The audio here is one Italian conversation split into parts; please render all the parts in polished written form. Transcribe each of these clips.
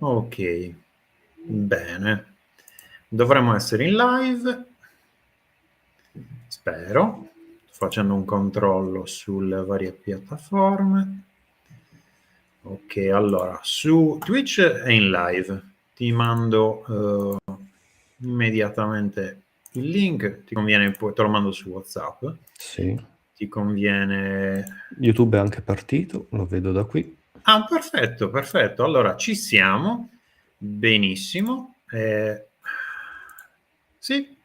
Ok, bene. Dovremmo essere in live, spero. Sto facendo un controllo sulle varie piattaforme. Ok, allora, su Twitch è in live. Ti mando immediatamente il link. Ti conviene, poi te lo mando su WhatsApp. Sì. Ti conviene... YouTube è anche partito, lo vedo da qui. Ah, perfetto, perfetto. Allora, ci siamo. Benissimo. Sì,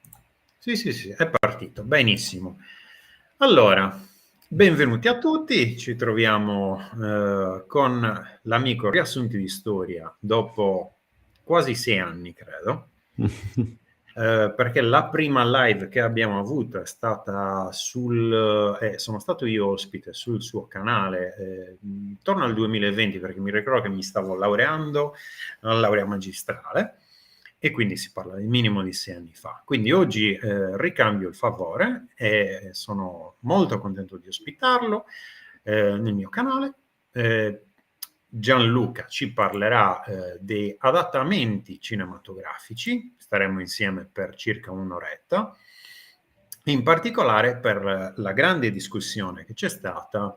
sì, è partito. Benissimo. Allora, benvenuti a tutti. Ci troviamo con l'amico Riassunti di Storia dopo quasi 6 anni, credo. Perché la prima live che abbiamo avuto è stata sono stato io ospite sul suo canale intorno al 2020, perché mi ricordo che mi stavo laureando, una laurea magistrale, e quindi si parla di minimo di 6 anni fa. Quindi oggi ricambio il favore e sono molto contento di ospitarlo nel mio canale. Gianluca ci parlerà dei adattamenti cinematografici, staremo insieme per circa un'oretta, in particolare per la grande discussione che c'è stata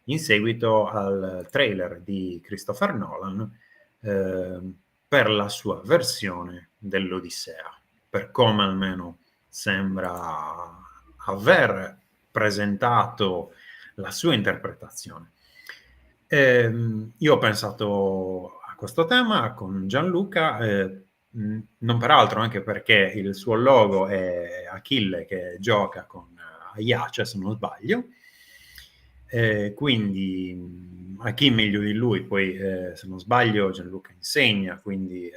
in seguito al trailer di Christopher Nolan per la sua versione dell'Odissea, per come almeno sembra aver presentato la sua interpretazione. Io ho pensato a questo tema con Gianluca, non peraltro anche perché il suo logo è Achille che gioca con Aiace, se non sbaglio. Quindi a chi meglio di lui, poi se non sbaglio Gianluca insegna, quindi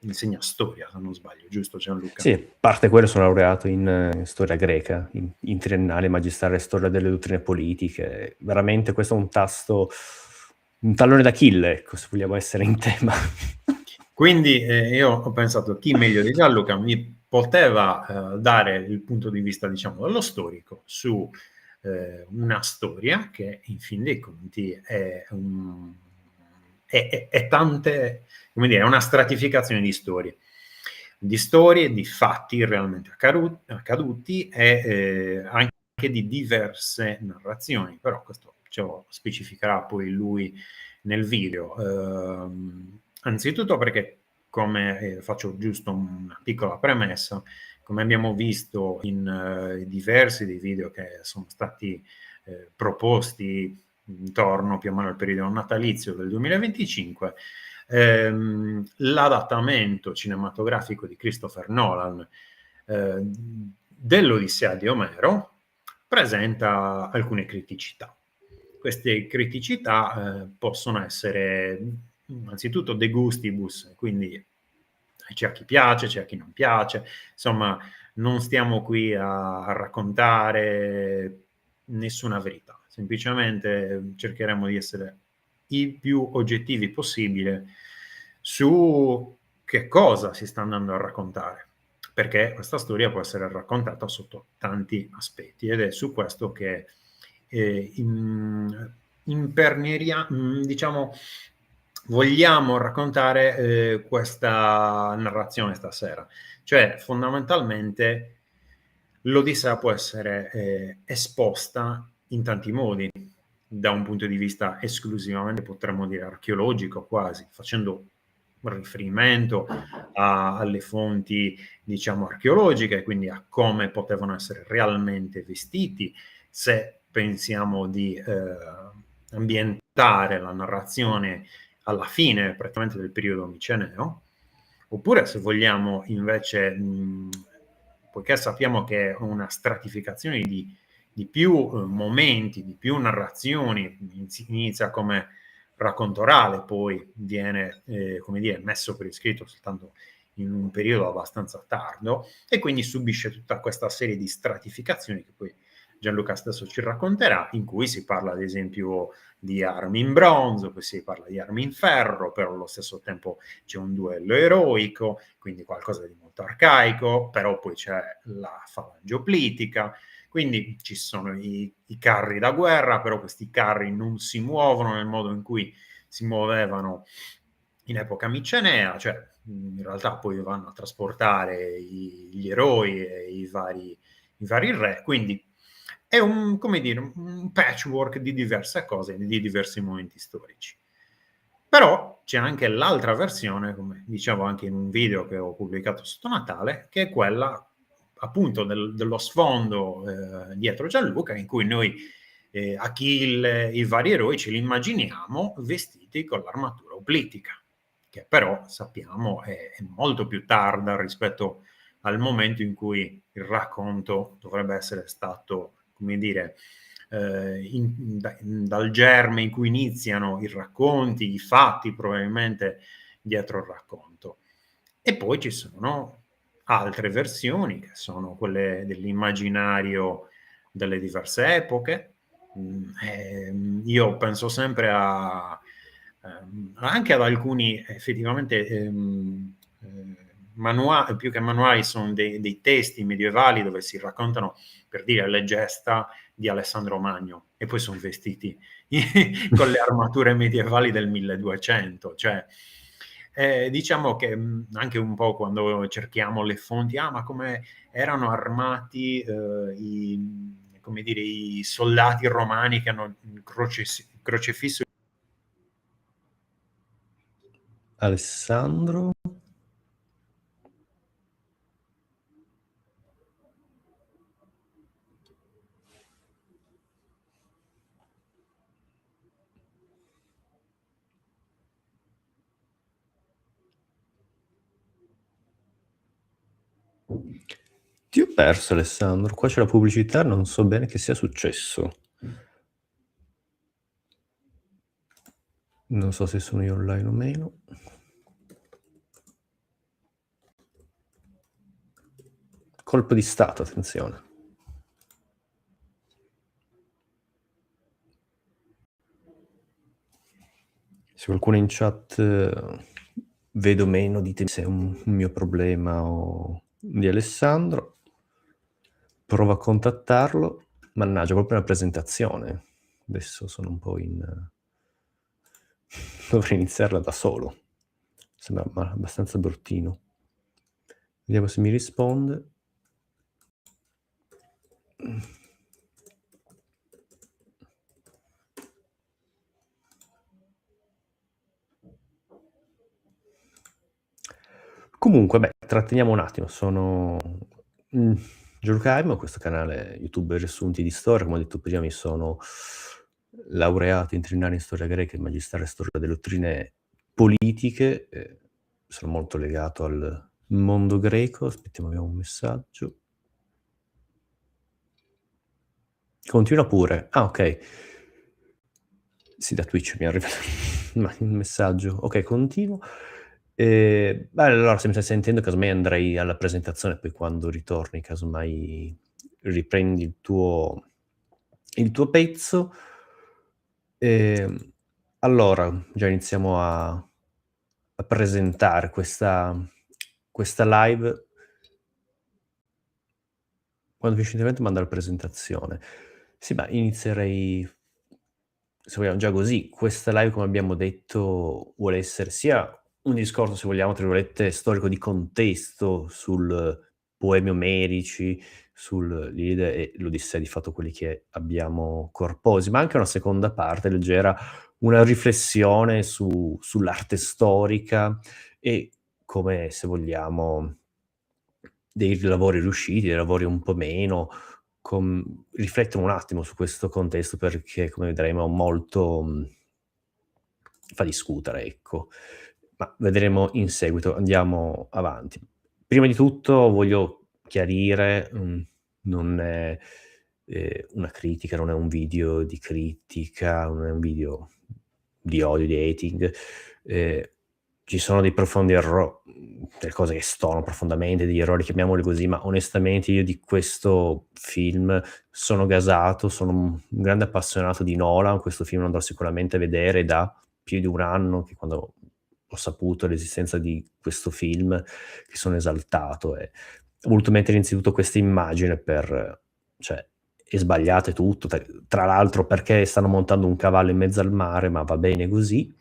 insegna storia, se non sbaglio, giusto Gianluca? Sì, a parte quello sono laureato in storia greca, in triennale magistrale storia delle dottrine politiche. Veramente questo è un tallone d'Achille, ecco, se vogliamo essere in tema. Quindi io ho pensato chi meglio di Gianluca mi poteva dare il punto di vista, diciamo, dello storico su una storia che in fin dei conti è tante, come dire, è una stratificazione di storie, di fatti realmente accaduti e anche di diverse narrazioni, però questo ce lo specificherà poi lui nel video. Anzitutto perché, come faccio giusto una piccola premessa, come abbiamo visto in diversi dei video che sono stati proposti intorno più o meno al periodo natalizio del 2025, l'adattamento cinematografico di Christopher Nolan dell'Odissea di Omero presenta alcune criticità. Queste criticità possono essere innanzitutto de gustibus, quindi c'è a chi piace, c'è a chi non piace, insomma non stiamo qui a raccontare nessuna verità, semplicemente cercheremo di essere i più oggettivi possibile su che cosa si sta andando a raccontare, perché questa storia può essere raccontata sotto tanti aspetti ed è su questo che diciamo, vogliamo raccontare questa narrazione stasera. Cioè, fondamentalmente, l'Odissea può essere esposta in tanti modi, da un punto di vista esclusivamente, potremmo dire, archeologico quasi, facendo riferimento alle fonti, diciamo, archeologiche, quindi a come potevano essere realmente vestiti, se pensiamo di ambientare la narrazione alla fine praticamente del periodo miceneo, oppure se vogliamo invece, poiché sappiamo che è una stratificazione di più momenti, di più narrazioni, inizia come racconto orale, poi viene, come dire, messo per iscritto soltanto in un periodo abbastanza tardo e quindi subisce tutta questa serie di stratificazioni che poi Gianluca stesso ci racconterà, in cui si parla ad esempio di armi in bronzo, poi si parla di armi in ferro, però allo stesso tempo c'è un duello eroico, quindi qualcosa di molto arcaico, però poi c'è la falange oplitica, quindi ci sono i carri da guerra, però questi carri non si muovono nel modo in cui si muovevano in epoca micenea, cioè in realtà poi vanno a trasportare gli eroi e i vari re, quindi è un, come dire, un patchwork di diverse cose, di diversi momenti storici. Però c'è anche l'altra versione, come dicevo anche in un video che ho pubblicato sotto Natale, che è quella appunto dello sfondo dietro Gianluca, in cui noi Achille, i vari eroi ce li immaginiamo vestiti con l'armatura oblitica, che però sappiamo è molto più tarda rispetto al momento in cui il racconto dovrebbe essere stato, come dire, dal germe in cui iniziano i racconti, i fatti probabilmente dietro il racconto. E poi ci sono altre versioni che sono quelle dell'immaginario delle diverse epoche. Io penso sempre anche ad alcuni effettivamente manuali, più che manuali sono dei testi medievali dove si raccontano, per dire, le gesta di Alessandro Magno e poi sono vestiti con le armature medievali del 1200, cioè diciamo che anche un po' quando cerchiamo le fonti, ma come erano armati come dire, i soldati romani che hanno crocefisso. Alessandro? Ti ho perso, Alessandro. Qua c'è la pubblicità, non so bene che sia successo. Non so se sono io online o meno. Colpo di stato, attenzione. Se qualcuno in chat vedo meno, ditemi se è un mio problema o di Alessandro. Provo a contattarlo. Mannaggia, proprio una presentazione. Adesso sono un po' in... Dovrei iniziarla da solo. Sembra abbastanza bruttino. Vediamo se mi risponde. Comunque, beh, tratteniamo un attimo. Sono Gianluca, questo canale YouTube riassunti di storia. Come ho detto prima, mi sono laureato in triennale in storia greca e magistrale in storia delle dottrine politiche. Sono molto legato al mondo greco. Aspettiamo, abbiamo un messaggio. Continua pure. Ah, ok. Sì, da Twitch mi arriva un messaggio. Ok, continuo. Beh, allora, se mi stai sentendo, casomai andrei alla presentazione, poi quando ritorni, casomai riprendi il tuo pezzo. Allora, già iniziamo a presentare questa live. Quando finisce l'intervento manda la presentazione. Sì, ma inizierei, se vogliamo, già così. Questa live, come abbiamo detto, vuole essere sia un discorso, se vogliamo, tra virgolette, storico di contesto sul poemi omerici, sull'Iliade e l'Odissea, di fatto quelli che abbiamo corposi, ma anche una seconda parte leggera, una riflessione sull'arte storica e come, se vogliamo, dei lavori riusciti, dei lavori un po' meno, riflettere un attimo su questo contesto perché, come vedremo, molto fa discutere, ecco. Ma vedremo in seguito, andiamo avanti. Prima di tutto voglio chiarire, non è una critica, non è un video di critica, non è un video di odio, di hating. Ci sono dei profondi delle cose che stono profondamente, degli errori, chiamiamoli così, ma onestamente io di questo film sono gasato, sono un grande appassionato di Nolan. Questo film lo andrò sicuramente a vedere da più di un anno, che quando ho saputo l'esistenza di questo film, che sono esaltato e ho voluto mettere innanzitutto questa immagine cioè, è sbagliato e tutto, tra l'altro perché stanno montando un cavallo in mezzo al mare, ma va bene così,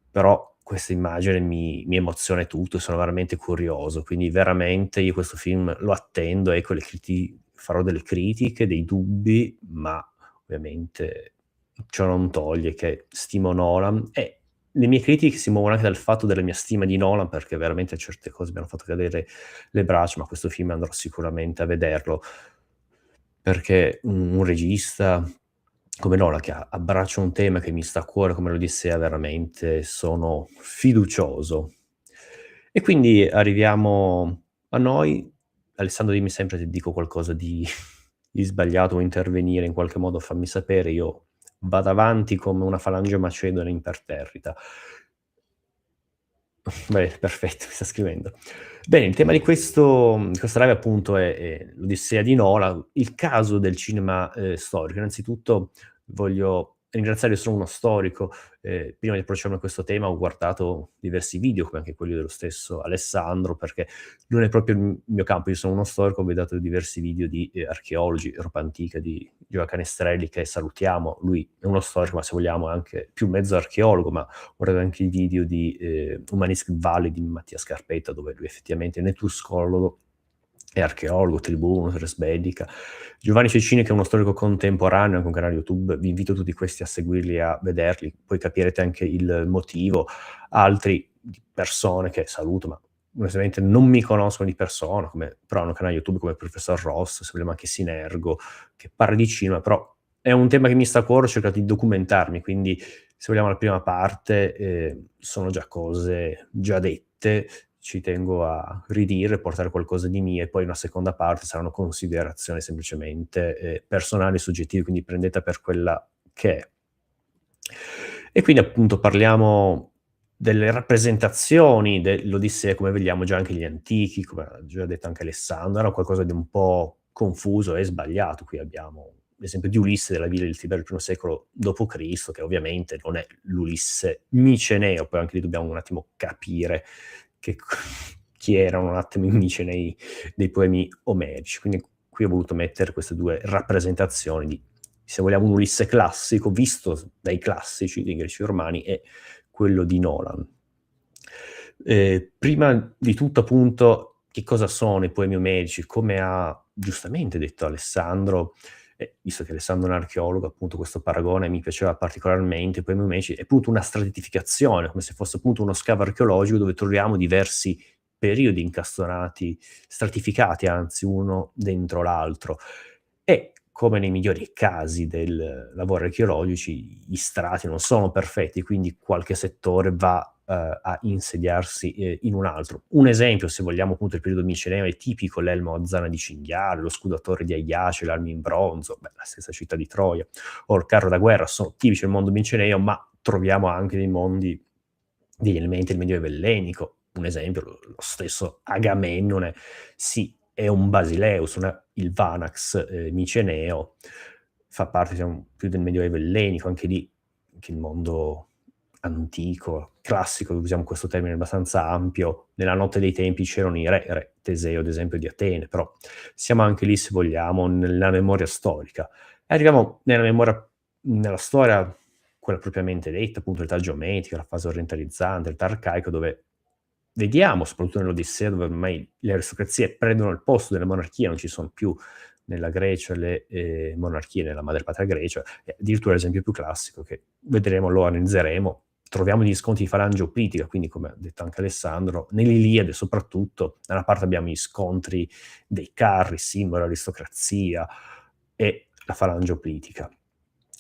però questa immagine mi emoziona e tutto, sono veramente curioso, quindi veramente io questo film lo attendo, ecco, farò delle critiche, dei dubbi, ma ovviamente ciò non toglie che stimo Nolan e le mie critiche si muovono anche dal fatto della mia stima di Nolan, perché veramente certe cose mi hanno fatto cadere le braccia, ma questo film andrò sicuramente a vederlo, perché un regista come Nolan che abbraccia un tema che mi sta a cuore come l'Odissea, veramente sono fiducioso. E quindi arriviamo a noi. Alessandro, dimmi sempre se dico qualcosa di di sbagliato, vuoi intervenire in qualche modo, fammi sapere, io vado avanti come una falange macedone imperterrita. Beh, perfetto, mi sta scrivendo. Bene, il tema di questa live appunto è l'Odissea di Nolan, il caso del cinema, storico. Innanzitutto voglio ringraziare, io sono uno storico, prima di approcciarmi a questo tema ho guardato diversi video, come anche quelli dello stesso Alessandro, perché non è proprio il mio campo, io sono uno storico, ho vedato diversi video di, archeologi, roba antica di Gioa Canestrelli, che salutiamo. Lui è uno storico, ma se vogliamo è anche più mezzo archeologo, ma guardate anche i video di Humanistic Valley di Mattia Scarpetta, dove lui effettivamente è netuscologo e archeologo, tribuno, res bellica. Giovanni Cecchini, che è uno storico contemporaneo, anche un canale YouTube, vi invito tutti questi a seguirli e a vederli, poi capirete anche il motivo. Altri di persone che saluto, ma onestamente non mi conoscono di persona, però hanno un canale YouTube come il Professor Ross, se vogliamo anche Sinergo, che parla di cinema, però è un tema che mi sta a cuore, ho cercato di documentarmi, quindi se vogliamo la prima parte sono già cose già dette, ci tengo a ridire, portare qualcosa di mio, e poi una seconda parte saranno considerazioni semplicemente personali e soggettive, quindi prendeta per quella che è. E quindi appunto parliamo delle rappresentazioni dell'Odissea, come vediamo già anche gli antichi, come ha già detto anche Alessandro, era qualcosa di un po' confuso e sbagliato. Qui abbiamo l'esempio di Ulisse della Villa del Tiberio, il primo secolo d.C., che ovviamente non è l'Ulisse miceneo, poi anche lì dobbiamo un attimo capire chi erano un attimo i micenei dei poemi omerici. Quindi qui ho voluto mettere queste due rappresentazioni di, se vogliamo, un Ulisse classico, visto dai classici, dei greci romani, e quello di Nolan. Prima di tutto, appunto, che cosa sono i poemi omerici? Come ha giustamente detto Alessandro, visto che Alessandro è un archeologo, appunto questo paragone mi piaceva particolarmente, i poemi omerici è appunto una stratificazione, come se fosse appunto uno scavo archeologico dove troviamo diversi periodi incastonati, stratificati anzi, uno dentro l'altro. E come nei migliori casi del lavori archeologici, gli strati non sono perfetti, quindi qualche settore va a insediarsi in un altro. Un esempio, se vogliamo, appunto il periodo miceneo, è tipico l'elmo a zana di cinghiale, lo scudo a torre di Aiace, l'arma in bronzo, la stessa città di Troia, o il carro da guerra, sono tipici del mondo miceneo, ma troviamo anche nei mondi degli elementi del Medioevo ellenico. Un esempio, lo stesso Agamennone, sì, è un Basileus, il Vanax miceneo, fa parte, diciamo, più del Medioevo ellenico, anche lì, anche il mondo antico, classico, usiamo questo termine abbastanza ampio. Nella notte dei tempi c'erano i re Teseo ad esempio di Atene, però siamo anche lì, se vogliamo, nella memoria storica. E arriviamo nella storia, quella propriamente detta, appunto l'età geometrica, la fase orientalizzante, l'età arcaica, dove vediamo, soprattutto nell'Odissea, dove ormai le aristocrazie prendono il posto delle monarchie, non ci sono più nella Grecia le monarchie, nella madrepatria Grecia, e addirittura l'esempio più classico, che vedremo, lo analizzeremo, troviamo gli scontri di falange oplitica, quindi come ha detto anche Alessandro, nell'Iliade soprattutto, da una parte abbiamo gli scontri dei carri, simbolo dell'aristocrazia, e la falange oplitica.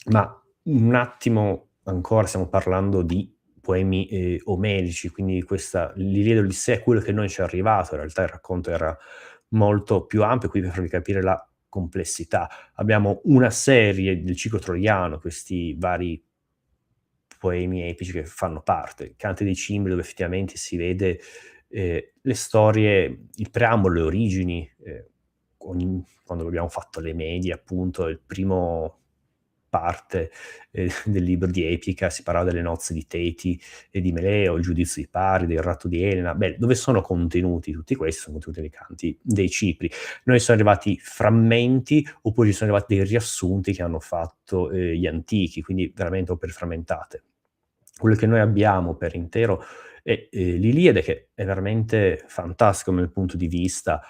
Ma un attimo ancora, stiamo parlando di poemi omerici, quindi l'Iliade e l'Odissea è quello che noi ci è arrivato, in realtà il racconto era molto più ampio, qui per farvi capire la complessità. Abbiamo una serie del ciclo troiano, questi vari poemi epici che fanno parte, Cante dei Cimbri, dove effettivamente si vede le storie, il preambolo, le origini, quando abbiamo fatto le medie, appunto, il primo parte del libro di Epica, si parlava delle nozze di Teti e di Meleo, il giudizio di pari, del ratto di Elena. Beh, dove sono contenuti tutti questi? Sono contenuti nei canti dei Cipri. Noi sono arrivati frammenti, oppure ci sono arrivati dei riassunti che hanno fatto gli antichi, quindi veramente opere frammentate. quello che noi abbiamo per intero è l'Iliade, che è veramente fantastico dal punto di vista.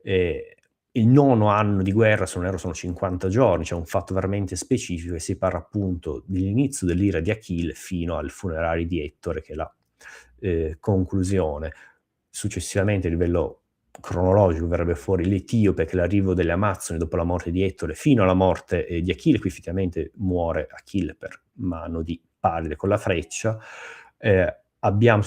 Il nono anno di guerra, se non erro, sono 50 giorni, c'è un fatto veramente specifico e si parla appunto dell'inizio dell'ira di Achille fino al funerale di Ettore, che è la conclusione. Successivamente a livello cronologico verrebbe fuori l'Etiope, che è l'arrivo delle Amazzoni dopo la morte di Ettore, fino alla morte di Achille. Qui effettivamente muore Achille per mano di Palide con la freccia. Abbiamo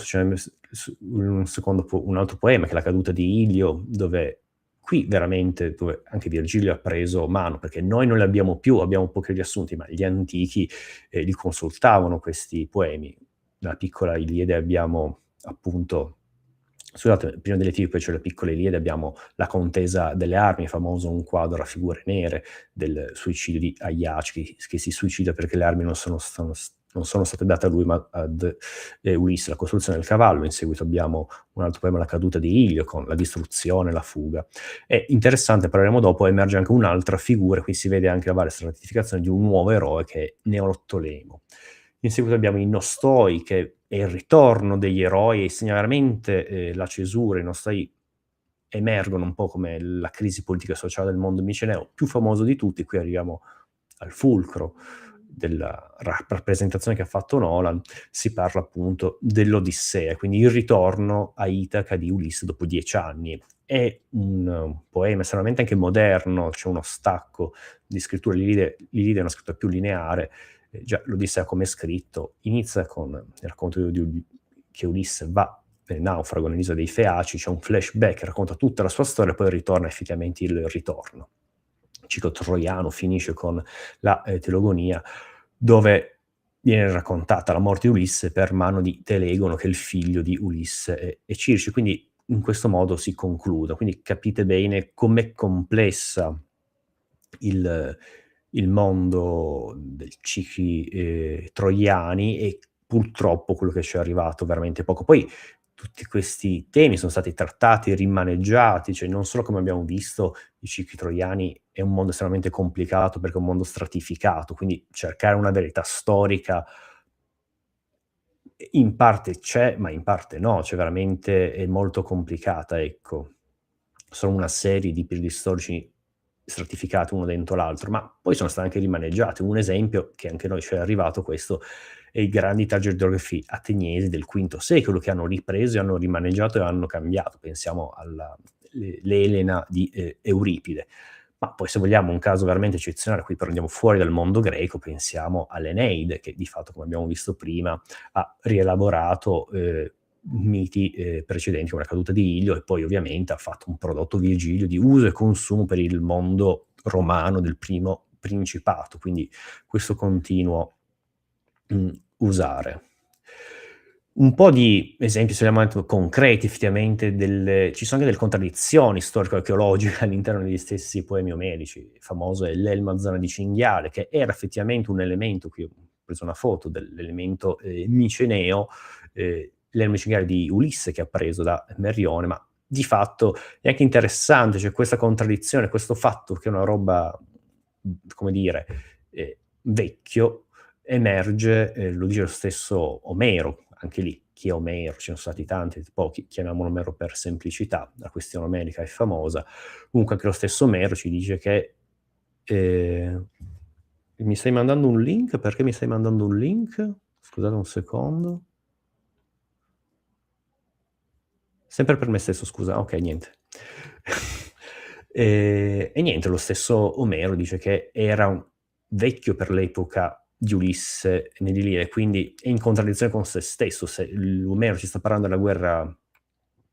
un altro poema che è la caduta di Ilio, dove qui veramente, dove anche Virgilio ha preso mano, perché noi non li abbiamo più, abbiamo pochi riassunti, ma gli antichi li consultavano questi poemi. Nella piccola Iliade abbiamo appunto, scusate, prima dell'Etiope c'è la piccola Iliade, abbiamo la contesa delle armi, famoso un quadro a figure nere del suicidio di Aiaci, che si suicida perché le armi non sono state date a lui ma ad Ulisse, la costruzione del cavallo. In seguito abbiamo un altro poema, la caduta di Ilio, con la distruzione, la fuga. È interessante, parleremo dopo, emerge anche un'altra figura, qui si vede anche la varia stratificazione di un nuovo eroe che è Neottolemo. In seguito abbiamo i Nostoi, che è il ritorno degli eroi e segna veramente la cesura. I Nostoi emergono un po' come la crisi politica e sociale del mondo miceneo, più famoso di tutti. Qui arriviamo al fulcro della rappresentazione che ha fatto Nolan. Si parla appunto dell'Odissea, quindi il ritorno a Itaca di Ulisse dopo 10 anni. È un poema estremamente anche moderno, c'è uno stacco di scrittura. L'Ilide è una scrittura più lineare. Già l'Odissea come è scritto inizia con il racconto che Ulisse va nel naufrago nell'isola dei Feaci, c'è un flashback che racconta tutta la sua storia e poi ritorna effettivamente il ritorno. Il ciclo troiano finisce con la Teogonia, dove viene raccontata la morte di Ulisse per mano di Telegono, che è il figlio di Ulisse e Circe. Quindi in questo modo si conclude. Quindi capite bene com'è complessa il mondo dei cicli troiani, e purtroppo quello che ci è arrivato veramente poco. Poi tutti questi temi sono stati trattati, rimaneggiati, cioè non solo, come abbiamo visto, i cicli troiani è un mondo estremamente complicato perché è un mondo stratificato, quindi cercare una verità storica in parte c'è, ma in parte no, cioè veramente è molto complicata, ecco. Sono una serie di periodi storici stratificati uno dentro l'altro, ma poi sono stati anche rimaneggiati. Un esempio che anche noi ci è arrivato questo è i grandi tragediografi ateniesi del V secolo, che hanno ripreso e hanno rimaneggiato e hanno cambiato. Pensiamo all'Elena di Euripide. Ma poi, se vogliamo un caso veramente eccezionale, qui però andiamo fuori dal mondo greco, pensiamo all'Eneide, che di fatto, come abbiamo visto prima, ha rielaborato miti precedenti come la caduta di Ilio, e poi ovviamente ha fatto un prodotto Virgilio di uso e consumo per il mondo romano del primo principato, quindi questo continuo usare. Un po' di esempi, se vogliamo, concreti effettivamente, ci sono anche delle contraddizioni storico-archeologiche all'interno degli stessi poemi omerici. Il famoso è l'elma zona di cinghiale, che era effettivamente un elemento, qui ho preso una foto dell'elemento miceneo, l'elma di cinghiale di Ulisse che ha preso da Merrione, ma di fatto è anche interessante, c'è questa contraddizione, questo fatto che è una roba, come dire, vecchio, emerge, lo dice lo stesso Omero. Anche lì, chi è Omero? Ce ne sono stati tanti, pochi, chiamiamolo Omero per semplicità, la questione omerica è famosa. Comunque anche lo stesso Omero ci dice che mi stai mandando un link? Perché mi stai mandando un link? Scusate un secondo. Sempre per me stesso, scusa. Ok, niente. E niente, lo stesso Omero dice che era un vecchio per l'epoca di Ulisse nell'Iliade, quindi è in contraddizione con se stesso. Se Omero ci sta parlando della guerra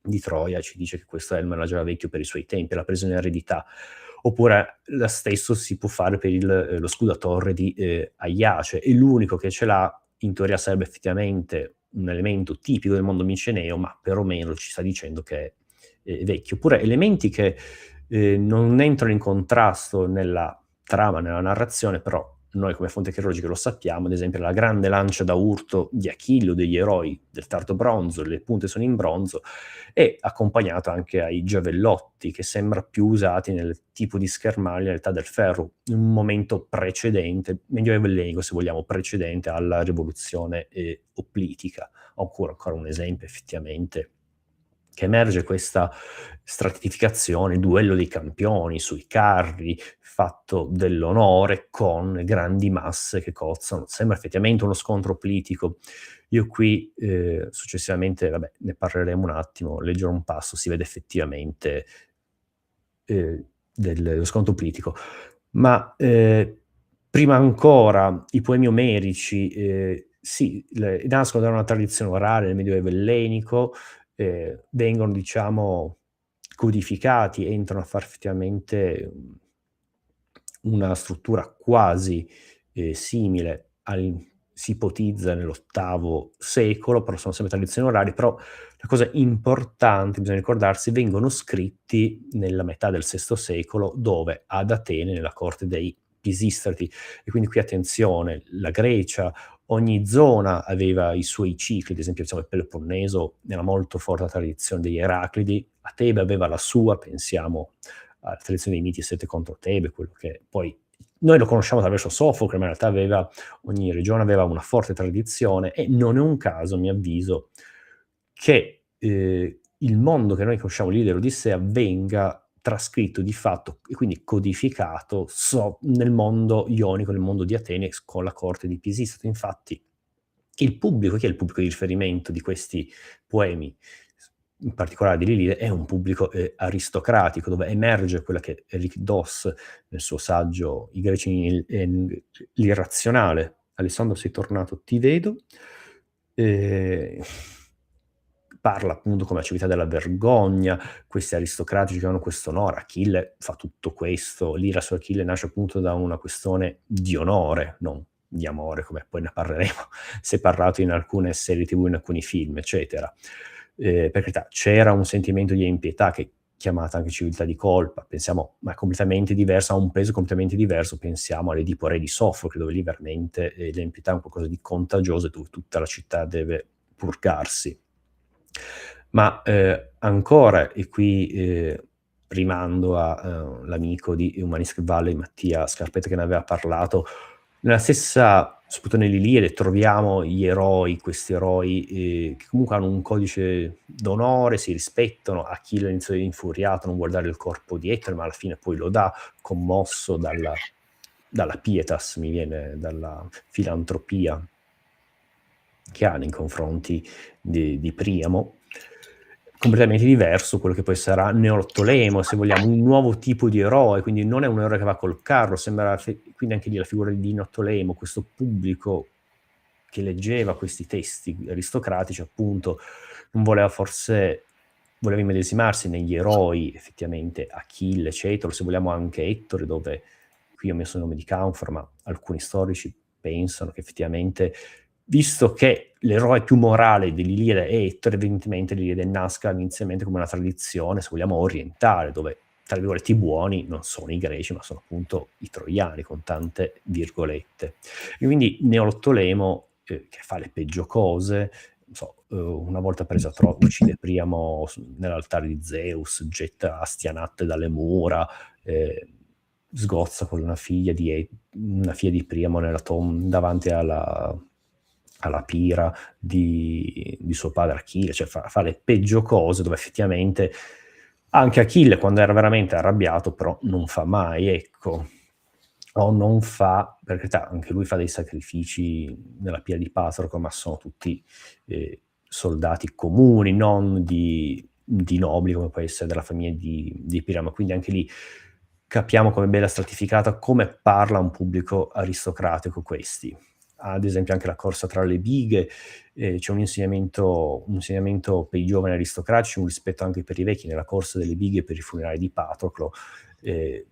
di Troia, ci dice che questo Elmo era già vecchio per i suoi tempi, l'ha preso in eredità. Oppure la stesso si può fare per lo scudo a torre di Aiace, e l'unico che ce l'ha in teoria sarebbe effettivamente un elemento tipico del mondo miceneo, ma perlomeno ci sta dicendo che è vecchio. Oppure elementi che non entrano in contrasto nella trama, nella narrazione, però noi come fonti archeologiche lo sappiamo, ad esempio la grande lancia da urto di Achille o degli eroi del tardo bronzo, le punte sono in bronzo, e accompagnato anche ai giavellotti, che sembra più usati nel tipo di schermaglia nell'età del ferro, in un momento precedente, medioevo ellenico se vogliamo, precedente alla rivoluzione oplitica. Ancora un esempio effettivamente che emerge questa stratificazione, il duello dei campioni sui carri, fatto dell'onore con grandi masse che cozzano. Sembra effettivamente uno scontro politico. Io qui successivamente, vabbè, ne parleremo un attimo, leggerò un passo, si vede effettivamente dello scontro politico. Ma prima ancora i poemi omerici sì, nascono da una tradizione orale nel Medioevo ellenico, vengono diciamo codificati, entrano a far effettivamente una struttura quasi simile si ipotizza nell'VIII secolo, però sono sempre tradizioni orali, però la cosa importante, bisogna ricordarsi, vengono scritti nella metà del VI secolo, dove ad Atene, nella corte dei Pisistrati, e quindi qui attenzione, la Grecia, ogni zona aveva i suoi cicli, ad esempio diciamo, il Peloponneso era molto forte la tradizione degli Eraclidi, a Tebe aveva la sua, pensiamo alla tradizione dei miti 7 contro Tebe, quello che poi noi lo conosciamo attraverso Sofocle, ma in realtà ogni regione aveva una forte tradizione, e non è un caso, a mio avviso, che il mondo che noi conosciamo lì dell'Odissea venga trascritto di fatto e quindi codificato nel mondo ionico, nel mondo di Atene, con la corte di Pisistrato. Infatti il pubblico, chi è il pubblico di riferimento di questi poemi, in particolare di Lilide, è un pubblico aristocratico, dove emerge quella che Eric Doss, nel suo saggio I greci e l'irrazionale. Alessandro, sei tornato, ti vedo. Parla appunto come la civiltà della vergogna, questi aristocratici che hanno questo onore. Achille fa tutto questo, l'ira su Achille nasce appunto da una questione di onore, non di amore, come poi ne parleremo, si è parlato in alcune serie TV, in alcuni film, eccetera. Per carità, c'era un sentimento di impietà che è chiamata anche civiltà di colpa, pensiamo, ma è completamente diversa, ha un peso completamente diverso, pensiamo all'Edipo Re di Sofocle, dove lì veramente l'impietà è un qualcosa di contagioso, dove tutta la città deve purgarsi. Ma ancora, e qui rimando all'amico di Humanistic Valley, Mattia Scarpetta, che ne aveva parlato, nella stessa, soprattutto nell'Iliade, troviamo gli eroi, questi eroi che comunque hanno un codice d'onore, si rispettano. Achille inizia infuriato a non guardare il corpo di Ettore, ma alla fine poi lo dà, commosso dalla pietas, mi viene, dalla filantropia che ha nei confronti di Priamo. Completamente diverso quello che poi sarà Neottolemo, se vogliamo, un nuovo tipo di eroe, quindi non è un eroe che va col carro, sembra quindi anche lì la figura di Neottolemo, questo pubblico che leggeva questi testi aristocratici, appunto, non voleva immedesimarsi negli eroi, effettivamente Achille, Cetro, se vogliamo anche Ettore, dove qui ho messo il nome di Canfor, ma alcuni storici pensano che effettivamente, visto che l'eroe più morale dell'Iliade è Ettore, evidentemente l'Iliade nasca inizialmente come una tradizione, se vogliamo, orientale, dove, tra virgolette, i buoni non sono i greci, ma sono appunto i troiani, con tante virgolette. E quindi Neottolemo, che fa le peggio cose, non so, una volta presa a Troia, uccide Priamo nell'altare di Zeus, getta Astianatte dalle mura, sgozza con una figlia di Priamo davanti alla pira di suo padre Achille, cioè fa le peggio cose, dove effettivamente anche Achille, quando era veramente arrabbiato, però non fa mai, ecco, o non fa, per carità, anche lui fa dei sacrifici nella pira di Patroclo, ma sono tutti soldati comuni, non di nobili, come può essere della famiglia di Priamo. Quindi anche lì capiamo come bella stratificata, come parla un pubblico aristocratico questi. Ad esempio anche la corsa tra le bighe, c'è un insegnamento per i giovani aristocratici, un rispetto anche per i vecchi, nella corsa delle bighe per i funerali di Patroclo,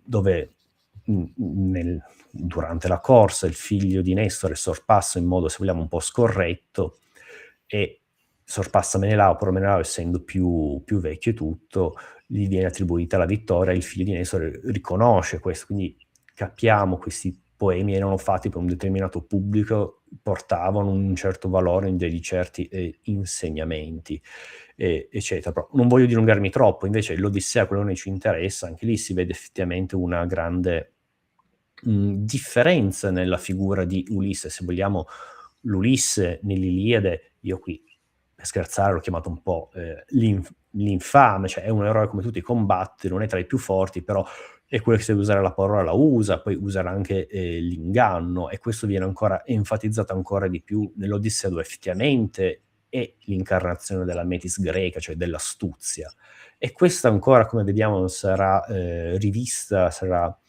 dove durante la corsa il figlio di Nestore sorpassa in modo, se vogliamo, un po' scorretto, e sorpassa Menelao, però Menelao, essendo più vecchio e tutto, gli viene attribuita la vittoria, il figlio di Nestore riconosce questo, quindi capiamo questi poemi erano fatti per un determinato pubblico, portavano un certo valore in degli certi insegnamenti, eccetera. Però non voglio dilungarmi troppo, invece l'Odissea, quello che ci interessa, anche lì si vede effettivamente una grande differenza nella figura di Ulisse. Se vogliamo, l'Ulisse nell'Iliade, io qui per scherzare l'ho chiamato un po' l'infame, cioè è un eroe come tutti, combatte, non è tra i più forti, però è quello che se deve usare la parola la usa, poi userà anche l'inganno, e questo viene ancora enfatizzato ancora di più nell'Odissea, dove effettivamente è l'incarnazione della metis greca, cioè dell'astuzia. E questa ancora, come vediamo, sarà rivista, sarà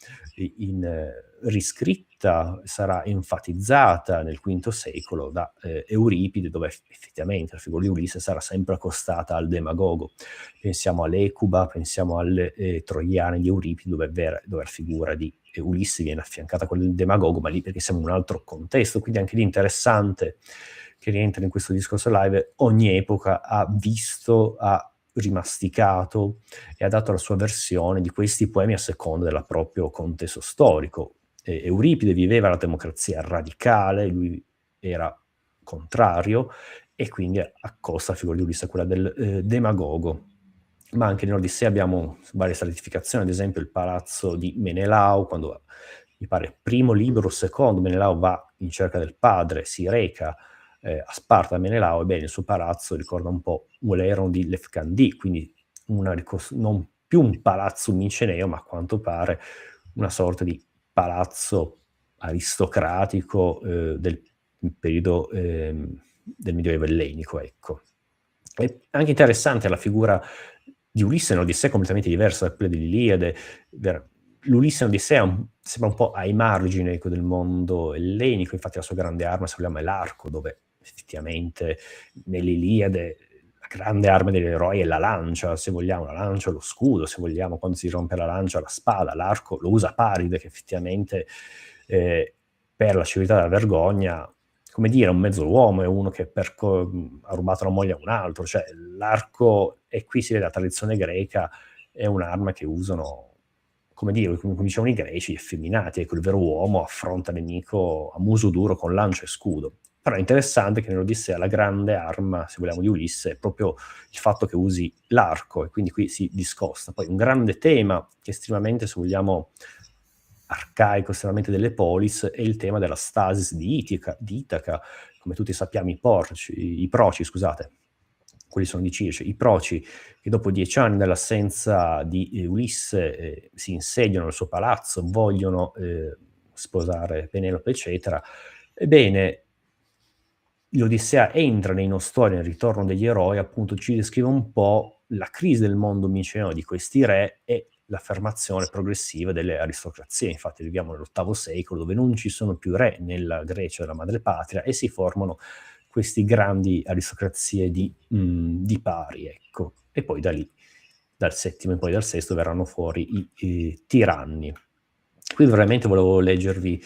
riscritta, sarà enfatizzata nel V secolo da Euripide, dove effettivamente la figura di Ulisse sarà sempre accostata al demagogo. Pensiamo all'Ecuba, pensiamo alle Troiane di Euripide, dove la figura di Ulisse viene affiancata con il demagogo, ma lì perché siamo in un altro contesto, quindi anche lì interessante che rientra in questo discorso live. Ogni epoca ha visto, ha rimasticato e ha dato la sua versione di questi poemi a seconda del proprio contesto storico. Euripide viveva la democrazia radicale, lui era contrario, e quindi accosta la figura di Ulisse a quella del demagogo. Ma anche nell'Odissea abbiamo varie stratificazioni, ad esempio il palazzo di Menelao, quando mi pare primo libro o secondo, Menelao va in cerca del padre, si reca a Sparta, Menelao, ebbene il suo palazzo ricorda un po' Oléron di Lefkandi, quindi non più un palazzo miceneo, ma a quanto pare una sorta di palazzo aristocratico del periodo del Medioevo ellenico, ecco. È anche interessante la figura di Ulisse nell'Odissea, completamente diversa da quella dell'Iliade. L'Ulisse nell'Odissea sembra un po' ai margini, ecco, del mondo ellenico, infatti la sua grande arma, se vogliamo, è l'arco, dove effettivamente nell'Iliade la grande arma degli eroi è la lancia, se vogliamo, la lancia, lo scudo, se vogliamo, quando si rompe la lancia, la spada. L'arco lo usa Paride, che effettivamente per la civiltà della vergogna, come dire, un mezzo uomo, è uno che ha rubato la moglie a un altro, cioè l'arco, e qui si vede la tradizione greca, è un'arma che usano, come dire, come dicevano i greci, effeminati, ecco, il vero uomo affronta il nemico a muso duro con lancia e scudo. Però è interessante che nell'Odissea la grande arma, se vogliamo, di Ulisse è proprio il fatto che usi l'arco, e quindi qui si discosta. Poi un grande tema che è estremamente, se vogliamo, arcaico, estremamente delle polis, è il tema della stasis di Itaca. Come tutti sappiamo, i proci, scusate, quelli sono di Circe, i proci che dopo 10 anni dall'assenza di Ulisse si insediano nel suo palazzo, vogliono sposare Penelope, eccetera. Ebbene, l'Odissea entra nei nostori, nel ritorno degli eroi, appunto ci descrive un po' la crisi del mondo miceneo di questi re e l'affermazione progressiva delle aristocrazie. Infatti viviamo nell'VIII secolo, dove non ci sono più re nella Grecia della madrepatria, e si formano questi grandi aristocrazie di pari, ecco. E poi da lì, dal VII e poi dal VI, verranno fuori i tiranni. Qui veramente volevo leggervi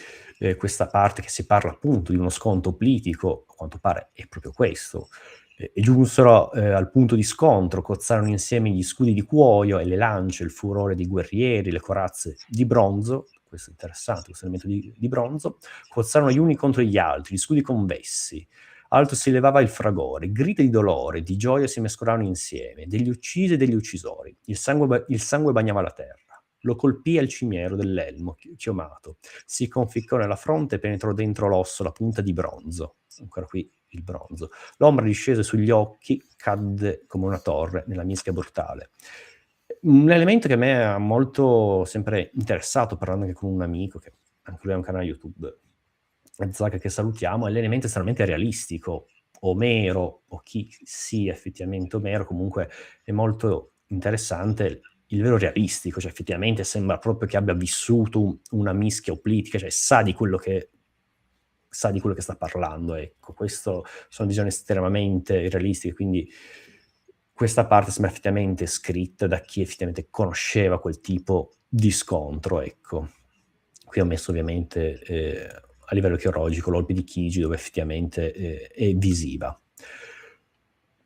questa parte che si parla appunto di uno scontro politico, a quanto pare è proprio questo. E giunsero al punto di scontro, cozzarono insieme gli scudi di cuoio e le lance, il furore dei guerrieri, le corazze di bronzo. Questo è interessante, questo elemento di bronzo. Cozzarono gli uni contro gli altri, gli scudi convessi. Alto si levava il fragore, grida di dolore, di gioia si mescolavano insieme, degli uccisi e degli uccisori. Il sangue bagnava la terra. Lo colpì al cimiero dell'elmo chiomato, si conficcò nella fronte e penetrò dentro l'osso la punta di bronzo. Ancora qui il bronzo. L'ombra discese sugli occhi, cadde come una torre nella mischia brutale. Un elemento che a me ha molto sempre interessato, parlando anche con un amico, che anche lui ha un canale YouTube, Zach, che salutiamo, è l'elemento estremamente realistico. Omero, o chi sia effettivamente Omero, comunque è molto interessante il vero realistico, cioè effettivamente sembra proprio che abbia vissuto una mischia politica, cioè sa di quello che sta parlando, ecco. Questo sono visioni estremamente realistiche, quindi questa parte sembra effettivamente scritta da chi effettivamente conosceva quel tipo di scontro, ecco. Qui ho messo ovviamente a livello archeologico l'Olpe di Chigi, dove effettivamente è visiva.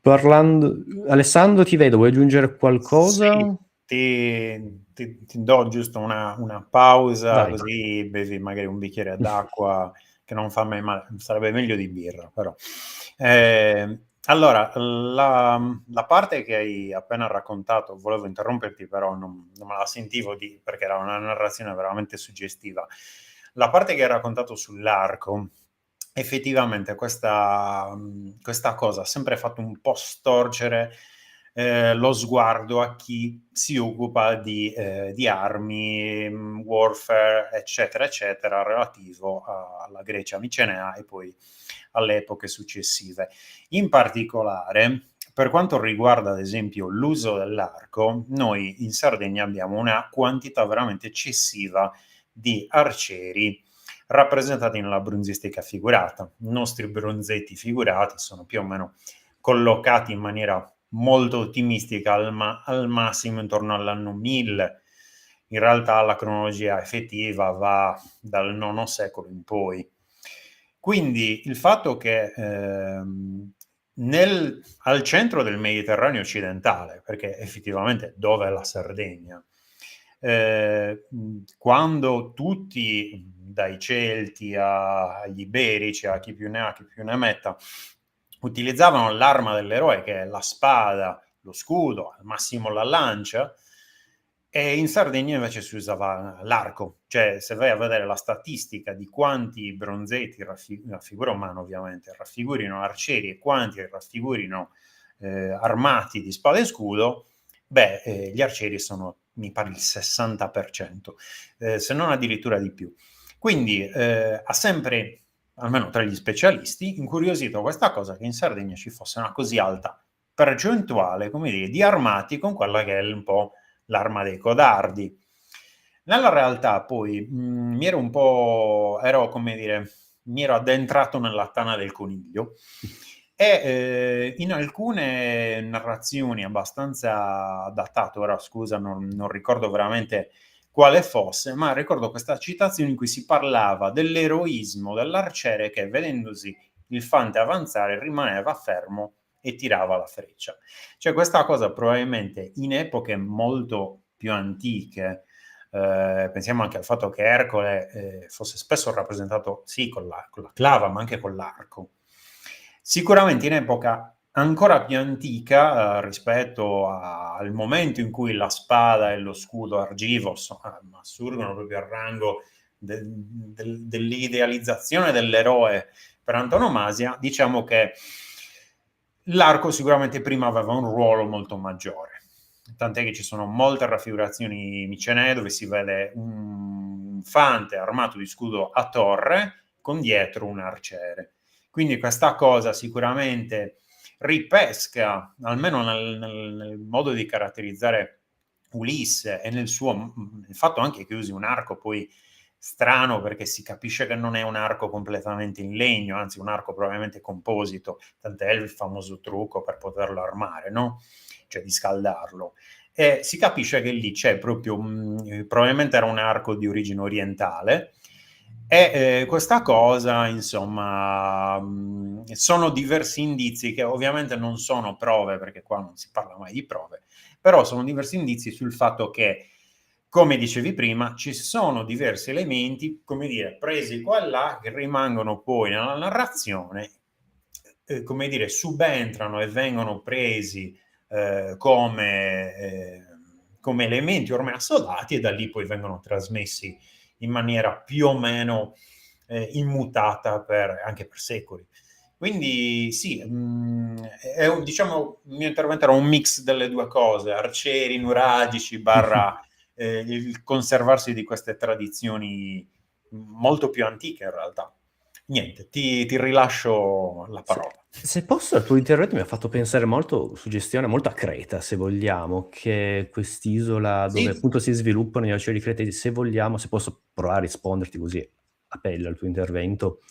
Alessandro, ti vedo, vuoi aggiungere qualcosa? Sì, ti do giusto una pausa, Vai. così bevi magari un bicchiere d'acqua, che non fa mai male, sarebbe meglio di birra, però. Allora, la parte che hai appena raccontato, volevo interromperti, però non me la sentivo perché era una narrazione veramente suggestiva. La parte che hai raccontato sull'arco, effettivamente questa cosa ha sempre fatto un po' storcere lo sguardo a chi si occupa di armi, warfare, eccetera, eccetera, relativo alla Grecia micenea e poi alle epoche successive. In particolare, per quanto riguarda, ad esempio, l'uso dell'arco, noi in Sardegna abbiamo una quantità veramente eccessiva di arcieri rappresentati nella bronzistica figurata. I nostri bronzetti figurati sono più o meno collocati in maniera molto ottimistica al massimo intorno all'anno 1000. In realtà la cronologia effettiva va dal IX secolo in poi. Quindi il fatto che al centro del Mediterraneo occidentale, perché effettivamente dove è la Sardegna, quando tutti, dai Celti agli Iberici, a chi più ne ha, chi più ne metta, utilizzavano l'arma dell'eroe, che è la spada, lo scudo, al massimo la lancia, e in Sardegna invece si usava l'arco. Cioè, se vai a vedere la statistica di quanti bronzetti, raffigura umano ovviamente, raffigurino arcieri e quanti raffigurino armati di spada e scudo, gli arcieri sono, mi pare, il 60%, se non addirittura di più. Quindi ha sempre, almeno tra gli specialisti, incuriosito questa cosa, che in Sardegna ci fosse una così alta percentuale, come dire, di armati con quella che è un po' l'arma dei codardi. Nella realtà poi mi ero addentrato nella tana del coniglio e in alcune narrazioni abbastanza datate, ora scusa, non ricordo veramente quale fosse, ma ricordo questa citazione in cui si parlava dell'eroismo dell'arciere che, vedendosi il fante avanzare, rimaneva fermo e tirava la freccia. Cioè, questa cosa probabilmente in epoche molto più antiche, pensiamo anche al fatto che Ercole fosse spesso rappresentato sì con la clava, ma anche con l'arco. Sicuramente in epoca ancora più antica rispetto al momento in cui la spada e lo scudo argivo assurgono proprio al rango dell'idealizzazione dell'eroe per antonomasia, diciamo che l'arco sicuramente prima aveva un ruolo molto maggiore, tant'è che ci sono molte raffigurazioni micenee dove si vede un fante armato di scudo a torre con dietro un arciere. Quindi questa cosa sicuramente ripesca, almeno nel modo di caratterizzare Ulisse e nel fatto anche che usi un arco poi strano, perché si capisce che non è un arco completamente in legno, anzi un arco probabilmente composito, tant'è il famoso trucco per poterlo armare, no? Cioè di scaldarlo. E si capisce che lì c'è proprio, probabilmente era un arco di origine orientale, e questa cosa, insomma, sono diversi indizi che ovviamente non sono prove, perché qua non si parla mai di prove, però sono diversi indizi sul fatto che, come dicevi prima, ci sono diversi elementi, come dire, presi qua e là, che rimangono poi nella narrazione, come dire, subentrano e vengono presi come elementi ormai assodati, e da lì poi vengono trasmessi in maniera più o meno immutata anche per secoli. Quindi sì, diciamo, il mio intervento era un mix delle due cose, arcieri nuragici barra il conservarsi di queste tradizioni molto più antiche in realtà. Niente, ti rilascio la parola. Se posso, il tuo intervento mi ha fatto pensare molto, suggestione molto a Creta, se vogliamo, che è quest'isola dove Sì, appunto si sviluppano gli arcieri cretesi. Se vogliamo, se posso provare a risponderti così a pelle al tuo intervento,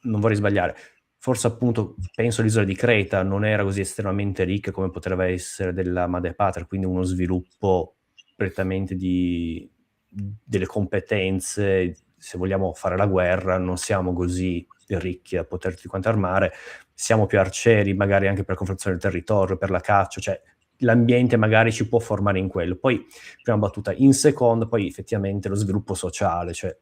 non vorrei sbagliare. Forse appunto penso l'isola di Creta non era così estremamente ricca come potrebbe essere della Madrepatria, quindi uno sviluppo prettamente delle competenze. Se vogliamo fare la guerra, non siamo così ricchi a poter tutti quanti armare, siamo più arcieri, magari anche per confrontazione del territorio, per la caccia, cioè l'ambiente magari ci può formare in quello. Poi, prima battuta. In secondo, poi effettivamente lo sviluppo sociale, cioè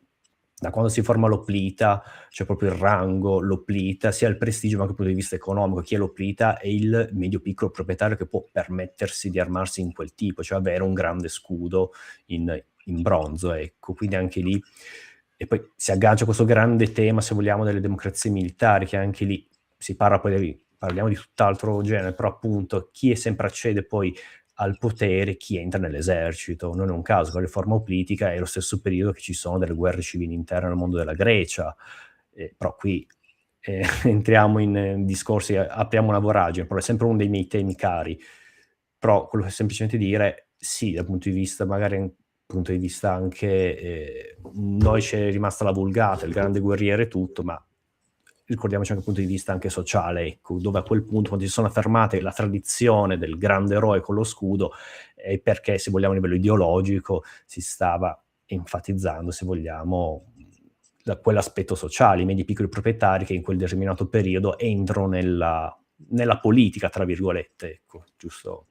da quando si forma l'Oplita, c'è proprio il rango, l'Oplita, sia il prestigio ma anche dal punto di vista economico. Chi è l'Oplita è il medio-piccolo proprietario che può permettersi di armarsi in quel tipo, cioè avere un grande scudo in bronzo, ecco. Quindi anche lì, e poi si aggancia questo grande tema, se vogliamo, delle democrazie militari, che anche lì si parla poi parliamo di tutt'altro genere, però appunto chi sempre accede poi al potere, chi entra nell'esercito. Non è un caso, la riforma politica è lo stesso periodo che ci sono delle guerre civili interne nel mondo della Grecia, però qui entriamo in discorsi, apriamo una voragine, però è sempre uno dei miei temi cari. Però quello che semplicemente dire, sì, dal punto di vista magari punto di vista anche noi c'è rimasta la vulgata, il grande guerriere e tutto, ma ricordiamoci anche dal punto di vista anche sociale, ecco, dove a quel punto, quando si sono affermate la tradizione del grande eroe con lo scudo, è perché, se vogliamo, a livello ideologico, si stava enfatizzando, se vogliamo, quell'aspetto sociale, i medi piccoli proprietari che in quel determinato periodo entrano nella politica, tra virgolette, ecco, giusto?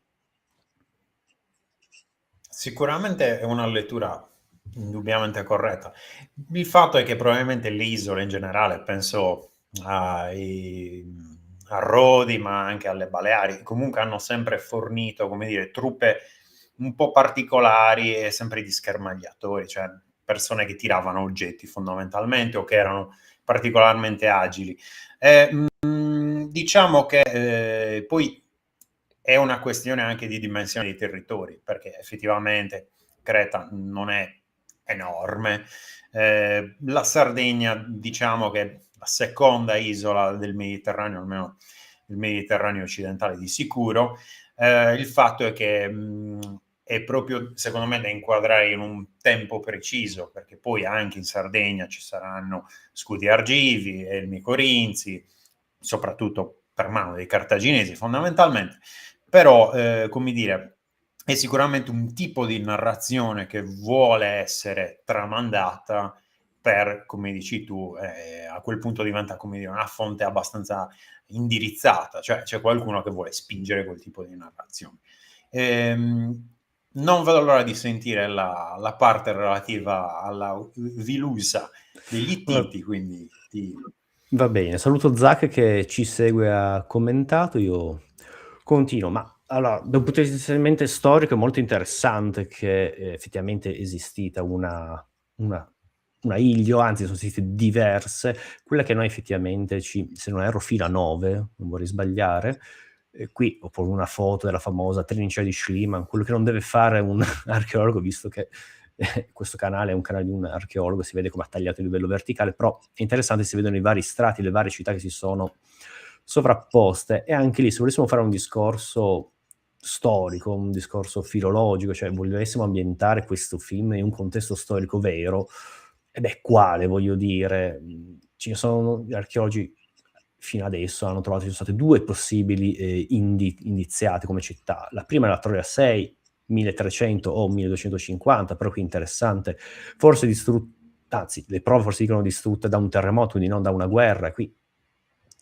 Sicuramente è una lettura indubbiamente corretta. Il fatto è che probabilmente le isole in generale, penso a Rodi, ma anche alle Baleari, comunque hanno sempre fornito, come dire, truppe un po' particolari e sempre di schermagliatori, cioè persone che tiravano oggetti fondamentalmente o che erano particolarmente agili. Diciamo che poi è una questione anche di dimensione dei territori, perché effettivamente Creta non è enorme. La Sardegna, diciamo che è la seconda isola del Mediterraneo, almeno il Mediterraneo occidentale di sicuro. Il fatto è che è proprio, secondo me, da inquadrare in un tempo preciso, perché poi anche in Sardegna ci saranno scudi argivi, elmi corinzi, soprattutto per mano dei cartaginesi fondamentalmente, però, come dire, è sicuramente un tipo di narrazione che vuole essere tramandata per, come dici tu, a quel punto diventa, come dire, una fonte abbastanza indirizzata, cioè c'è qualcuno che vuole spingere quel tipo di narrazione. Non vedo l'ora di sentire la parte relativa alla Vilusa degli Ittiti, quindi Va bene, saluto Zach che ci segue, ha commentato, io continuo. Ma allora, da un punto di vista essenzialmente storico è molto interessante che effettivamente è esistita una Ilio, anzi sono esistite diverse, quella che noi effettivamente se non erro fila 9, non vorrei sbagliare, qui ho proprio una foto della famosa trincea di Schliemann, quello che non deve fare un archeologo, visto che questo canale è un canale di un archeologo, si vede come ha tagliato il livello verticale, però è interessante, si vedono i vari strati, le varie città che si sono sovrapposte, e anche lì se volessimo fare un discorso storico, un discorso filologico, cioè volessimo ambientare questo film in un contesto storico vero, e beh, quale, voglio dire, ci sono gli archeologi fino adesso hanno trovato, ci sono state due possibili indiziate come città. La prima è la Troia 6, 1300 o 1250, però qui interessante, forse distrutta, anzi le prove forse dicono distrutte da un terremoto, quindi non da una guerra. Qui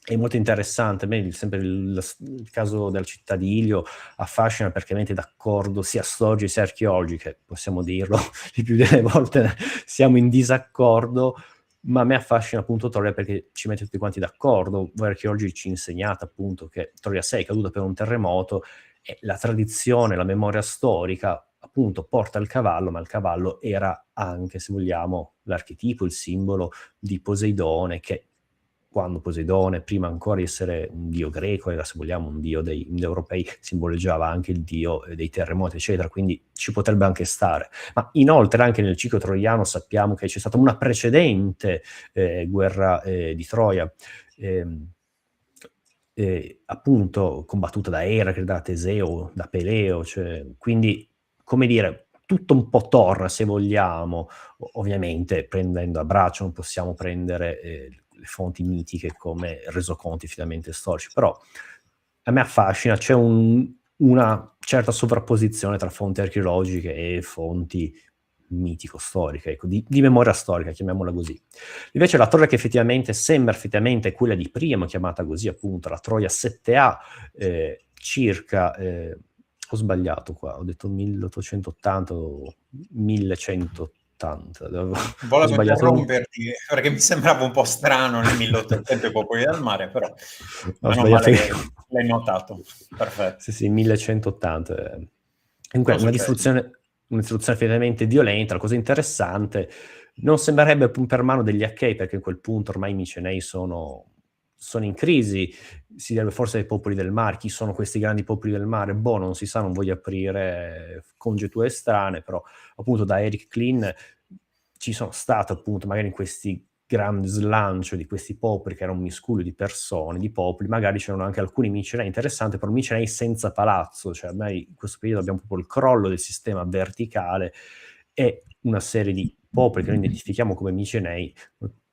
è molto interessante, a me sempre il caso della città di Ilio affascina perché mette d'accordo sia storici sia archeologi, che possiamo dirlo, di più delle volte siamo in disaccordo, ma a me affascina appunto Troia perché ci mette tutti quanti d'accordo. Voi archeologi ci insegnate appunto che Troia 6 è caduta per un terremoto, e la tradizione, la memoria storica appunto porta il cavallo, ma il cavallo era anche, se vogliamo, l'archetipo, il simbolo di Poseidone, che quando Poseidone, prima ancora di essere un dio greco, era, se vogliamo, un dio dei europei, simboleggiava anche il dio dei terremoti, eccetera, quindi ci potrebbe anche stare. Ma inoltre anche nel ciclo troiano sappiamo che c'è stata una precedente guerra di Troia, appunto combattuta da Eracle, da Teseo, da Peleo, cioè, quindi, come dire, tutto un po' torna, se vogliamo, ovviamente prendendo a braccio, non possiamo prendere le fonti mitiche come resoconti finalmente storici, però a me affascina, c'è una certa sovrapposizione tra fonti archeologiche e fonti mitico-storiche, ecco, di memoria storica, chiamiamola così. Invece la Troia che effettivamente sembra effettivamente quella di prima, chiamata così appunto la Troia 7A, circa ho sbagliato qua, ho detto 1880 o 1180. Ho Volevo sbagliato. interromperti perché mi sembrava un po' strano nel 1800 i popoli del mare, però Ho meno sbagliato male io. che l'hai notato. Perfetto. Sì, 1180. Comunque, Non succede. una distruzione finalmente violenta. La cosa interessante, non sembrerebbe per mano degli Achei, perché a quel punto ormai i Micenei sono in crisi. Si deve forse ai popoli del mare. Chi sono questi grandi popoli del mare? Boh, non si sa, non voglio aprire congetture strane, però appunto da Eric Klein ci sono state appunto magari in questi grandi slancio di questi popoli, che era un miscuglio di persone, di popoli, magari c'erano anche alcuni Micenei interessanti, però Micenei senza palazzo, cioè ormai in questo periodo abbiamo proprio il crollo del sistema verticale e una serie di popoli che noi identifichiamo come Micenei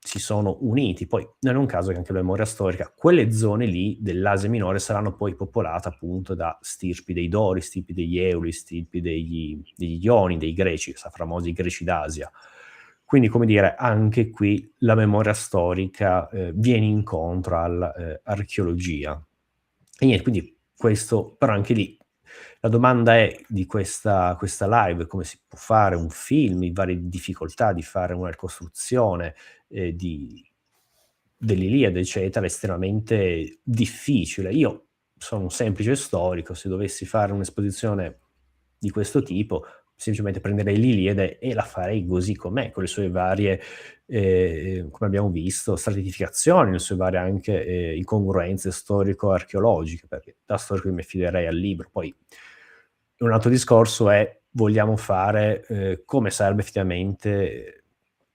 si sono uniti. Poi non è un caso che anche la memoria storica, quelle zone lì dell'Asia minore saranno poi popolate appunto da stirpi dei Dori, stirpi degli Euli, stirpi degli Ioni, dei Greci, famosi Greci d'Asia. Quindi, come dire, anche qui la memoria storica viene incontro all'archeologia. E niente, quindi questo, però anche lì, la domanda è di questa live, come si può fare un film, le varie difficoltà di fare una ricostruzione dell'Iliade, eccetera, è estremamente difficile. Io sono un semplice storico, se dovessi fare un'esposizione di questo tipo, semplicemente prenderei l'Iliade e la farei così com'è, con le sue varie, come abbiamo visto, stratificazioni, le sue varie anche incongruenze storico-archeologiche, perché da storico mi affiderei al libro. Poi un altro discorso è, vogliamo fare come sarebbe effettivamente,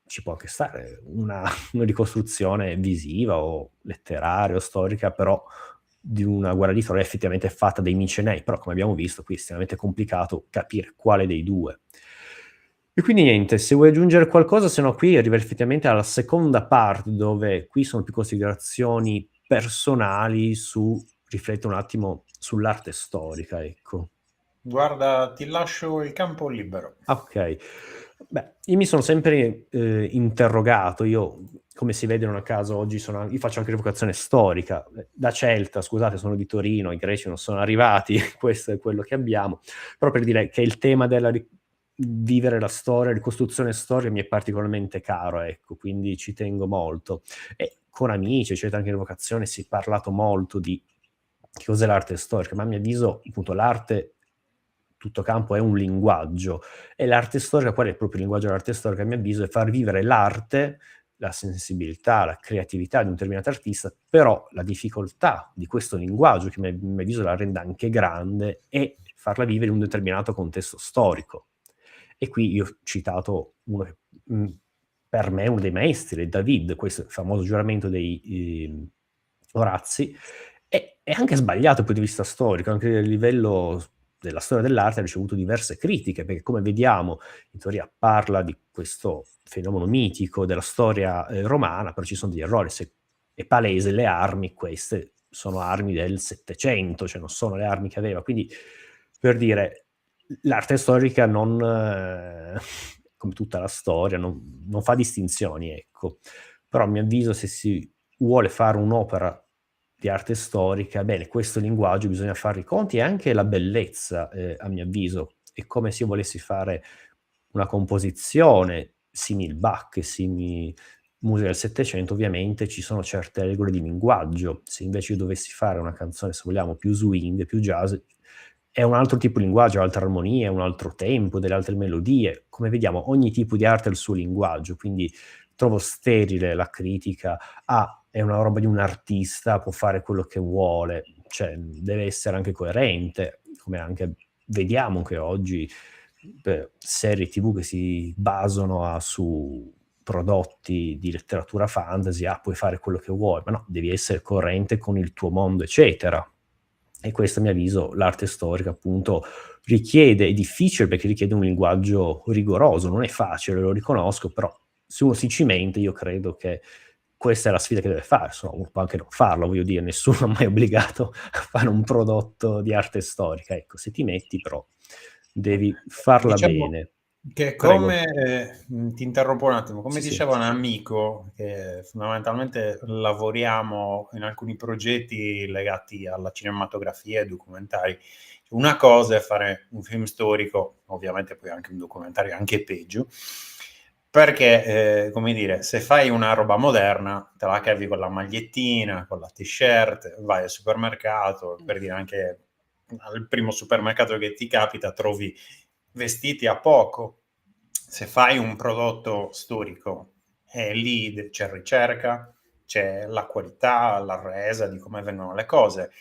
ci può anche stare una ricostruzione visiva o letteraria o storica, però di una guerra di Troia effettivamente fatta dai Micenei, però come abbiamo visto qui è estremamente complicato capire quale dei due. E quindi niente, se vuoi aggiungere qualcosa, se no qui arriva effettivamente alla seconda parte, dove qui sono più considerazioni personali rifletto un attimo sull'arte storica, ecco. Guarda, ti lascio il campo libero. Ok, beh, io mi sono sempre interrogato, io come si vede non a caso oggi io faccio anche rivocazione storica, da Celta, scusate, sono di Torino, i greci non sono arrivati, questo è quello che abbiamo, però per dire che il tema della vivere la storia, ricostruzione storica mi è particolarmente caro, ecco, quindi ci tengo molto. E con amici, eccetera, anche in rivocazione si è parlato molto di che cos'è l'arte storica, ma a mio avviso, appunto, l'arte tutto campo è un linguaggio, e l'arte storica, qual è proprio il linguaggio dell'arte storica? A mio avviso è far vivere l'arte, la sensibilità, la creatività di un determinato artista, però la difficoltà di questo linguaggio, che a mio avviso la rende anche grande, è farla vivere in un determinato contesto storico. E qui io ho citato per me uno dei maestri, David, questo famoso giuramento dei Orazi, è anche sbagliato dal punto di vista storico, anche a livello della storia dell'arte ha ricevuto diverse critiche, perché come vediamo, in teoria parla di questo fenomeno mitico della storia romana, però ci sono degli errori. È palese, le armi, queste sono armi del Settecento, cioè non sono le armi che aveva. Quindi, per dire, l'arte storica non, come tutta la storia, non fa distinzioni, ecco. Però a mio avviso, se si vuole fare un'opera di arte storica, bene, questo linguaggio bisogna fare i conti, e anche la bellezza, a mio avviso. È come se io volessi fare una composizione simil Bach, simil musica del Settecento, ovviamente ci sono certe regole di linguaggio. Se invece io dovessi fare una canzone, se vogliamo, più swing, più jazz, è un altro tipo di linguaggio, altre armonie, un altro tempo, delle altre melodie. Come vediamo, ogni tipo di arte ha il suo linguaggio, quindi trovo sterile la critica è una roba di un artista, può fare quello che vuole, cioè deve essere anche coerente, come anche vediamo che oggi serie TV che si basano su prodotti di letteratura fantasy, puoi fare quello che vuoi, ma no, devi essere coerente con il tuo mondo, eccetera. E questo, a mio avviso, l'arte storica, appunto, richiede, è difficile perché richiede un linguaggio rigoroso, non è facile, lo riconosco, però se uno si cimenta, io credo che questa è la sfida che deve fare, uno può anche non farlo, voglio dire, nessuno è mai obbligato a fare un prodotto di arte storica, ecco, se ti metti però devi farla Diciamo bene. che Prego. ti interrompo un attimo, come Sì, sì. diceva un amico, che fondamentalmente lavoriamo in alcuni progetti legati alla cinematografia e ai documentari, Una cosa è fare un film storico, ovviamente poi anche un documentario, anche peggio, perché, come dire, se fai una roba moderna, te la cavi con la magliettina, con la t-shirt, vai al supermercato, per dire anche al primo supermercato che ti capita, trovi vestiti a poco. Se fai un prodotto storico, lì c'è ricerca, c'è la qualità, la resa di come vengono le cose,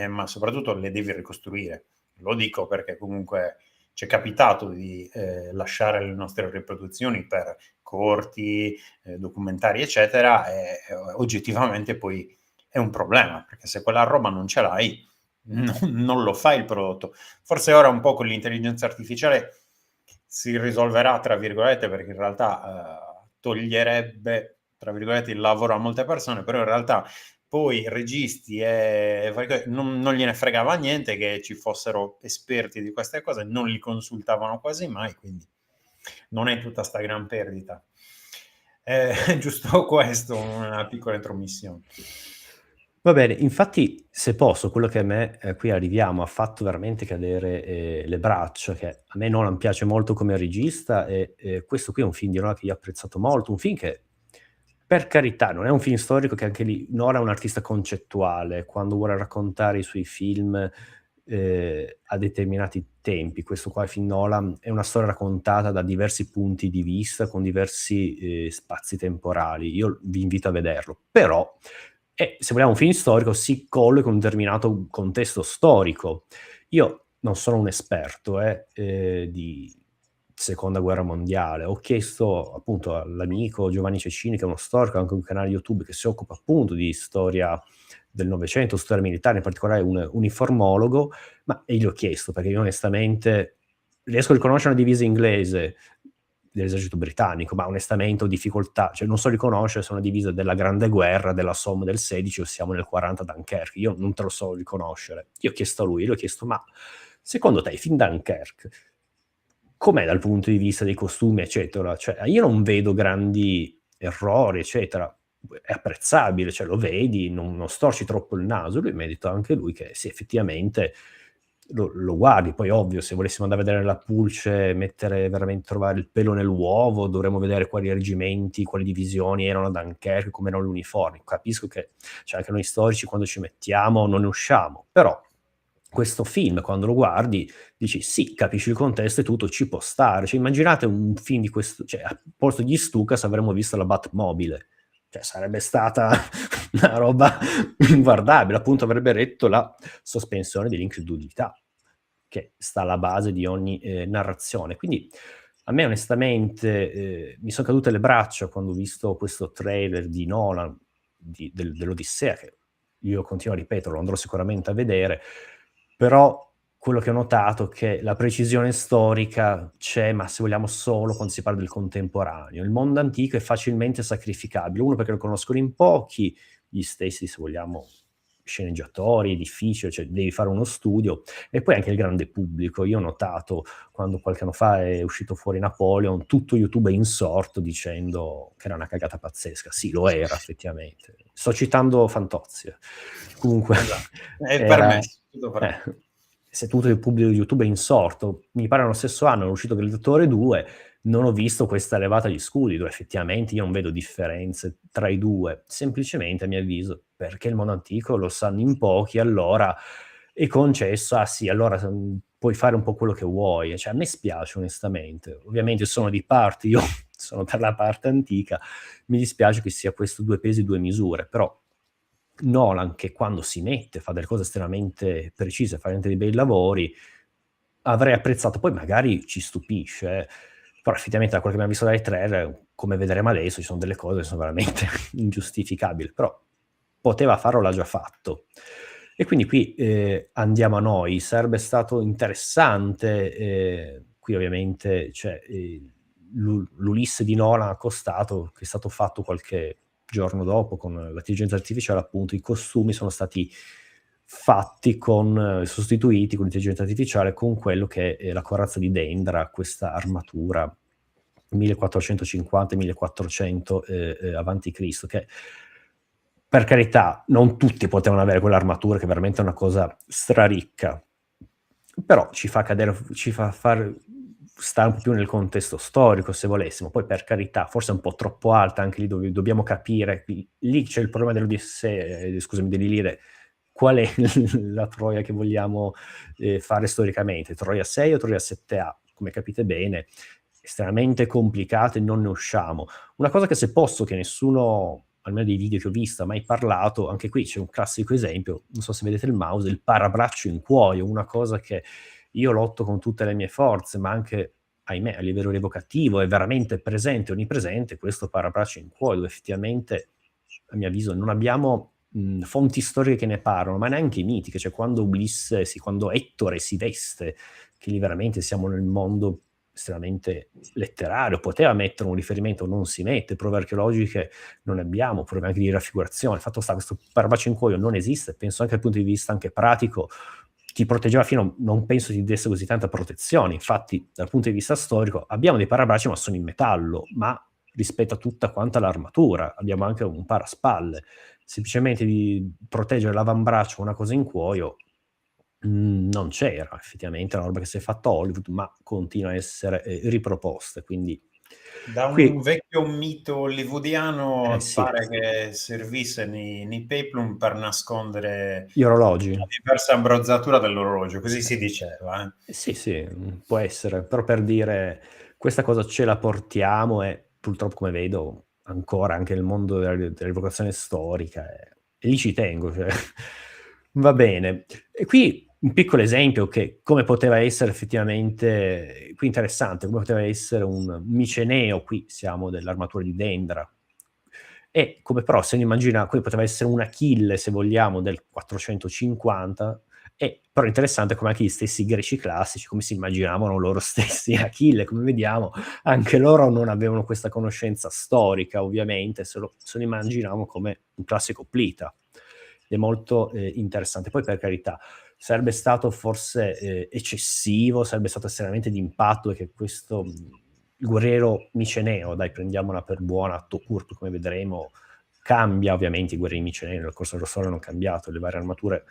ma soprattutto le devi ricostruire. Lo dico perché comunque ci è capitato di lasciare le nostre riproduzioni per corti, documentari, eccetera, e oggettivamente poi è un problema, perché se quella roba non ce l'hai, non lo fai il prodotto. Forse ora un po' con l'intelligenza artificiale si risolverà, tra virgolette, perché in realtà toglierebbe, tra virgolette, il lavoro a molte persone, però in realtà poi registi non gliene fregava niente che ci fossero esperti di queste cose, non li consultavano quasi mai, quindi non è tutta sta gran perdita. Giusto questo, una piccola intromissione. Va bene, infatti, se posso, quello che a me, qui arriviamo, ha fatto veramente cadere le braccia, che a me Nolan piace molto come regista, e questo qui è un film di Nolan che io ho apprezzato molto, un film che, per carità, non è un film storico, che anche lì Nolan è un artista concettuale, quando vuole raccontare i suoi film a determinati tempi. Questo qua, il film Nolan, è una storia raccontata da diversi punti di vista, con diversi spazi temporali. Io vi invito a vederlo, però se vogliamo un film storico si colloca in un determinato contesto storico. Io non sono un esperto di seconda guerra mondiale, ho chiesto appunto all'amico Giovanni Cecchini, che è uno storico, anche un canale YouTube che si occupa appunto di storia del Novecento, storia militare, in particolare un uniformologo, ma gli ho chiesto, perché io onestamente riesco a riconoscere una divisa inglese dell'esercito britannico, ma onestamente ho difficoltà, cioè non so riconoscere se è una divisa della Grande Guerra, della Somme del 16 o siamo nel 40 Dunkerque, io non te lo so riconoscere. Io ho chiesto a lui, gli ho chiesto, ma secondo te il film Dunkerque com'è dal punto di vista dei costumi, eccetera? Cioè, io non vedo grandi errori, eccetera, è apprezzabile, cioè lo vedi, non storci troppo il naso. Lui mi ha detto anche lui che sì, effettivamente lo guardi, poi ovvio, se volessimo andare a vedere la pulce, trovare il pelo nell'uovo, dovremmo vedere quali reggimenti, quali divisioni erano a Dunkerque, come erano gli uniformi. Capisco che cioè, anche noi storici quando ci mettiamo non ne usciamo, però questo film, quando lo guardi, dici sì, capisci il contesto e tutto, ci può stare. Cioè, immaginate un film di questo, cioè a posto di Stukas avremmo visto la Batmobile, cioè sarebbe stata una roba inguardabile, appunto avrebbe retto la sospensione dell'incredulità, che sta alla base di ogni narrazione. Quindi a me onestamente mi sono cadute le braccia quando ho visto questo trailer di Nolan, dell'Odissea, che io continuo a ripetere, lo andrò sicuramente a vedere, però quello che ho notato è che la precisione storica c'è, ma se vogliamo solo quando si parla del contemporaneo. Il mondo antico è facilmente sacrificabile, uno perché lo conoscono in pochi, gli stessi, se vogliamo, sceneggiatori, è difficile, cioè devi fare uno studio, e poi anche il grande pubblico. Io ho notato, quando qualche anno fa è uscito fuori Napoleon, tutto YouTube è insorto dicendo che era una cagata pazzesca. Sì, lo era effettivamente. Sto citando Fantozzi. Comunque, è permesso. se tutto il pubblico di YouTube è insorto, mi pare nello stesso anno è uscito Gladiatore 2, non ho visto questa levata agli scudi, dove effettivamente io non vedo differenze tra i due, semplicemente a mio avviso, perché il mondo antico lo sanno in pochi, allora è concesso, sì, allora puoi fare un po' quello che vuoi, cioè a me spiace onestamente, ovviamente sono di parte, io sono per la parte antica, mi dispiace che sia questo due pesi, due misure, però Nolan, che quando si mette fa delle cose estremamente precise, fa dei bei lavori, avrei apprezzato, poi magari ci stupisce, però effettivamente da quello che abbiamo visto dai trailer, come vedremo adesso, ci sono delle cose che sono veramente ingiustificabili, però poteva farlo, l'ha già fatto. E quindi qui andiamo a noi, sarebbe stato interessante, qui ovviamente c'è l'Ulisse di Nolan accostato, che è stato fatto qualche giorno dopo con l'intelligenza artificiale, appunto i costumi sono stati fatti sostituiti con l'intelligenza artificiale con quello che è la corazza di Dendra, questa armatura 1450-1400 avanti Cristo, che per carità non tutti potevano avere quell'armatura, che è veramente una cosa straricca, però ci fa far stare un po' più nel contesto storico, se volessimo. Poi, per carità, forse è un po' troppo alta, anche lì dobbiamo capire, lì c'è il problema dell'Odissea, scusami, dell'Iliade, qual è la Troia che vogliamo fare storicamente, Troia 6 o Troia 7A? Come capite bene, estremamente complicato e non ne usciamo. Una cosa che, se posso, che nessuno, almeno dei video che ho visto, ha mai parlato, anche qui c'è un classico esempio, non so se vedete il mouse, il parabraccio in cuoio, una cosa che io lotto con tutte le mie forze, ma anche, ahimè, a livello rievocativo è veramente presente, onnipresente, questo parabraccio in cuoio, dove effettivamente, a mio avviso, non abbiamo fonti storiche che ne parlano, ma neanche mitiche, cioè quando Ettore si veste, che lì veramente siamo nel mondo estremamente letterario, poteva mettere un riferimento, non si mette, prove archeologiche non ne abbiamo, prove anche di raffigurazione, il fatto sta, questo parabraccio in cuoio non esiste, penso anche dal punto di vista anche pratico, ti proteggeva non penso ti desse così tanta protezione, infatti dal punto di vista storico abbiamo dei parabracci ma sono in metallo, ma rispetto a tutta quanta l'armatura, abbiamo anche un paraspalle, semplicemente di proteggere l'avambraccio, una cosa in cuoio, non c'era effettivamente, una roba che si è fatta a Hollywood, ma continua a essere riproposta, quindi Da un vecchio mito hollywoodiano sì, pare che servisse nei peplum per nascondere gli orologi. la diversa abbronzatura dell'orologio, così si diceva. Sì, sì, può essere, però per dire questa cosa ce la portiamo e purtroppo, come vedo, ancora anche nel mondo dell'evocazione storica, e lì ci tengo, cioè. Va bene. E qui un piccolo esempio che come poteva essere effettivamente, qui interessante, come poteva essere un miceneo, qui siamo dell'armatura di Dendra, e come però se ne immagina, qui poteva essere un Achille, se vogliamo, del 450, però interessante come anche gli stessi greci classici, come si immaginavano loro stessi Achille, come vediamo, anche loro non avevano questa conoscenza storica, ovviamente, se lo immaginavano come un classico Plita. È molto interessante. Poi, per carità, sarebbe stato forse eccessivo, sarebbe stato estremamente di impatto, perché questo il guerriero miceneo, dai, prendiamola per buona, Tok'Urk, come vedremo, cambia ovviamente. I guerrieri micenei nel corso della storia hanno cambiato, le varie armature.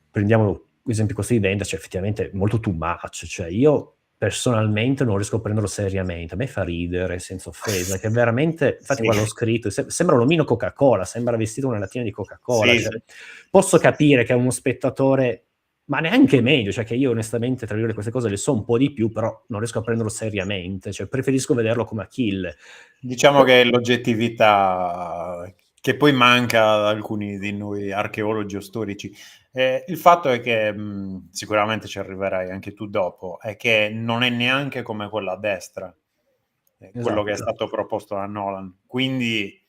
Prendiamo l'esempio questo di Dendra, cioè effettivamente molto too much, cioè io personalmente non riesco a prenderlo seriamente, a me fa ridere senza offesa, che veramente, infatti Sì. qua l'ho scritto, sembra un omino Coca-Cola, sembra vestito una lattina di Coca-Cola, Sì, cioè, sì. posso capire che è uno spettatore, ma neanche meglio, cioè che io onestamente, tra virgolette, queste cose le so un po' di più, però non riesco a prenderlo seriamente, cioè preferisco vederlo come Achille. Diciamo che è l'oggettività che poi manca ad alcuni di noi archeologi o storici. Il fatto è che, sicuramente ci arriverai anche tu dopo, è che non è neanche come quello a destra, quello che è Esatto. stato proposto da Nolan. Quindi,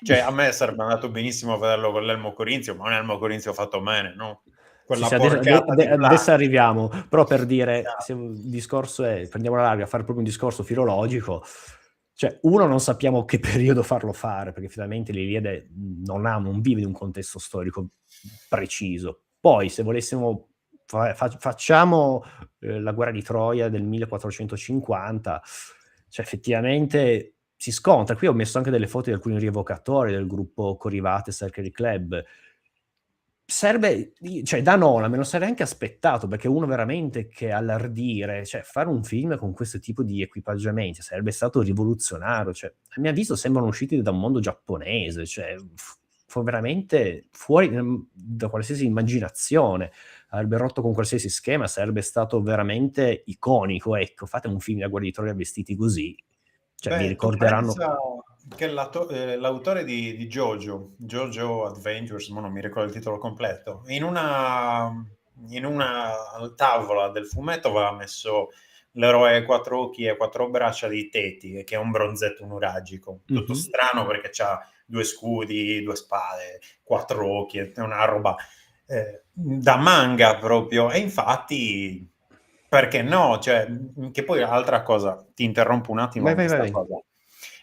cioè a me sarebbe andato benissimo vederlo con l'elmo corinzio, ma un elmo corinzio fatto bene, no? Sì, Quella sì, adesso, porcata di adesso plastica. arriviamo, però per dire, se Esatto. il discorso è, prendiamo la larga, fare proprio un discorso filologico, cioè uno non sappiamo che periodo farlo fare, perché finalmente l'Iliade non vive in un contesto storico preciso. Poi se volessimo, facciamo la guerra di Troia del 1450, cioè effettivamente si scontra. Qui ho messo anche delle foto di alcuni rievocatori del gruppo Corivates Archery Club. Serve, cioè da Nolan me lo sarei anche aspettato, perché uno veramente che all'ardire, cioè fare un film con questo tipo di equipaggiamenti sarebbe stato rivoluzionario, cioè a mio avviso sembrano usciti da un mondo giapponese, cioè fu veramente fuori da qualsiasi immaginazione, avrebbe rotto con qualsiasi schema, sarebbe stato veramente iconico, ecco, fate un film da Guerra di Troia vestiti così, cioè mi Beh, tu ricorderanno. pensa che l'autore di Jojo Adventures, ma non mi ricordo il titolo completo, in una tavola del fumetto aveva messo l'eroe a quattro occhi e quattro braccia di Teti, che è un bronzetto nuragico. Tutto strano perché ha due scudi, due spade, quattro occhi, è una roba da manga proprio. E infatti, perché no? Cioè, che poi altra cosa, ti interrompo un attimo Vai, con vai, questa vai. cosa.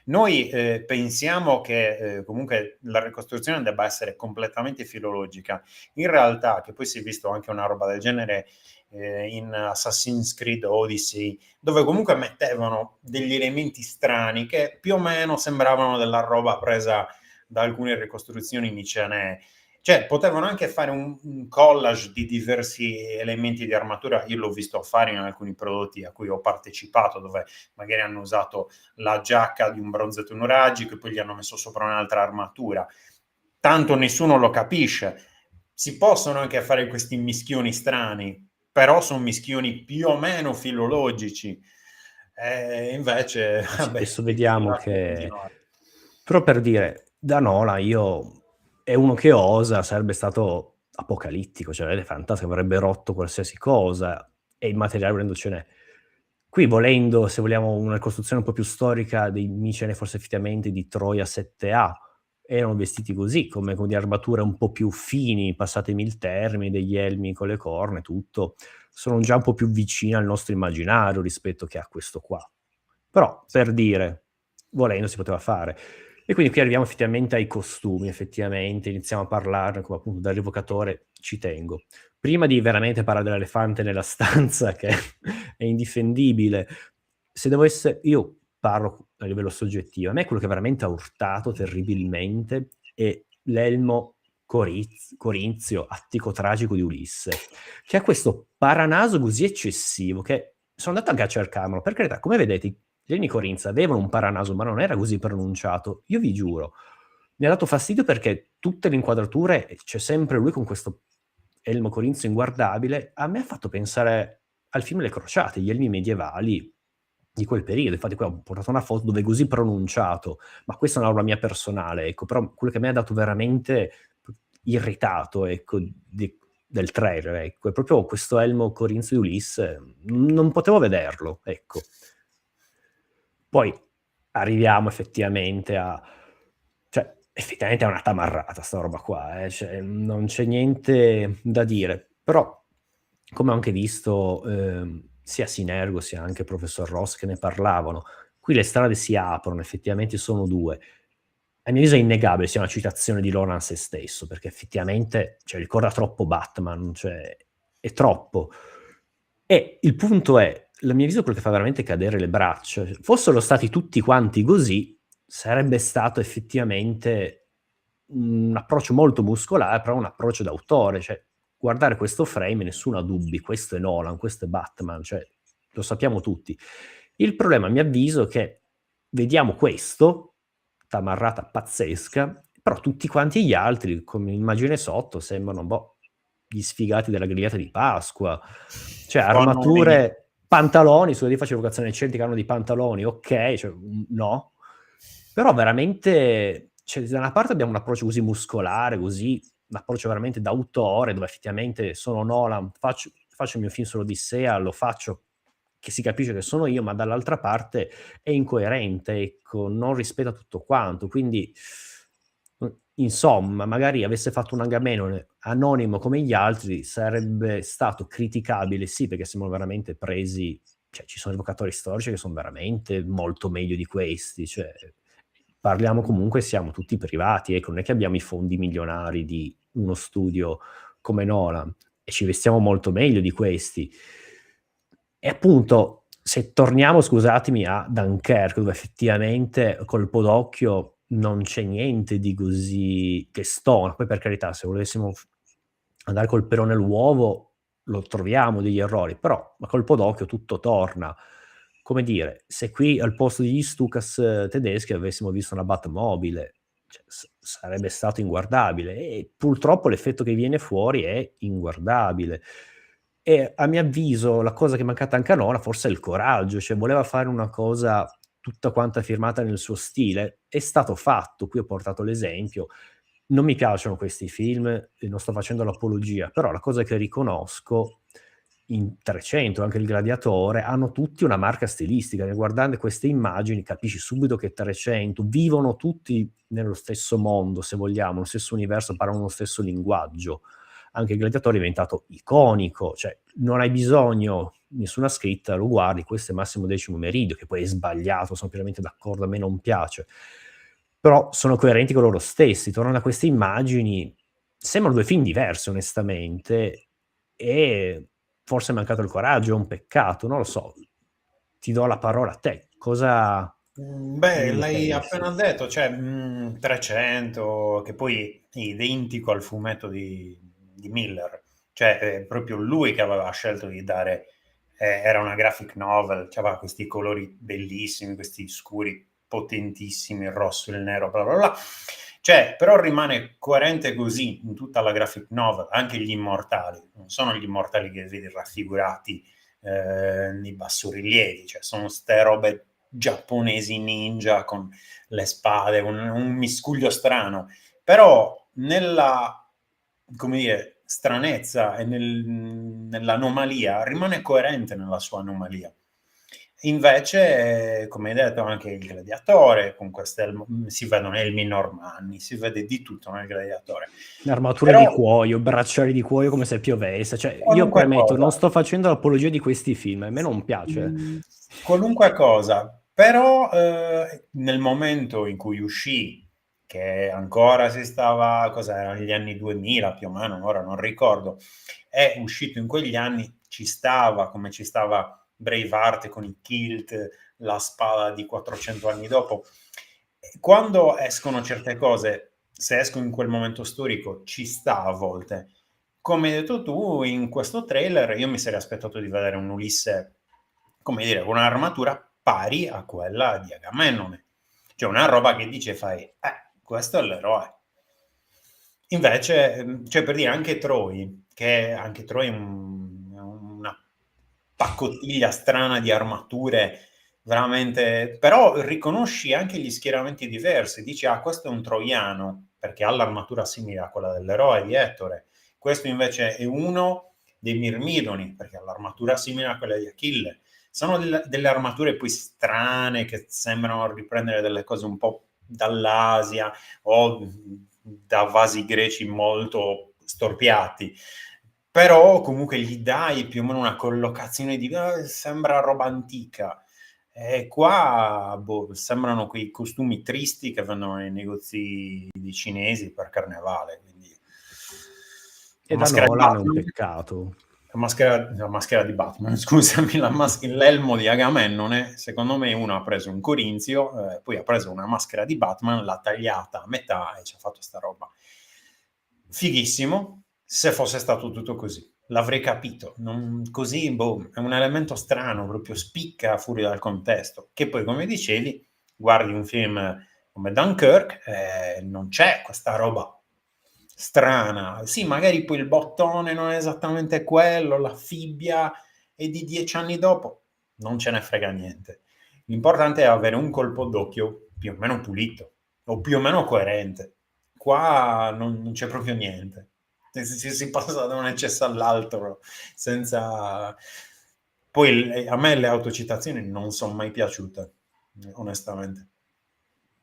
Noi pensiamo che comunque la ricostruzione debba essere completamente filologica. In realtà, che poi si è visto anche una roba del genere in Assassin's Creed Odyssey, dove comunque mettevano degli elementi strani che più o meno sembravano della roba presa da alcune ricostruzioni micenee. Cioè, potevano anche fare un collage di diversi elementi di armatura. Io l'ho visto fare in alcuni prodotti a cui ho partecipato, dove magari hanno usato la giacca di un bronzetto nuragico e poi gli hanno messo sopra un'altra armatura. Tanto nessuno lo capisce. Si possono anche fare questi mischioni strani, però sono mischioni più o meno filologici. Invece, Sì, vabbè, adesso si vediamo va a che... continuare. Però per dire, da Nolan io... È uno che osa, sarebbe stato apocalittico, cioè è fantastico, avrebbe rotto qualsiasi cosa, e il materiale volendo ce n'è. Qui volendo, se vogliamo una costruzione un po' più storica dei Micene, forse effettivamente di Troia 7A, erano vestiti così, come con di armature un po' più fini, passatemi il termine, degli elmi con le corna e tutto, sono già un po' più vicini al nostro immaginario rispetto che a questo qua. Però, per dire, volendo si poteva fare. E quindi qui arriviamo effettivamente ai costumi, effettivamente, iniziamo a parlarne, come appunto da rievocatore ci tengo. Prima di veramente parlare dell'elefante nella stanza, che è indifendibile, se devo essere... Io parlo a livello soggettivo, a me quello che veramente ha urtato terribilmente è l'elmo corinzio, attico tragico di Ulisse, che ha questo paranaso così eccessivo che sono andato anche a cercarmelo, per carità, come vedete gli elmi corinzi avevano un paranaso, ma non era così pronunciato. Io vi giuro, mi ha dato fastidio perché tutte le inquadrature c'è sempre lui con questo elmo corinzio inguardabile. A me ha fatto pensare al film Le Crociate, gli elmi medievali di quel periodo. Infatti qui ho portato una foto dove è così pronunciato, ma questa è una roba mia personale, ecco. Però quello che mi ha dato veramente irritato, ecco, del trailer, ecco, è proprio questo elmo corinzio di Ulisse. Non potevo vederlo, ecco. Poi arriviamo effettivamente a... Cioè, effettivamente è una tamarrata sta roba qua, cioè, non c'è niente da dire. Però, come ho anche visto, sia Sinergo sia anche il professor Ross che ne parlavano, qui le strade si aprono, effettivamente sono due. A mio avviso è innegabile sia una citazione di Nolan a se stesso, perché effettivamente cioè, ricorda troppo Batman, cioè è troppo. E il punto è, la mia avviso quello che fa veramente cadere le braccia, fossero stati tutti quanti così, sarebbe stato effettivamente un approccio molto muscolare, però un approccio d'autore, cioè guardare questo frame nessuno ha dubbi, questo è Nolan, questo è Batman, cioè lo sappiamo tutti. Il problema a mio avviso è che vediamo questo, tamarrata pazzesca, però tutti quanti gli altri, come immagine sotto, sembrano gli sfigati della grigliata di Pasqua, cioè armature, pantaloni, se devi fare evocazione eccentrica, hanno di pantaloni, ok, cioè, no, però veramente, cioè, da una parte abbiamo un approccio così muscolare, così, un approccio veramente d'autore, dove effettivamente sono Nolan, faccio il mio film sull'Odissea, lo faccio che si capisce che sono io, ma dall'altra parte è incoerente, ecco, non rispetta tutto quanto, quindi insomma, magari avesse fatto un Agamennone anonimo come gli altri sarebbe stato criticabile, sì, perché siamo veramente presi, cioè ci sono evocatori storici che sono veramente molto meglio di questi, cioè parliamo comunque, siamo tutti privati, ecco, non è che abbiamo i fondi milionari di uno studio come Nolan e ci vestiamo molto meglio di questi. E appunto, se torniamo, scusatemi, a Dunkerque, dove effettivamente colpo d'occhio non c'è niente di così che stona. Poi per carità, se volessimo andare col perone all'uovo, lo troviamo degli errori, però a colpo d'occhio tutto torna. Come dire, se qui al posto degli Stukas tedeschi avessimo visto una Batmobile, cioè, sarebbe stato inguardabile, e purtroppo l'effetto che viene fuori è inguardabile. E a mio avviso la cosa che è mancata anche a Nolan forse è il coraggio, cioè voleva fare una cosa tutta quanta firmata nel suo stile, è stato fatto, qui ho portato l'esempio, non mi piacciono questi film e non sto facendo l'apologia, però la cosa che riconosco in 300, anche il Gladiatore, hanno tutti una marca stilistica. Guardando queste immagini capisci subito che 300 vivono tutti nello stesso mondo, se vogliamo, lo stesso universo, parlano lo stesso linguaggio. Anche il Gladiatore è diventato iconico, cioè non hai bisogno nessuna scritta, lo guardi, questo è Massimo Decimo Meridio, che poi è sbagliato, sono pienamente d'accordo, a me non piace, però sono coerenti con loro stessi, tornano a queste immagini, sembrano due film diversi onestamente, e forse è mancato il coraggio, è un peccato, non lo so, ti do la parola a te, cosa Beh, Dimmi te l'hai adesso. appena detto, cioè 300, che poi è identico al fumetto di Miller, cioè è proprio lui che aveva scelto di dare, era una graphic novel, aveva questi colori bellissimi, questi scuri potentissimi, il rosso, il nero, bla bla bla. Cioè, però rimane coerente così in tutta la graphic novel, anche gli immortali, non sono gli immortali che vedi raffigurati nei bassorilievi, cioè sono ste robe giapponesi ninja con le spade, un miscuglio strano, però nella, come dire, stranezza e nell'anomalia rimane coerente nella sua anomalia. Invece, come hai detto, anche il gladiatore, con queste si vedono elmi normanni, si vede di tutto nel gladiatore. Armature di Però cuoio, bracciali di cuoio come se piovesse. Cioè, io qualunque premetto, non cosa, sto facendo l'apologia di questi film, a me non piace. qualunque cosa, però nel momento in cui uscì, che ancora si stava, cos'era, negli anni 2000 più o meno, ora non ricordo, è uscito in quegli anni, ci stava come ci stava Braveheart con i kilt, la spada di 400 anni dopo. Quando escono certe cose, se escono in quel momento storico, ci sta a volte. Come hai detto tu, in questo trailer io mi sarei aspettato di vedere un Ulisse, come dire, con un'armatura pari a quella di Agamennone. Cioè una roba che dice fai, questo è l'eroe. Invece, cioè per dire anche Troy, che anche Troy è una pacottiglia strana di armature, veramente, però riconosci anche gli schieramenti diversi, dici questo è un troiano, perché ha l'armatura simile a quella dell'eroe di Ettore, questo invece è uno dei Mirmidoni, perché ha l'armatura simile a quella di Achille. Sono delle armature poi strane che sembrano riprendere delle cose un po' dall'Asia o da vasi greci molto storpiati, però comunque gli dai più o meno una collocazione di sembra roba antica. E qua sembrano quei costumi tristi che vendono nei negozi di cinesi per carnevale. Quindi E la da maschera di Nolan è un Batman, peccato. la maschera di Batman, scusami, l'elmo di Agamennone, secondo me uno ha preso un corinzio, poi ha preso una maschera di Batman, l'ha tagliata a metà e ci ha fatto sta roba. Fighissimo, se fosse stato tutto così. L'avrei capito. Così, boh, è un elemento strano, proprio spicca fuori dal contesto. Che poi, come dicevi, guardi un film come Dunkirk, non c'è questa roba strana. Sì, magari poi il bottone non è esattamente quello, la fibbia è di 10 anni dopo, non ce ne frega niente. L'importante è avere un colpo d'occhio più o meno pulito o più o meno coerente. Qua non c'è proprio niente. Si passa da un eccesso all'altro senza... Poi a me le autocitazioni non sono mai piaciute, onestamente.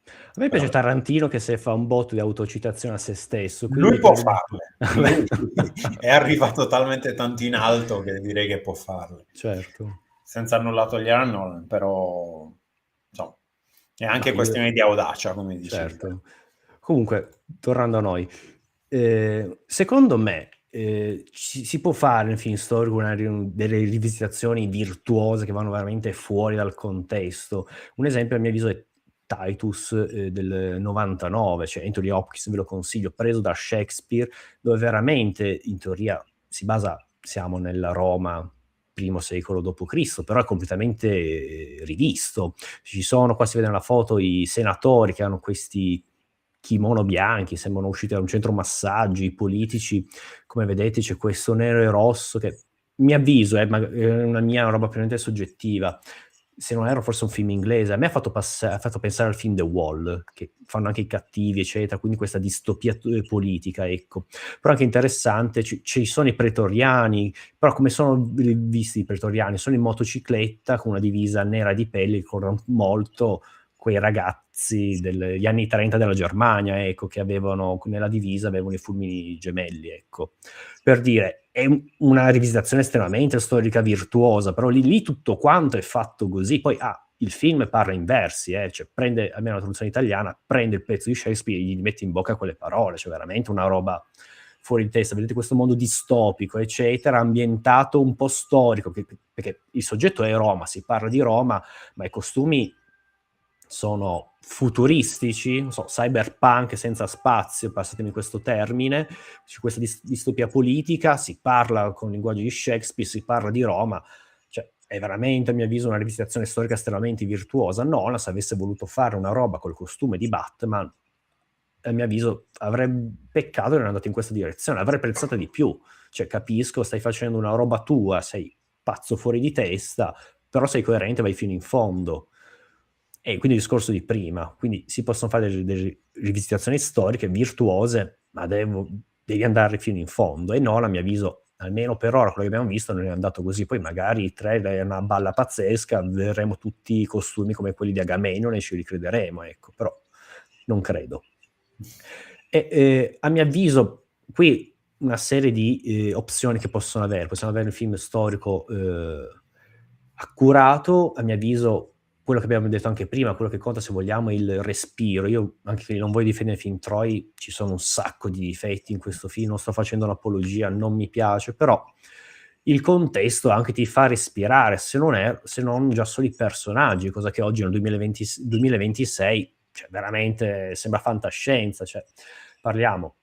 A me piace Però Tarantino che se fa un botto di autocitazione a se stesso, lui quindi può per farle, lui è arrivato talmente tanto in alto che direi che può farle, certo. senza nulla togliere a Nolan, però insomma, è Ma anche io questione di audacia, come dicevi te. certo. Comunque, tornando a noi, secondo me, si può fare nel film storico delle rivisitazioni virtuose che vanno veramente fuori dal contesto. Un esempio a mio avviso è Titus, del '99, cioè Anthony Hopkins, ve lo consiglio, preso da Shakespeare, dove veramente in teoria si basa, siamo nella Roma primo secolo d.C., però è completamente rivisto. Ci sono, qua si vede nella foto, i senatori che hanno questi kimono bianchi, sembrano usciti da un centro massaggi, i politici, come vedete c'è questo nero e rosso che, mi avviso, è una mia roba puramente soggettiva, se non erro forse un film inglese, a me ha fatto pensare al film The Wall, che fanno anche i cattivi, eccetera, quindi questa distopia politica, ecco. Però anche interessante, ci sono i pretoriani, però come sono visti i pretoriani? Sono in motocicletta con una divisa nera di pelle, ricordano molto quei ragazzi degli anni 30 della Germania, ecco, che avevano nella divisa avevano i fulmini gemelli, ecco. Per dire, è una rivisitazione estremamente storica virtuosa, però lì tutto quanto è fatto così. Poi il film parla in versi, cioè prende, almeno la traduzione italiana, prende il pezzo di Shakespeare e gli mette in bocca quelle parole, cioè veramente una roba fuori di testa. Vedete questo mondo distopico, eccetera, ambientato un po' storico, perché il soggetto è Roma, si parla di Roma, ma i costumi sono futuristici, non so, cyberpunk senza spazio, passatemi questo termine, c'è questa distopia politica, si parla con il linguaggio di Shakespeare, si parla di Roma, cioè è veramente, a mio avviso, una rivisitazione storica estremamente virtuosa. Nolan, se avesse voluto fare una roba col costume di Batman, a mio avviso avrebbe peccato di non andato in questa direzione, avrei apprezzato di più, cioè capisco, stai facendo una roba tua, sei pazzo fuori di testa, però sei coerente, vai fino in fondo. E quindi il discorso di prima, quindi si possono fare delle rivisitazioni storiche virtuose, ma devi andare fino in fondo. E no, a mio avviso, almeno per ora, quello che abbiamo visto non è andato così. Poi magari il trailer è una balla pazzesca, vedremo tutti i costumi come quelli di Agamennone e ci ricrederemo, ecco, però non credo. E a mio avviso, qui una serie di opzioni che possiamo avere un film storico accurato, a mio avviso quello che abbiamo detto anche prima, quello che conta se vogliamo è il respiro. Io anche che non voglio difendere il film Troy, ci sono un sacco di difetti in questo film, non sto facendo un'apologia, non mi piace, però il contesto anche ti fa respirare, se non già solo i personaggi, cosa che oggi nel 2026 cioè, veramente sembra fantascienza, cioè, parliamo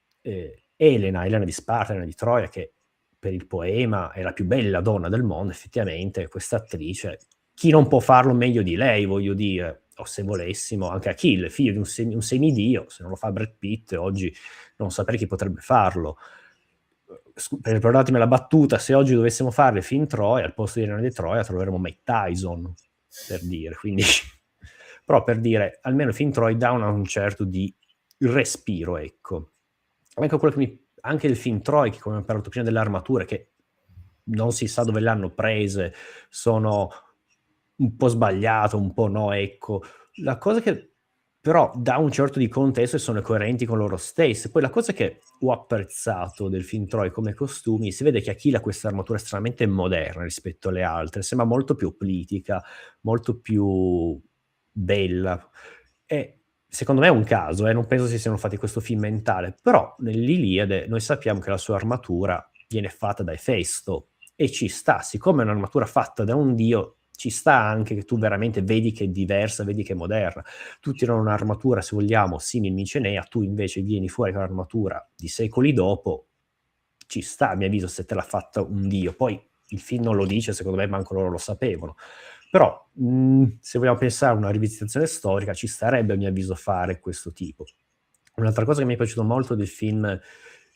Elena di Sparta, Elena di Troia, che per il poema è la più bella donna del mondo, effettivamente questa attrice, chi non può farlo meglio di lei, voglio dire, o se volessimo anche Achille, figlio di un semidio, se non lo fa Brad Pitt oggi non saprei chi potrebbe farlo. Perdonatemi la battuta, se oggi dovessimo fare film Troia, al posto di Elena di Troia troveremo Mike Tyson, per dire, quindi però per dire, almeno film Troy dà un certo di respiro, ecco. Anche il film Troy, che come ho parlato prima delle armature, che non si sa dove le hanno prese, sono un po' sbagliato, un po' no, ecco. La cosa che però dà un certo di contesto e sono coerenti con loro stessi. Poi la cosa che ho apprezzato del film Troy come costumi, si vede che Achille ha questa armatura estremamente moderna rispetto alle altre, sembra molto più politica, molto più bella. E secondo me è un caso, non penso si siano fatti questo film mentale, però nell'Iliade noi sappiamo che la sua armatura viene fatta da Efesto e ci sta, siccome è un'armatura fatta da un dio, ci sta anche che tu veramente vedi che è diversa, vedi che è moderna. Tutti hanno un'armatura, se vogliamo, simil Micenea, tu invece vieni fuori con un'armatura di secoli dopo, ci sta, a mio avviso, se te l'ha fatta un dio. Poi il film non lo dice, secondo me manco loro lo sapevano. Però, se vogliamo pensare a una rivisitazione storica, ci starebbe, a mio avviso, fare questo tipo. Un'altra cosa che mi è piaciuto molto del film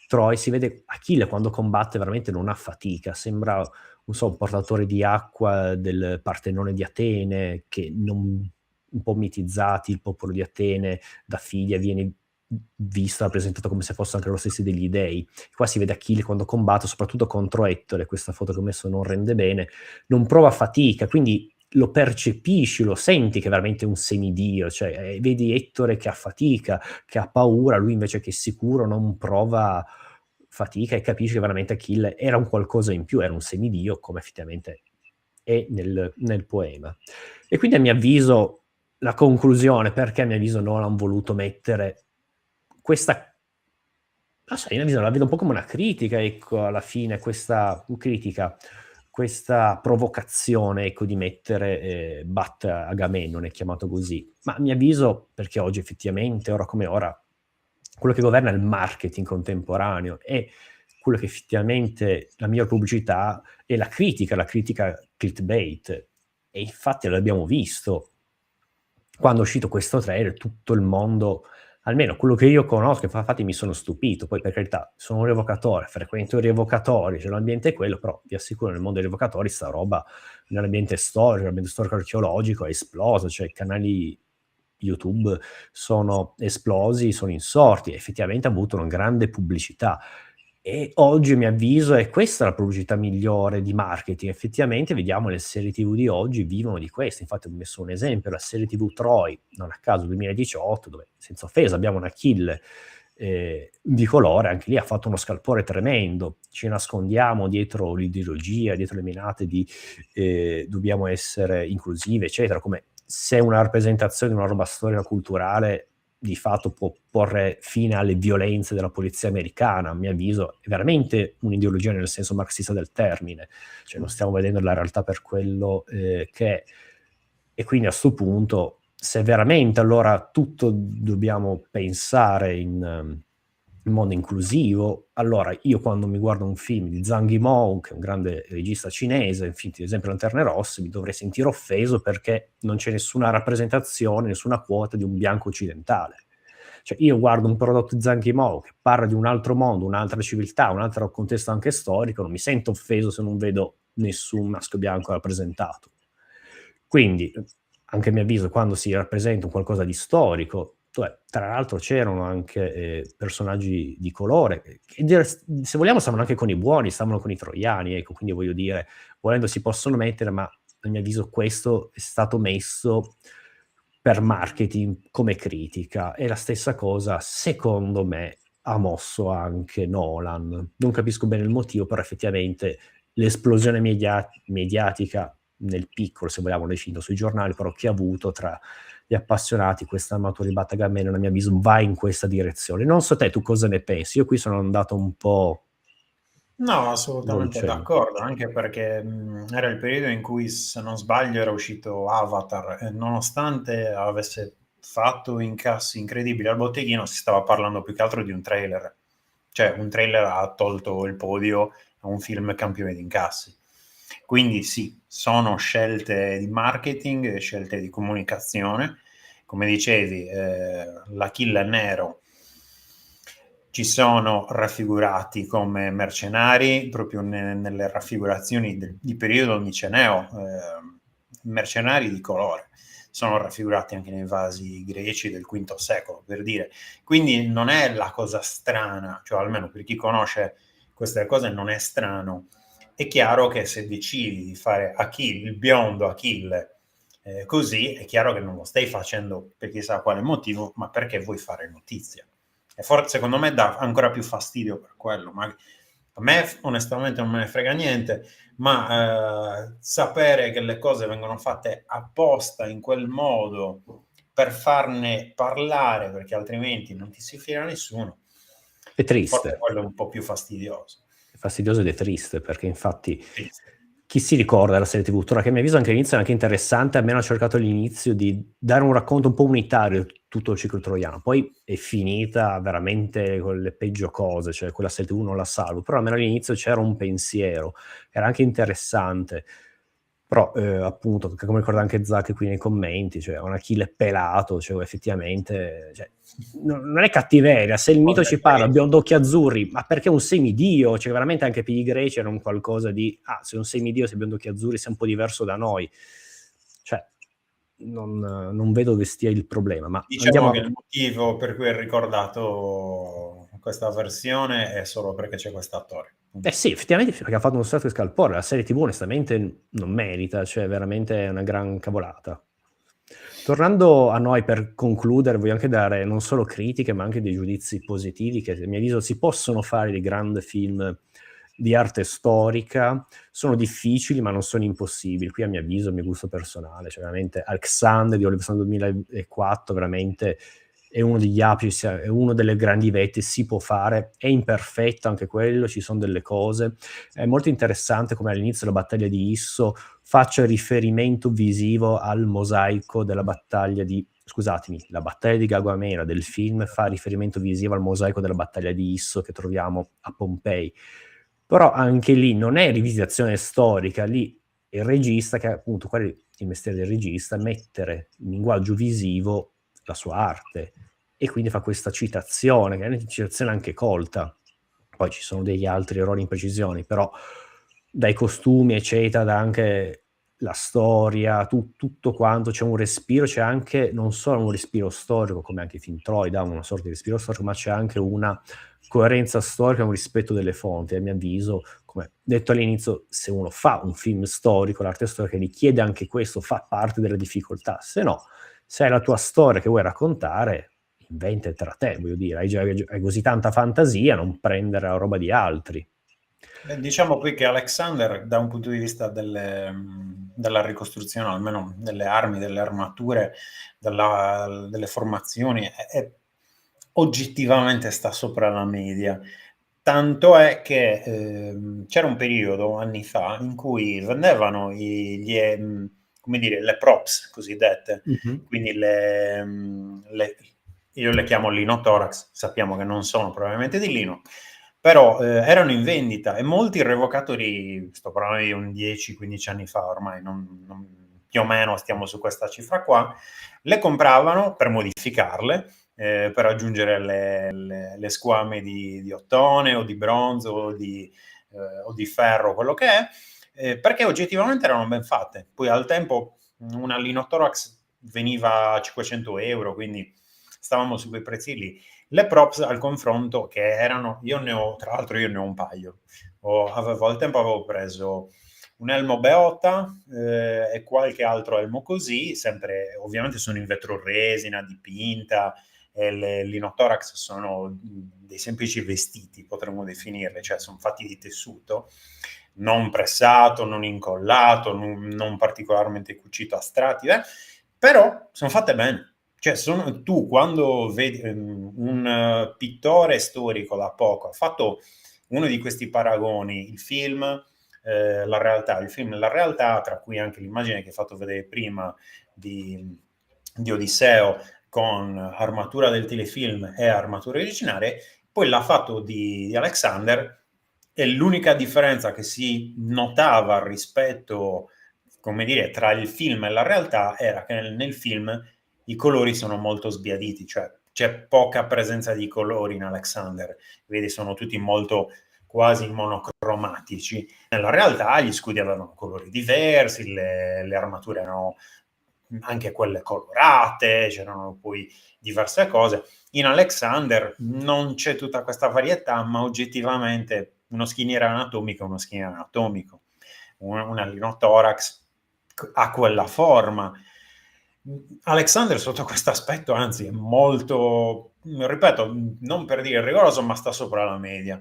Troy, si vede Achille quando combatte veramente non ha fatica, sembra, non so, un portatore di acqua del Partenone di Atene, che un po' mitizzati, il popolo di Atene da figlia viene visto, rappresentato come se fosse anche lo stesso degli dei. Qua si vede Achille quando combatte, soprattutto contro Ettore, questa foto che ho messo non rende bene, non prova fatica, quindi lo percepisci, lo senti che è veramente un semidio, cioè vedi Ettore che ha fatica, che ha paura, lui invece che è sicuro non prova fatica e capisci che veramente Achille era un qualcosa in più, era un semidio come effettivamente è nel poema. E quindi a mio avviso la conclusione, perché a mio avviso non hanno voluto mettere questa, non so, io la vedo un po' come una critica, ecco, alla fine questa critica, questa provocazione, ecco, di mettere Bat Agamennone, è chiamato così, ma a mio avviso perché oggi effettivamente, ora come ora, quello che governa è il marketing contemporaneo e quello che effettivamente la miglior pubblicità è la critica clickbait, e infatti l'abbiamo visto quando è uscito questo trailer, tutto il mondo, almeno quello che io conosco, infatti mi sono stupito, poi per carità sono un rievocatore, frequento i rievocatori, cioè l'ambiente è quello, però vi assicuro nel mondo dei rievocatori sta roba nell'ambiente storico, nell'ambiente storico-archeologico è esplosa, cioè i canali YouTube sono esplosi, sono insorti, effettivamente ha avuto una grande pubblicità. E oggi, a mio avviso, è questa la pubblicità migliore di marketing. Effettivamente vediamo le serie TV di oggi vivono di questo. Infatti ho messo un esempio, la serie TV Troy, non a caso 2018, dove senza offesa abbiamo un Achille di colore, anche lì ha fatto uno scalpore tremendo. Ci nascondiamo dietro l'ideologia, dietro le menate di dobbiamo essere inclusive, eccetera, come se una rappresentazione di una roba storica culturale di fatto può porre fine alle violenze della polizia americana. A mio avviso è veramente un'ideologia nel senso marxista del termine, cioè non stiamo vedendo la realtà per quello che è. E quindi a sto punto se veramente allora tutto dobbiamo pensare in modo inclusivo, allora io quando mi guardo un film di Zhang Yimou, che è un grande regista cinese, un film, ad esempio Lanterne Rosse, mi dovrei sentire offeso perché non c'è nessuna rappresentazione, nessuna quota di un bianco occidentale. Cioè io guardo un prodotto di Zhang Yimou che parla di un altro mondo, un'altra civiltà, un altro contesto anche storico, non mi sento offeso se non vedo nessun maschio bianco rappresentato. Quindi, anche a mio avviso, quando si rappresenta un qualcosa di storico, tra l'altro c'erano anche personaggi di colore, che se vogliamo stavano anche con i buoni, stavano con i troiani, ecco, quindi voglio dire, volendo si possono mettere, ma a mio avviso questo è stato messo per marketing come critica, e la stessa cosa, secondo me, ha mosso anche Nolan. Non capisco bene il motivo, però effettivamente l'esplosione mediatica nel piccolo, se vogliamo definirlo, sui giornali, però che ha avuto tra gli appassionati, questa amatori di Battagame, a mio avviso, va in questa direzione. Non so te, tu cosa ne pensi? Io qui sono andato un po' No, assolutamente dolce. d'accordo, anche perché era il periodo in cui, se non sbaglio, era uscito Avatar e nonostante avesse fatto incassi incredibili al botteghino, si stava parlando più che altro di un trailer. Cioè, un trailer ha tolto il podio a un film campione di incassi. Quindi sì, sono scelte di marketing, scelte di comunicazione. Come dicevi, l'Achille nero ci sono raffigurati come mercenari proprio nelle raffigurazioni di periodo miceneo, mercenari di colore. Sono raffigurati anche nei vasi greci del V secolo, per dire. Quindi non è la cosa strana, cioè almeno per chi conosce queste cose non è strano. È chiaro che se decidi di fare Achille, il biondo Achille, così, è chiaro che non lo stai facendo per chissà quale motivo, ma perché vuoi fare notizia. E forse, secondo me, dà ancora più fastidio per quello. Ma a me, onestamente, non me ne frega niente, ma sapere che le cose vengono fatte apposta in quel modo per farne parlare, perché altrimenti non ti si fila nessuno, È forse triste. quello è un po' più fastidioso. È fastidioso ed è triste, perché infatti Sì. chi si ricorda della serie TV? Ora che a mio avviso anche all'inizio è anche interessante, almeno ha cercato all'inizio di dare un racconto un po' unitario di tutto il ciclo troiano, poi è finita veramente con le peggio cose, cioè quella serie TV non la salvo, però almeno all'inizio c'era un pensiero, era anche interessante. Però appunto, come ricorda anche Zac qui nei commenti, cioè un Achille pelato, cioè effettivamente, cioè, non è cattiveria, se il mito ci parla, biondo occhi azzurri, ma perché un semidio? Cioè veramente anche per i greci era un qualcosa di, se un semidio, se biondo occhi azzurri, sei un po' diverso da noi. Cioè, non vedo dove stia il problema, ma Diciamo andiamo che il motivo per cui è ricordato questa versione è solo perché c'è quest'attore. Sì, effettivamente, perché ha fatto uno stato di scalpore, la serie TV onestamente non merita, cioè veramente è una gran cavolata. Tornando a noi, per concludere, voglio anche dare non solo critiche, ma anche dei giudizi positivi, che a mio avviso si possono fare dei grandi film di arte storica, sono difficili ma non sono impossibili. Qui a mio avviso, a mio gusto personale, cioè veramente Alexander di Oliver Stone 2004 veramente è uno degli apici, è uno delle grandi vette, si può fare, è imperfetto anche quello, ci sono delle cose. È molto interessante come all'inizio la battaglia di Isso faccia riferimento visivo al mosaico della battaglia di, scusatemi, la battaglia di Gaugamela del film fa riferimento visivo al mosaico della battaglia di Isso che troviamo a Pompei. Però anche lì non è rivisitazione storica, lì è il regista, che appunto qual è il mestiere del regista, mettere in linguaggio visivo la sua arte, e quindi fa questa citazione, che è una citazione anche colta. Poi ci sono degli altri errori, imprecisioni, però dai costumi, eccetera, da anche la storia, tutto quanto, c'è un respiro, c'è anche non solo un respiro storico, come anche i film Troy dà una sorta di respiro storico, ma c'è anche una coerenza storica, un rispetto delle fonti. A mio avviso, come detto all'inizio, se uno fa un film storico, l'arte storica richiede anche questo, fa parte delle difficoltà. Se no, se hai la tua storia che vuoi raccontare, inventatela te, voglio dire, hai così tanta fantasia, non prendere la roba di altri. Diciamo qui che Alexander, da un punto di vista della ricostruzione, almeno delle armi, delle armature, delle formazioni, oggettivamente sta sopra la media. Tanto è che c'era un periodo, anni fa, in cui vendevano come dire, le props cosiddette, Mhm. quindi io le chiamo linothorax, sappiamo che non sono probabilmente di lino, però erano in vendita e molti revocatori, sto parlando di un 10-15 anni fa ormai, più o meno stiamo su questa cifra qua, le compravano per modificarle, per aggiungere le squame di ottone o di bronzo o di ferro, quello che è, perché oggettivamente erano ben fatte. Poi al tempo una linothorax veniva a 500 euro, quindi stavamo su quei prezzi lì. Le props al confronto che erano, tra l'altro io ne ho un paio, al tempo avevo preso un elmo Beota e qualche altro elmo così, sempre ovviamente sono in vetroresina, dipinta, e le linothorax sono dei semplici vestiti, potremmo definirli, cioè sono fatti di tessuto, non pressato, non incollato, non particolarmente cucito a strati, però sono fatte bene. Cioè, tu quando vedi un pittore storico da poco ha fatto uno di questi paragoni, il film, la realtà, tra cui anche l'immagine che hai fatto vedere prima di Odisseo con armatura del telefilm e armatura originale, poi l'ha fatto di Alexander, e l'unica differenza che si notava rispetto, come dire, tra il film e la realtà era che nel film i colori sono molto sbiaditi, cioè c'è poca presenza di colori in Alexander, vedi, sono tutti molto quasi monocromatici. Nella realtà gli scudi avevano colori diversi, le armature erano anche quelle colorate, c'erano poi diverse cose. In Alexander non c'è tutta questa varietà, ma oggettivamente uno schiniere anatomico è uno schiniere anatomico. Una linothorax ha quella forma. Alexander sotto questo aspetto, anzi, è molto, ripeto, non per dire rigoroso, ma sta sopra la media,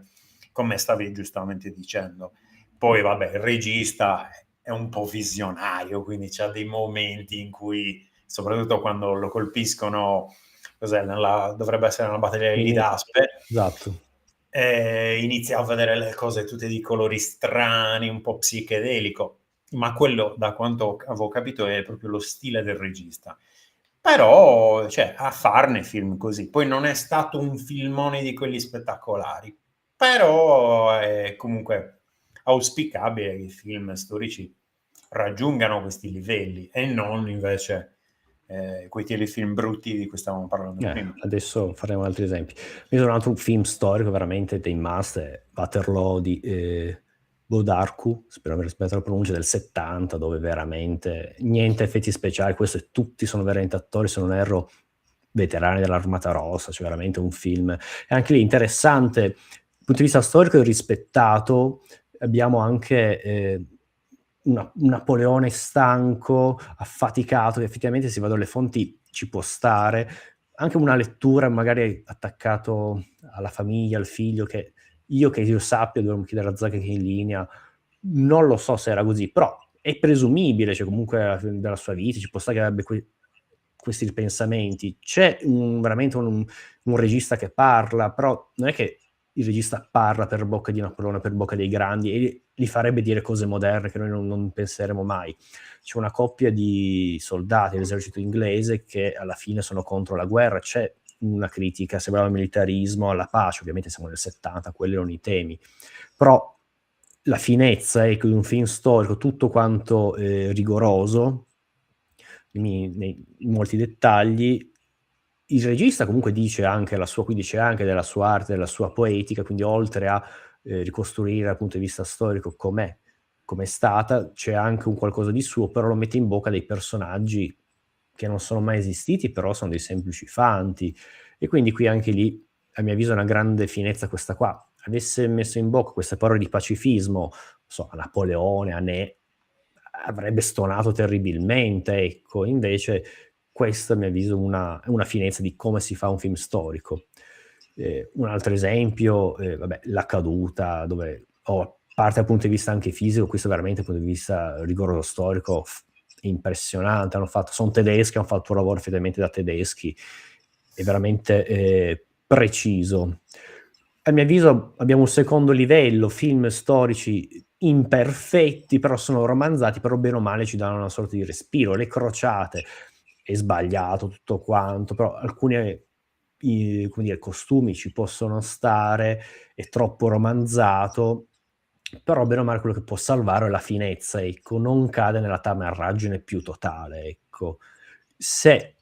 come stavi giustamente dicendo. Poi, vabbè, il regista è un po' visionario, quindi c'ha dei momenti in cui, soprattutto quando lo colpiscono, dovrebbe essere nella battaglia dell'Idaspe, Esatto. inizia a vedere le cose tutte di colori strani, un po' psichedelico, ma quello, da quanto avevo capito, è proprio lo stile del regista. Però, cioè, a farne film così. Poi non è stato un filmone di quelli spettacolari, però è comunque auspicabile che i film storici raggiungano questi livelli e non invece quei telefilm brutti di cui stavamo parlando prima. Adesso faremo altri esempi. Mi sono un altro film storico veramente dei must è Waterloo di Bodarku, spero aver sbagliato la pronuncia, del 70, dove veramente niente effetti speciali, questo e tutti sono veramente attori, se non erro veterani dell'Armata Rossa, cioè veramente un film. E anche lì interessante, dal punto di vista storico e rispettato, abbiamo anche un Napoleone stanco, affaticato, che effettivamente se vado alle fonti ci può stare, anche una lettura magari attaccato alla famiglia, al figlio, che io sappia, dovremmo chiedere a Zac che è in linea, non lo so se era così, però è presumibile, cioè comunque della sua vita, ci può stare che abbia questi ripensamenti. C'è veramente un regista che parla, però non è che il regista parla per bocca di Napoleone, per bocca dei grandi, e li farebbe dire cose moderne che noi non penseremo mai. C'è una coppia di soldati dell'esercito inglese che alla fine sono contro la guerra, c'è una critica, sembrava militarismo, alla pace, ovviamente siamo nel 70, quelli erano i temi, però la finezza è che in un film storico tutto quanto rigoroso, in molti dettagli, il regista comunque dice anche la sua, qui dice anche della sua arte, della sua poetica, quindi oltre a ricostruire dal punto di vista storico com'è stata, c'è anche un qualcosa di suo, però lo mette in bocca dei personaggi che non sono mai esistiti, però sono dei semplici fanti. E quindi qui anche lì, a mio avviso, è una grande finezza questa qua. Avesse messo in bocca queste parole di pacifismo, non so, a Napoleone, a Ne, avrebbe stonato terribilmente, ecco. Invece questa, a mio avviso, è una finezza di come si fa un film storico. Un altro esempio, vabbè, La caduta, dove a parte dal punto di vista anche fisico, questo veramente dal punto di vista rigoroso storico impressionante. Sono tedeschi, hanno fatto un lavoro effettivamente da tedeschi, è veramente preciso. a mio avviso abbiamo un secondo livello, film storici imperfetti, però sono romanzati, però bene o male ci danno una sorta di respiro. Le crociate è sbagliato tutto quanto, però alcuni come dire, costumi ci possono stare, è troppo romanzato, però bene o male quello che può salvare è la finezza, ecco, non cade nella tamarragine più totale, ecco. Se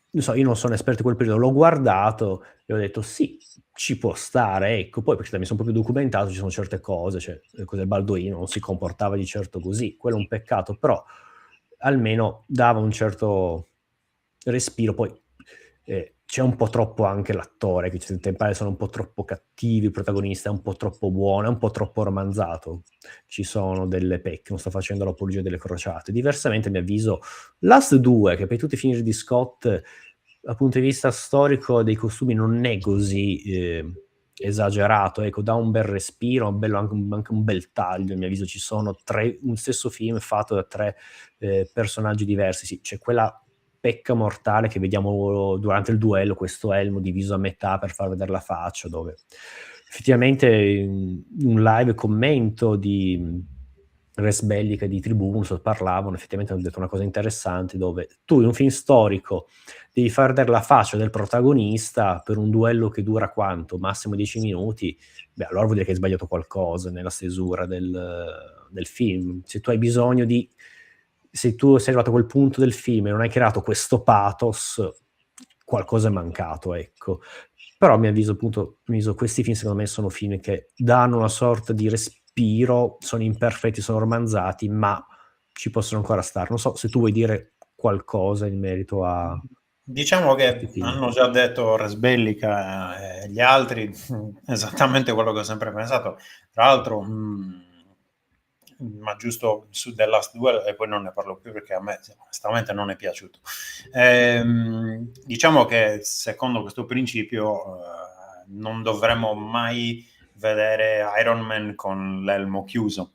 non so, io non sono esperto di quel periodo, l'ho guardato e ho detto sì, ci può stare, ecco. Poi perché mi sono proprio documentato, ci sono certe cose, cioè le cose del Balduino non si comportava di certo così, quello è un peccato, però almeno dava un certo respiro. Poi c'è un po' troppo anche l'attore, che i templari sono un po' troppo cattivi, il protagonista è un po' troppo buono, è un po' troppo romanzato. Ci sono delle pecche, non sto facendo l'apologia delle crociate. Diversamente, a mio avviso, Last 2, che per tutti i film di Scott, dal punto di vista storico dei costumi, non è così esagerato, ecco, dà un bel respiro, anche un bel taglio. A mio avviso ci sono un stesso film fatto da 3 personaggi diversi. Sì, c'è quella pecca mortale che vediamo durante il duello, questo elmo diviso a metà per far vedere la faccia, dove effettivamente un live commento di Res Bellica e di Tribunus parlavano, effettivamente hanno detto una cosa interessante, dove tu in un film storico devi far vedere la faccia del protagonista per un duello che dura quanto? Massimo 10 minuti, beh, allora vuol dire che hai sbagliato qualcosa nella stesura del film. Se tu hai bisogno di... Se tu sei arrivato a quel punto del film e non hai creato questo pathos, qualcosa è mancato, ecco. Però a mio avviso, appunto, questi film secondo me sono film che danno una sorta di respiro, sono imperfetti, sono romanzati, ma ci possono ancora stare. Non so se tu vuoi dire qualcosa in merito a Diciamo questi che film. hanno già detto Res Bellica e gli altri esattamente quello che ho sempre pensato. Tra l'altro, ma giusto su The Last Duel, e poi non ne parlo più perché a me onestamente non è piaciuto. Diciamo che secondo questo principio non dovremmo mai vedere Iron Man con l'elmo chiuso.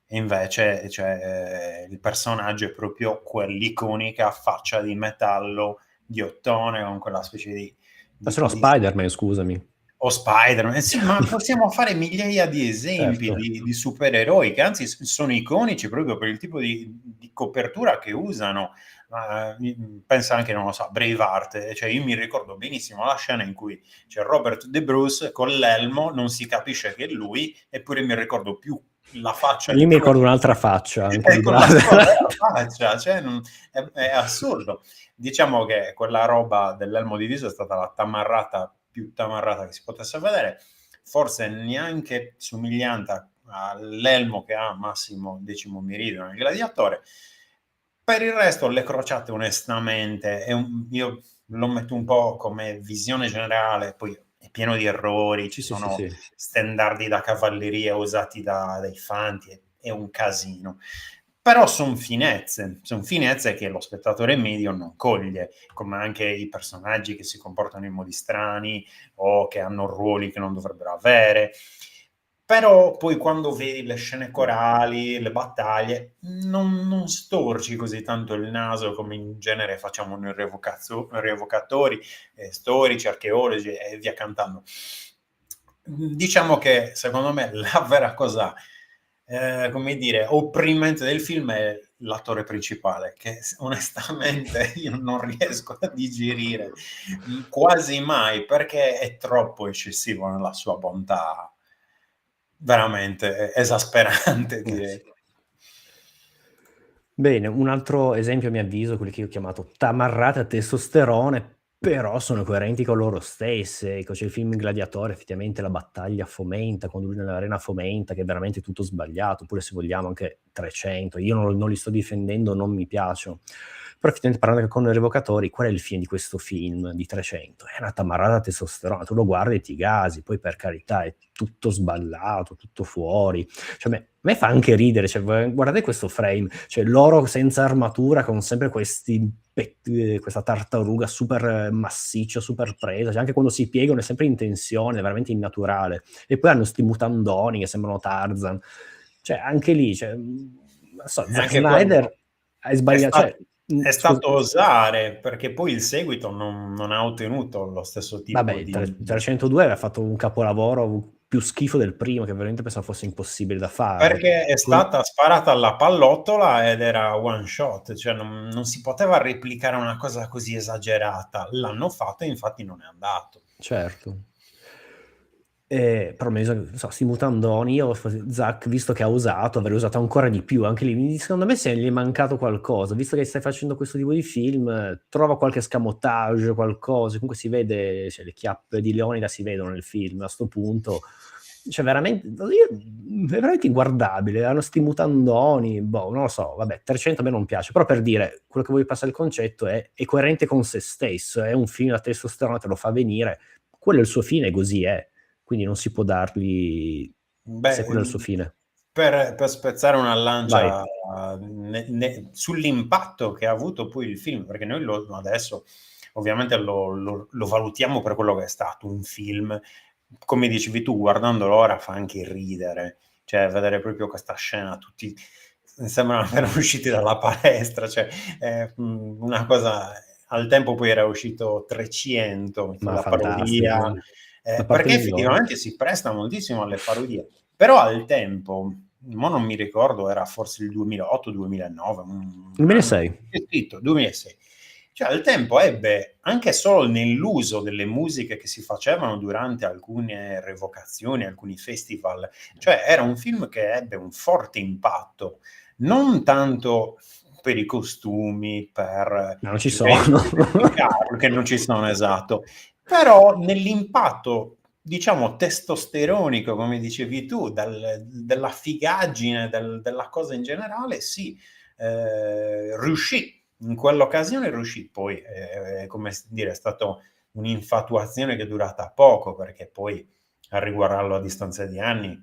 E invece cioè, il personaggio è proprio quell'iconica faccia di metallo di ottone con quella specie Ma se no di Spider-Man, scusami. o Spider-Man, sì, ma possiamo fare migliaia di esempi Certo. di supereroi che anzi sono iconici proprio per il tipo di copertura che usano. Pensa anche, non lo so, Braveheart, cioè io mi ricordo benissimo la scena in cui c'è Robert De Bruce con l'elmo, non si capisce che è lui, eppure mi ricordo più la faccia Lì di mi ricordo quello un'altra faccia, anche di con la Brad. sua vera faccia, cioè è assurdo. Diciamo che quella roba dell'elmo diviso è stata la tamarrata più tamarrata che si potesse vedere, forse neanche somigliante all'elmo che ha Massimo Decimo Meridio nel Gladiatore. Per il resto, le crociate, onestamente, io lo metto un po' come visione generale, poi è pieno di errori, ci Sì, sì, sono sì. stendardi da cavalleria usati dai fanti, è un casino. Però sono finezze che lo spettatore medio non coglie, come anche i personaggi che si comportano in modi strani o che hanno ruoli che non dovrebbero avere. Però poi quando vedi le scene corali, le battaglie, non storci così tanto il naso come in genere facciamo noi rievocatori, storici, archeologi e via cantando. Diciamo che secondo me la vera cosa, come dire, opprimente del film è l'attore principale, che onestamente io non riesco a digerire quasi mai perché è troppo eccessivo nella sua bontà. Veramente esasperante, direi. Sì. Bene, un altro esempio a mio avviso, quelli che io ho chiamato tamarrate a testosterone, però sono coerenti con loro stesse. Ecco, c'è il film Gladiatore, effettivamente la battaglia fomenta, quando lui nell'arena fomenta, che è veramente tutto sbagliato, oppure se vogliamo anche 300. Io non li sto difendendo, non mi piacciono. Però effettivamente parlando con i revocatori, qual è il film di questo film di 300? È una tamarrata a testosterone, tu lo guardi e ti gasi, poi per carità è tutto sballato, tutto fuori. Cioè, a me fa anche ridere, cioè, guardate questo frame, cioè loro senza armatura con sempre questa tartaruga super massiccia, super presa, cioè, anche quando si piegano è sempre in tensione, è veramente innaturale. E poi hanno sti mutandoni che sembrano Tarzan. Cioè, anche lì, cioè, non so, E Zack anche quello Snyder hai è sbagliato, stato cioè È Scusa, stato osare, perché poi il seguito non ha ottenuto lo stesso tipo vabbè, di... 302 aveva fatto un capolavoro più schifo del primo, che veramente pensavo fosse impossibile da fare. Perché è Con- stata sparata alla pallottola ed era one shot, cioè non si poteva replicare una cosa così esagerata. L'hanno fatto e infatti non è andato. certo. Però non so, sti mutandoni, io Zack, visto che ha usato, avrei usato ancora di più. Anche lì, secondo me, se gli è mancato qualcosa, visto che stai facendo questo tipo di film, trova qualche scamotage, qualcosa. Comunque si vede, cioè, le chiappe di Leonida si vedono nel film a sto punto. Cioè, è veramente inguardabile. Hanno sti mutandoni, boh, non lo so. Vabbè, 300 a me non piace, però per dire, quello che voglio passare il concetto è coerente con se stesso. È un film da testosterone, te lo fa venire. Quello è il suo fine, così è. Quindi non si può dargli, se Beh, quello è il suo fine. per spezzare una Vai. lancia sull'impatto che ha avuto poi il film, perché noi adesso ovviamente lo valutiamo per quello che è stato un film, come dicevi tu, guardandolo ora fa anche ridere, cioè vedere proprio questa scena, tutti sembrano appena usciti dalla palestra, cioè è una cosa, al tempo poi era uscito 300, Ma la parodia, fantastico. La parte perché migliore. effettivamente si presta moltissimo alle parodie, però al tempo, mo non mi ricordo, era forse il 2008-2009, un anno, 2006. c'è scritto 2006. Cioè al tempo ebbe, anche solo nell'uso delle musiche che si facevano durante alcune revocazioni, alcuni festival, cioè era un film che ebbe un forte impatto, non tanto per i costumi, per Ma non ci lei sono. che non ci sono, esatto, però nell'impatto, diciamo, testosteronico, come dicevi tu, della figaggine, della cosa in generale, sì, riuscì, in quell'occasione riuscì, poi, come dire, è stato un'infatuazione che è durata poco, perché poi a riguardarlo a distanza di anni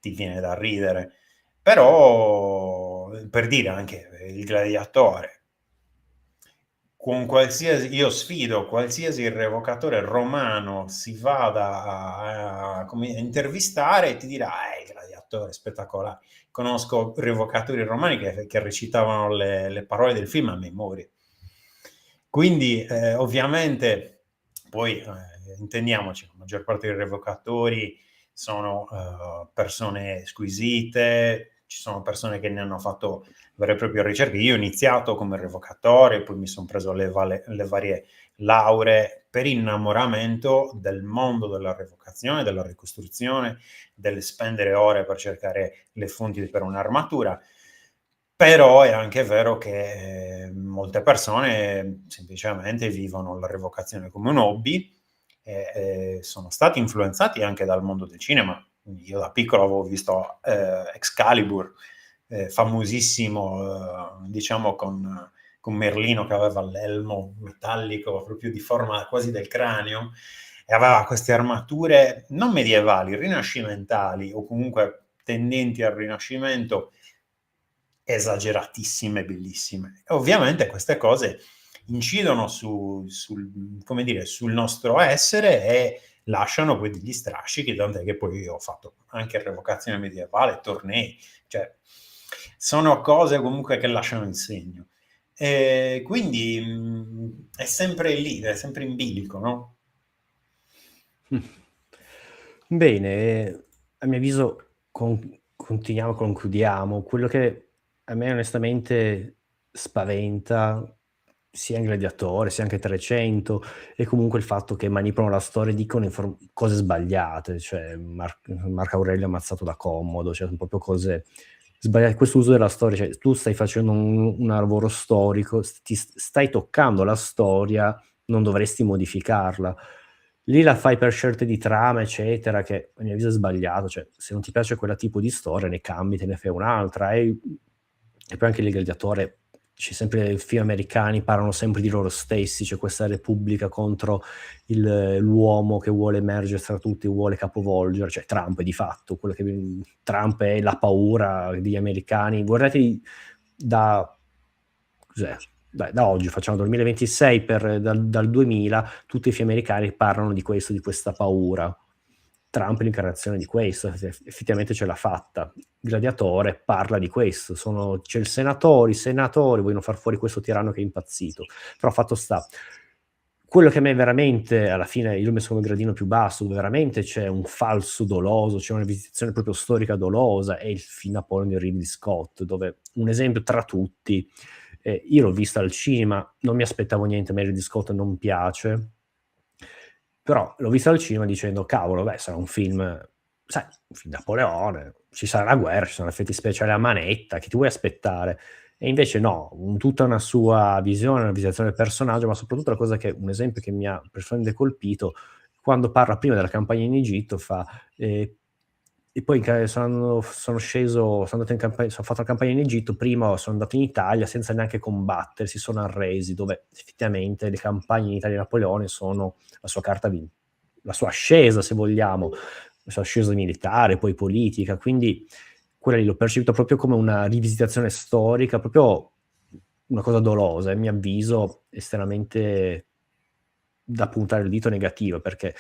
ti viene da ridere. Però, per dire anche Il Gladiatore, con qualsiasi, io sfido qualsiasi revocatore romano si vada a intervistare e ti dirà, il Gladiatore è spettacolare. Conosco revocatori romani che recitavano le parole del film a memoria. Quindi, ovviamente, poi intendiamoci, la maggior parte dei revocatori sono persone squisite, ci sono persone che ne hanno fatto vere e proprie ricerche. Io ho iniziato come revocatore, poi mi sono preso le varie lauree per innamoramento del mondo della revocazione, della ricostruzione, del spendere ore per cercare le fonti per un'armatura. Però è anche vero che molte persone semplicemente vivono la revocazione come un hobby e sono stati influenzati anche dal mondo del cinema. Io da piccolo avevo visto Excalibur, famosissimo, diciamo con Merlino che aveva l'elmo metallico proprio di forma quasi del cranio e aveva queste armature non medievali, rinascimentali o comunque tendenti al Rinascimento, esageratissime, bellissime. E ovviamente queste cose incidono come dire, sul nostro essere e lasciano poi degli strascichi, tant'è che poi io ho fatto anche revocazione medievale, tornei, cioè sono cose comunque che lasciano il segno. E quindi è sempre lì, è sempre in bilico, no? Bene, a mio avviso concludiamo. Quello che a me onestamente spaventa, sia in Gladiatore, sia anche 300, è comunque il fatto che manipolano la storia e dicono cose sbagliate, cioè Marco Aurelio ammazzato da Commodo, cioè son proprio cose sbagliate. Questo uso della storia, cioè tu stai facendo un lavoro storico, stai toccando la storia, non dovresti modificarla. Lì la fai per scelte di trama, eccetera, che a mio avviso è sbagliato, cioè se non ti piace quella tipo di storia ne cambi, te ne fai un'altra. E poi anche lì il Gladiatore, c'è sempre i film americani parlano sempre di loro stessi, c'è questa repubblica contro l'uomo che vuole emergere tra tutti, vuole capovolgere, cioè Trump è di fatto, Trump è la paura degli americani. Guardate da, cos'è? Da oggi, facciamo 2026, dal 2000, tutti i film americani parlano di questo, di questa paura. Trump è l'incarnazione di questo, effettivamente ce l'ha fatta. Gladiatore parla di questo, c'è i senatori vogliono far fuori questo tiranno che è impazzito, però fatto sta, quello che a me veramente, alla fine, io l'ho messo come gradino più basso, dove veramente c'è un falso doloso, c'è una visitazione proprio storica dolosa, è il film Napoleon di Ridley Scott, dove un esempio tra tutti, io l'ho visto al cinema, non mi aspettavo niente, a me Ridley Scott non piace, però l'ho visto al cinema dicendo, cavolo, beh, sarà un film, sai, un film Napoleone, ci sarà la guerra, ci sono effetti speciali a manetta, che ti vuoi aspettare? E invece no, tutta una sua visione, una visitazione del personaggio, ma soprattutto la cosa che, un esempio che mi ha personalmente colpito, quando parla prima della campagna in Egitto, e poi sono sceso, sono andato in campagna, sono fatto la campagna in Egitto, prima sono andato in Italia senza neanche combattere, si sono arresi, dove effettivamente le campagne in Italia di Napoleone sono la sua carta la sua ascesa, se vogliamo, la sua ascesa militare, poi politica, quindi quella lì l'ho percepito proprio come una rivisitazione storica, proprio una cosa dolosa, a mio avviso estremamente da puntare il dito negativo, perché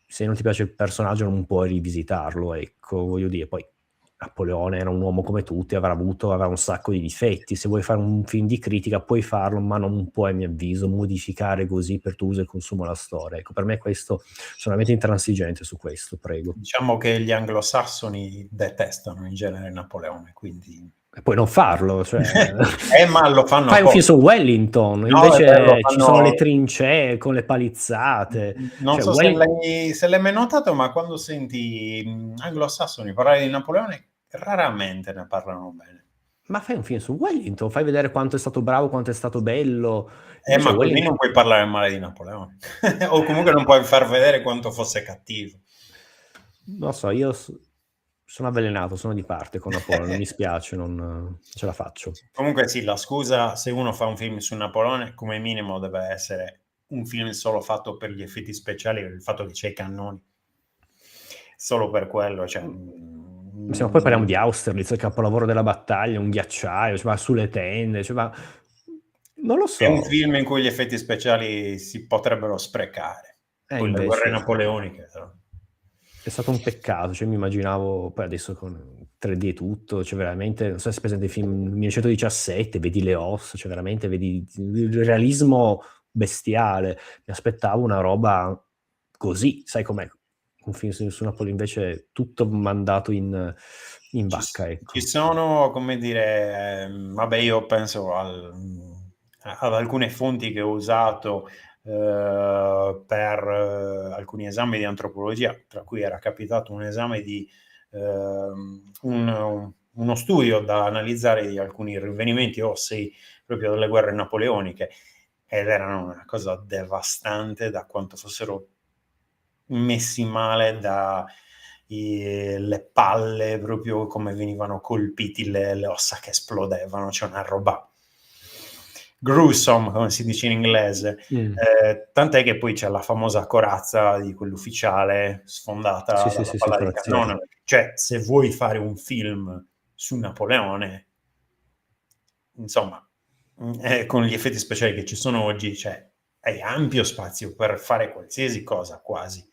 se non ti piace il personaggio non puoi rivisitarlo, ecco, voglio dire, poi Napoleone era un uomo come tutti, avrà un sacco di difetti, se vuoi fare un film di critica puoi farlo, ma non puoi, a mio avviso, modificare così per tuo uso e consumo la storia. Ecco, per me questo, sono veramente intransigente su questo, prego. Diciamo che gli anglosassoni detestano in genere Napoleone, quindi... E poi non farlo, cioè... ma lo fanno Fai un film apposta. su Wellington, No, invece ci sono le fanno... trincee con le palizzate. Non Cioè, so se l'hai mai notato, ma quando senti anglosassoni parlare di Napoleone, raramente ne parlano bene. Ma fai un film su Wellington, fai vedere quanto è stato bravo, quanto è stato bello. Invece Ma così Wellington... non puoi parlare male di Napoleone. O comunque non puoi far vedere quanto fosse cattivo. Non so, io sono avvelenato, sono di parte con Napoleone, non mi spiace, non ce la faccio. Comunque sì, la scusa, se uno fa un film su Napoleone, come minimo deve essere un film solo fatto per gli effetti speciali e il fatto che c'è i cannoni. Solo per quello, cioè... Insomma, poi parliamo di Austerlitz, il capolavoro della battaglia, un ghiacciaio, cioè, va sulle tende, cioè, va... non lo so. È un film in cui gli effetti speciali si potrebbero sprecare. Poi le guerre Invece napoleoniche. è stato un peccato, cioè mi immaginavo, poi adesso con 3D e tutto, cioè veramente, non so se è presente il film 1917, vedi le ossa, cioè veramente vedi il realismo bestiale, mi aspettavo una roba così, sai com'è? Un film su Napoli invece tutto mandato in vacca, ecco. Ci sono, come dire, vabbè, io penso ad alcune fonti che ho usato per alcuni esami di antropologia, tra cui era capitato un esame di uno studio da analizzare di alcuni rinvenimenti ossei proprio delle guerre napoleoniche, ed erano una cosa devastante da quanto fossero messi male le palle, proprio come venivano colpiti le ossa che esplodevano, c'è una roba gruesome, come si dice in inglese. Tant'è che poi c'è la famosa corazza di quell'ufficiale sfondata Sì, dalla sì, palla di corazzata. cannone. Cioè, se vuoi fare un film su Napoleone, insomma, con gli effetti speciali che ci sono oggi, cioè, hai ampio spazio per fare qualsiasi cosa, quasi.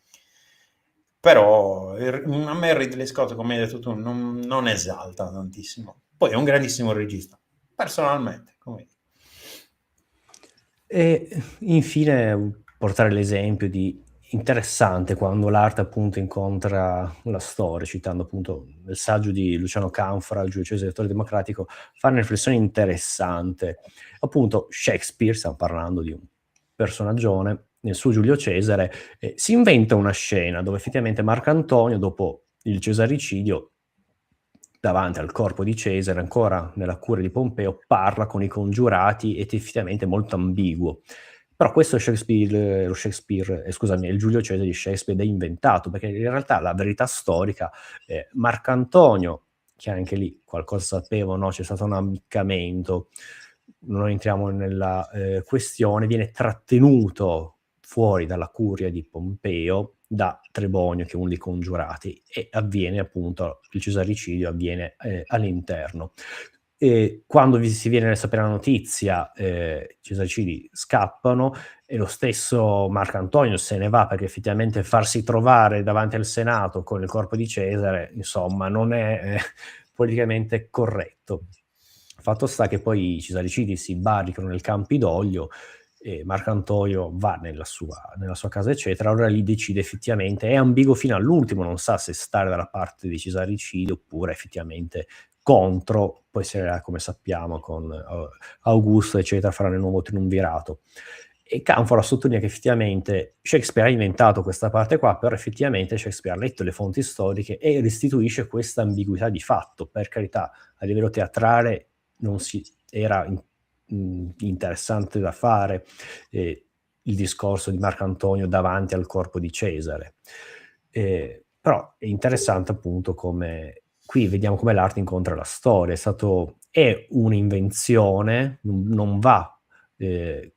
Però a me Ridley Scott, come hai detto tu, non esalta tantissimo. Poi è un grandissimo regista, personalmente. Come... E infine portare l'esempio di interessante quando l'arte appunto incontra la storia, citando appunto il saggio di Luciano Canfora, Giulio Cesare, Direttore Democratico, fare una riflessione interessante. Appunto Shakespeare, stiamo parlando di un personaggione, nel suo Giulio Cesare, si inventa una scena dove effettivamente Marcantonio, dopo il cesaricidio, davanti al corpo di Cesare, ancora nella curia di Pompeo, parla con i congiurati ed effettivamente è molto ambiguo. Però questo Shakespeare, il Giulio Cesare di Shakespeare è inventato, perché in realtà la verità storica, Marcantonio, che anche lì qualcosa sapeva, no? C'è stato un ammiccamento, non entriamo nella questione, viene trattenuto fuori dalla curia di Pompeo da Trebonio, che è uno dei congiurati, e avviene appunto il cesaricidio avviene all'interno. e quando si viene a sapere la notizia, i Cesarcidi scappano e lo stesso Marcantonio se ne va, perché effettivamente farsi trovare davanti al Senato con il corpo di Cesare, insomma, non è politicamente corretto. Fatto sta che poi i Cesaricidi si barricano nel Campidoglio e Marcantonio va nella sua casa, eccetera. Allora lì decide effettivamente, è ambiguo fino all'ultimo, non sa se stare dalla parte dei Cesaricidi oppure effettivamente contro, poi se, come sappiamo, con Augusto, eccetera, faranno il nuovo triumvirato. E Canfora sottolinea che effettivamente Shakespeare ha inventato questa parte qua, però effettivamente Shakespeare ha letto le fonti storiche e restituisce questa ambiguità di fatto. Per carità, a livello teatrale non era interessante da fare il discorso di Marcantonio davanti al corpo di Cesare. Però è interessante appunto come qui vediamo come l'arte incontra la storia. È un'invenzione, non va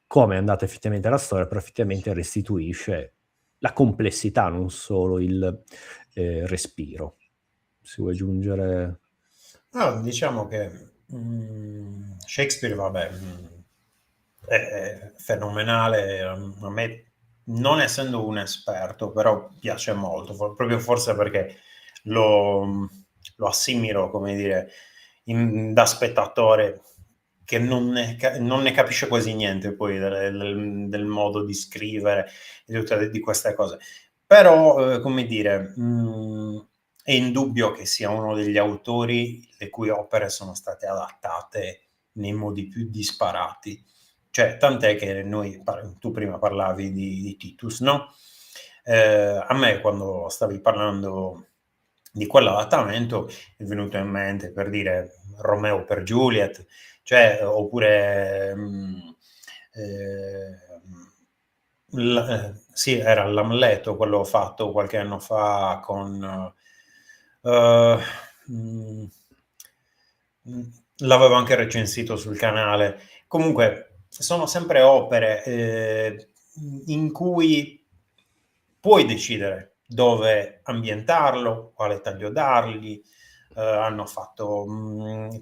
come è andata effettivamente la storia, però effettivamente restituisce la complessità, non solo il respiro. Se vuoi aggiungere... No, diciamo che Shakespeare, vabbè, è fenomenale. A me, non essendo un esperto, però piace molto, proprio forse perché lo assimilo, come dire, da spettatore che non ne capisce quasi niente poi del modo di scrivere e di tutte di queste cose. Però, come dire, è indubbio che sia uno degli autori le cui opere sono state adattate nei modi più disparati. Cioè, tant'è che tu prima parlavi di Titus, no? A me, quando stavi parlando di quell'adattamento, è venuto in mente, per dire, Romeo per Juliet, cioè, oppure sì, era l'Amleto, quello fatto qualche anno fa con l'avevo anche recensito sul canale. Comunque sono sempre opere in cui puoi decidere dove ambientarlo, quale taglio dargli. Hanno fatto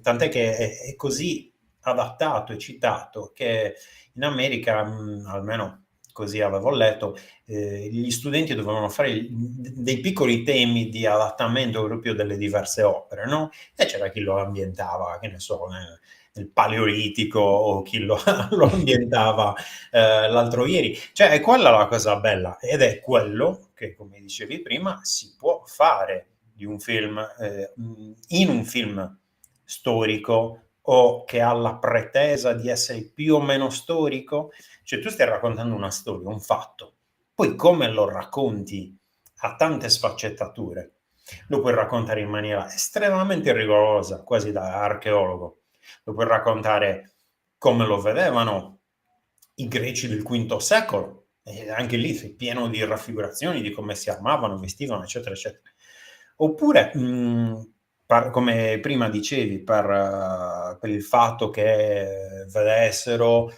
tant'è che è così adattato e citato che in America, almeno così avevo letto, gli studenti dovevano fare dei piccoli temi di adattamento proprio delle diverse opere, no? E c'era chi lo ambientava, che ne so, nel Paleolitico, o chi lo ambientava l'altro ieri. Cioè, è quella la cosa bella, ed è quello che, come dicevi prima, si può fare di un film, in un film storico o che ha la pretesa di essere più o meno storico. Cioè, tu stai raccontando una storia, un fatto, poi come lo racconti ha tante sfaccettature. Lo puoi raccontare in maniera estremamente rigorosa, quasi da archeologo. Lo puoi raccontare come lo vedevano i greci del V secolo, e anche lì sei pieno di raffigurazioni di come si armavano, vestivano, eccetera, eccetera. Oppure, come prima dicevi, per il fatto che vedessero,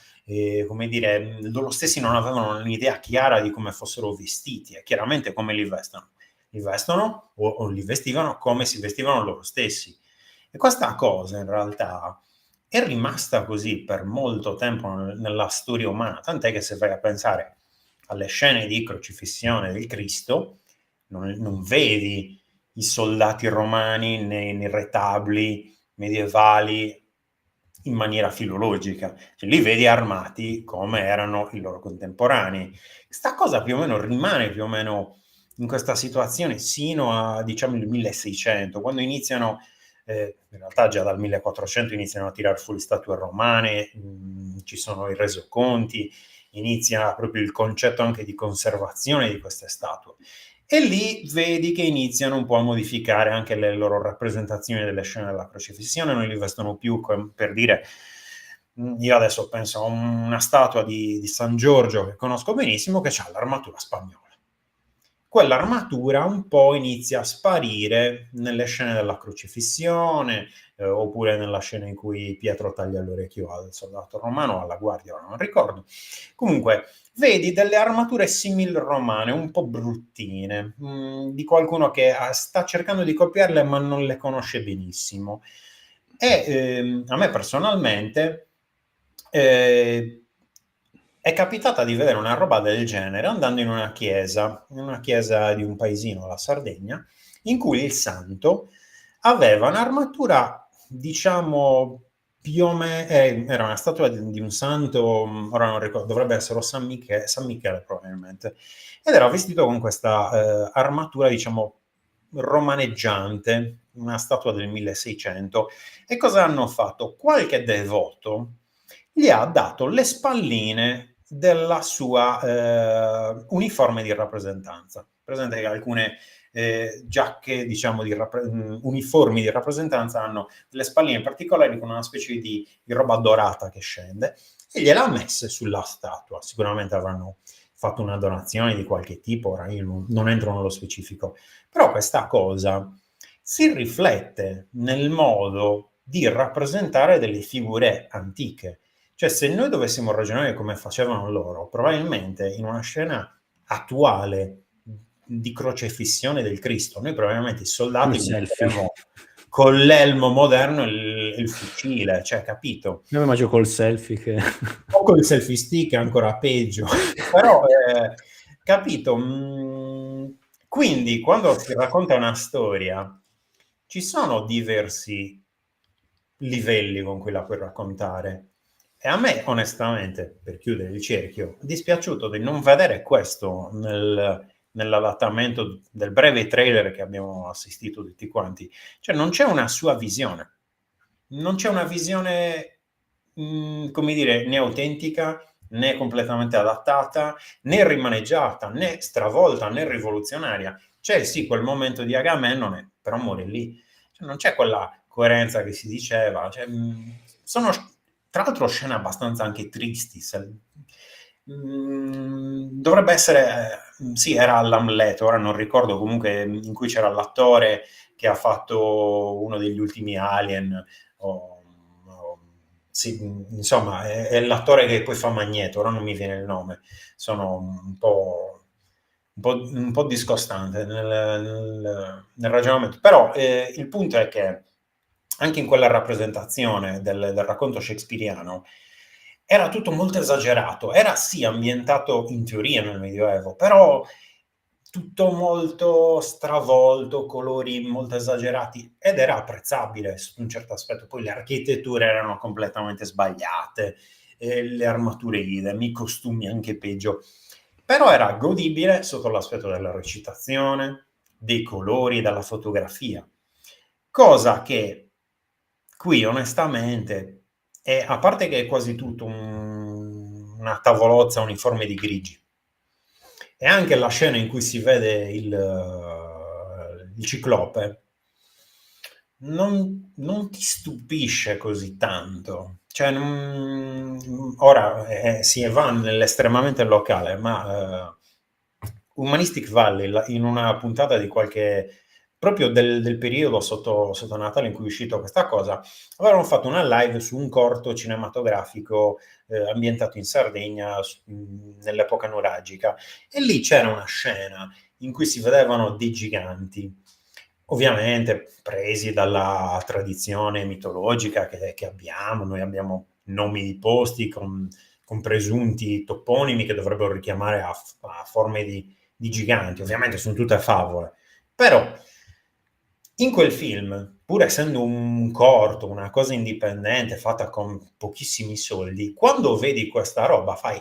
come dire, loro stessi non avevano un'idea chiara di come fossero vestiti, e chiaramente come li vestono. Li vestono o li vestivano come si vestivano loro stessi. E questa cosa in realtà è rimasta così per molto tempo nella storia umana, tant'è che se vai a pensare alle scene di crocifissione del Cristo, non vedi i soldati romani nei retabli medievali in maniera filologica, cioè, li vedi armati come erano i loro contemporanei. Sta cosa più o meno rimane più o meno in questa situazione sino a, diciamo, il 1600, quando iniziano, in realtà già dal 1400 iniziano a tirare fuori statue romane, ci sono i resoconti, inizia proprio il concetto anche di conservazione di queste statue. E lì vedi che iniziano un po' a modificare anche le loro rappresentazioni delle scene della crocifissione, non li vestono più, per dire, io adesso penso a una statua di San Giorgio che conosco benissimo, che ha l'armatura spagnola. Quell'armatura un po' inizia a sparire nelle scene della crocifissione, oppure nella scena in cui Pietro taglia l'orecchio al soldato romano, alla guardia, non ricordo. Comunque, vedi delle armature simil-romane, un po' bruttine, di qualcuno che sta cercando di copiarle ma non le conosce benissimo. E a me personalmente è capitata di vedere una roba del genere andando in una chiesa di un paesino, la Sardegna, in cui il santo aveva un'armatura, diciamo, più o meno, era una statua di un santo, ora non ricordo, dovrebbe essere San Michele probabilmente, ed era vestito con questa armatura, diciamo, romaneggiante, una statua del 1600. E cosa hanno fatto? Qualche devoto gli ha dato le spalline della sua uniforme di rappresentanza. Presente che alcune giacche, diciamo, uniformi di rappresentanza hanno delle spalline particolari con una specie di roba dorata che scende, e gliele ha messe sulla statua. Sicuramente avranno fatto una donazione di qualche tipo, ora io non entro nello specifico, però questa cosa si riflette nel modo di rappresentare delle figure antiche. Cioè, se noi dovessimo ragionare come facevano loro, probabilmente in una scena attuale di crocefissione del Cristo, noi probabilmente i soldati Il li selfie. metteremo con l'elmo moderno e il fucile, cioè, capito? Io mi immagino col selfie che... O con il selfie stick è ancora peggio, però, capito? Quindi, quando si racconta una storia, ci sono diversi livelli con cui la puoi raccontare. E a me, onestamente, per chiudere il cerchio, è dispiaciuto di non vedere questo nell'adattamento del breve trailer che abbiamo assistito tutti quanti. Cioè, non c'è una sua visione. Non c'è una visione, come dire, né autentica, né completamente adattata, né rimaneggiata, né stravolta, né rivoluzionaria. C'è sì quel momento di Agamennone, però muore lì. Cioè, non c'è quella coerenza che si diceva. Cioè, sono tra l'altro scene abbastanza anche tristi. Dovrebbe essere, sì, era all'Hamlet, ora non ricordo, comunque in cui c'era l'attore che ha fatto uno degli ultimi Alien, sì, insomma, è l'attore che poi fa Magneto, ora non mi viene il nome, sono un po' discostante nel ragionamento, però il punto è che anche in quella rappresentazione del racconto shakespeariano era tutto molto esagerato, era sì ambientato in teoria nel Medioevo, però tutto molto stravolto, colori molto esagerati, ed era apprezzabile sotto un certo aspetto. Poi le architetture erano completamente sbagliate, le armature idem, i costumi anche peggio, però era godibile sotto l'aspetto della recitazione, dei colori, della fotografia, cosa che qui onestamente è, a parte che è quasi tutto una tavolozza uniforme di grigi, e anche la scena in cui si vede il ciclope non ti stupisce così tanto. Cioè, ora si va nell'estremamente locale, ma Humanistic Valley, in una puntata di qualche proprio del periodo sotto Natale in cui è uscito questa cosa, avevano fatto una live su un corto cinematografico ambientato in Sardegna nell'epoca nuragica, e lì c'era una scena in cui si vedevano dei giganti, ovviamente presi dalla tradizione mitologica che abbiamo. Noi abbiamo nomi di posti con presunti toponimi che dovrebbero richiamare a forme di giganti, ovviamente sono tutte favole, però in quel film, pur essendo un corto, una cosa indipendente fatta con pochissimi soldi, quando vedi questa roba fai,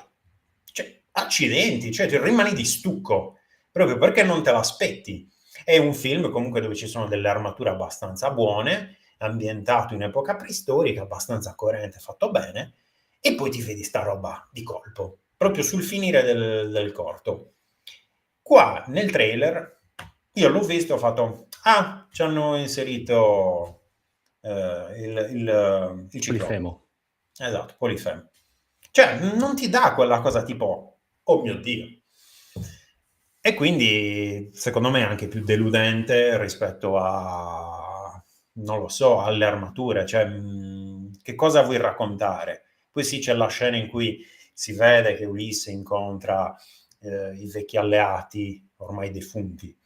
cioè, accidenti, cioè ti rimani di stucco, proprio perché non te l'aspetti. È un film comunque dove ci sono delle armature abbastanza buone, ambientato in epoca preistorica, abbastanza coerente, fatto bene, e poi ti vedi sta roba di colpo, proprio sul finire del corto. Qua nel trailer io l'ho visto, ho fatto, ci hanno inserito il ciclope. Polifemo. Esatto, Polifemo. Cioè, non ti dà quella cosa tipo, oh mio Dio. E quindi, secondo me, è anche più deludente rispetto a, non lo so, alle armature. Cioè, che cosa vuoi raccontare? Poi sì, c'è la scena in cui si vede che Ulisse incontra i vecchi alleati, ormai defunti.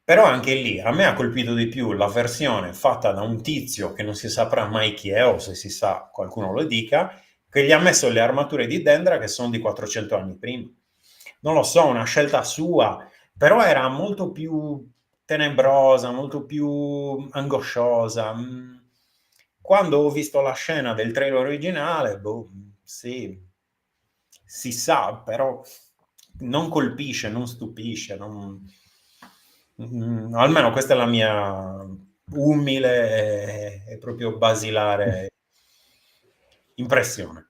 Però anche lì a me ha colpito di più la versione fatta da un tizio che non si saprà mai chi è, o se si sa qualcuno lo dica, che gli ha messo le armature di Dendra che sono di 400 anni prima. Non lo so, una scelta sua, però era molto più tenebrosa, molto più angosciosa. Quando ho visto la scena del trailer originale, boh, sì, si sa, però non colpisce, non stupisce, almeno questa è la mia umile e proprio basilare impressione.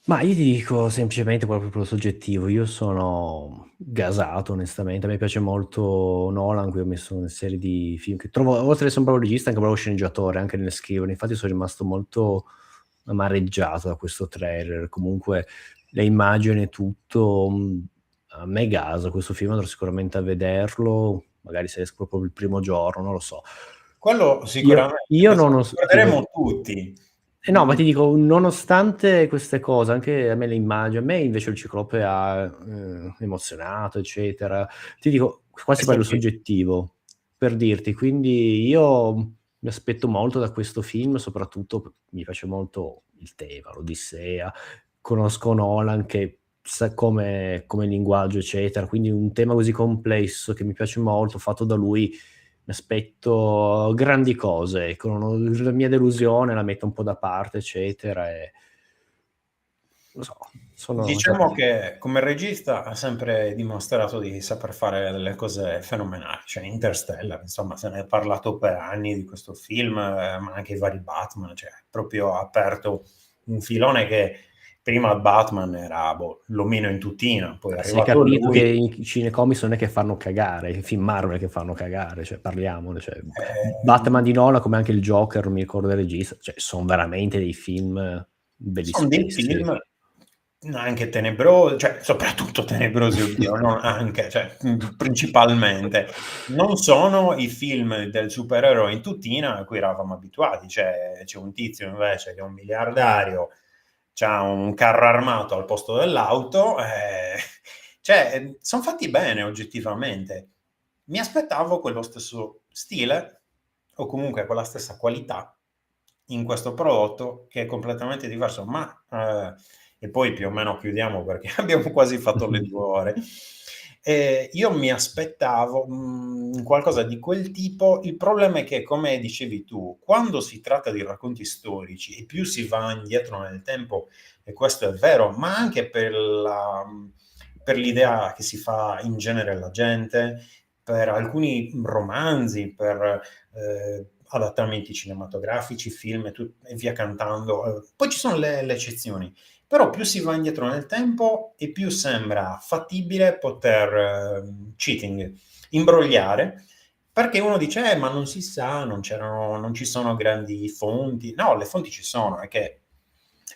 Ma io ti dico semplicemente proprio per lo soggettivo, io sono gasato onestamente, a me piace molto Nolan, qui ho messo una serie di film che trovo, oltre ad essere un bravo regista, anche un bravo sceneggiatore, anche nelle scrivere, infatti sono rimasto molto amareggiato da questo trailer, comunque le immagini e tutto, a me gasa questo film, andrò sicuramente a vederlo, magari se esco proprio il primo giorno, non lo so. Quello Io sicuramente, io adesso non lo os sì, vai. guarderemo tutti. No, ma ti dico, nonostante queste cose, anche a me le immagini, a me invece il Ciclope ha, emozionato, eccetera. Ti dico, qua È si parla del stupito. soggettivo, per dirti, quindi io mi aspetto molto da questo film, soprattutto mi piace molto il tema, l'Odissea, conosco Nolan che sa come linguaggio, eccetera, quindi un tema così complesso che mi piace molto, fatto da lui, mi aspetto grandi cose, ecco, la mia delusione la metto un po' da parte, eccetera, e lo so, sono cioè, Diciamo che come regista ha sempre dimostrato di saper fare delle cose fenomenali, cioè Interstellar, insomma, se ne è parlato per anni di questo film, ma anche i vari Batman, cioè proprio ha aperto un filone che prima Batman era boh, l'omino in tuttina, poi è si è arrivato capito che lui. i cinecomics non è che fanno cagare, i film Marvel che fanno cagare, cioè parliamone, cioè eh, Batman di Nolan come anche il Joker, non mi ricordo del regista, cioè son veramente dei film Son dei bellissimissimi. film anche tenebrosi, cioè soprattutto tenebrosi, oddio, non anche, cioè principalmente. Non sono i film del supereroe in tuttina a cui eravamo abituati, cioè c'è un tizio invece che è un miliardario, c'ha un carro armato al posto dell'auto, cioè son fatti bene oggettivamente. Mi aspettavo quello stesso stile o comunque quella stessa qualità in questo prodotto che è completamente diverso, ma e poi più o meno chiudiamo perché abbiamo quasi fatto le 2 ore. Io mi aspettavo, qualcosa di quel tipo. Il problema è che, come dicevi tu, quando si tratta di racconti storici e più si va indietro nel tempo, e questo è vero, ma anche per l'idea che si fa in genere la gente, per alcuni romanzi, per adattamenti cinematografici, film e via cantando. Poi ci sono le eccezioni, però più si va indietro nel tempo e più sembra fattibile poter cheating, imbrogliare, perché uno dice, ma non si sa, non ci sono grandi fonti. No, le fonti ci sono, è che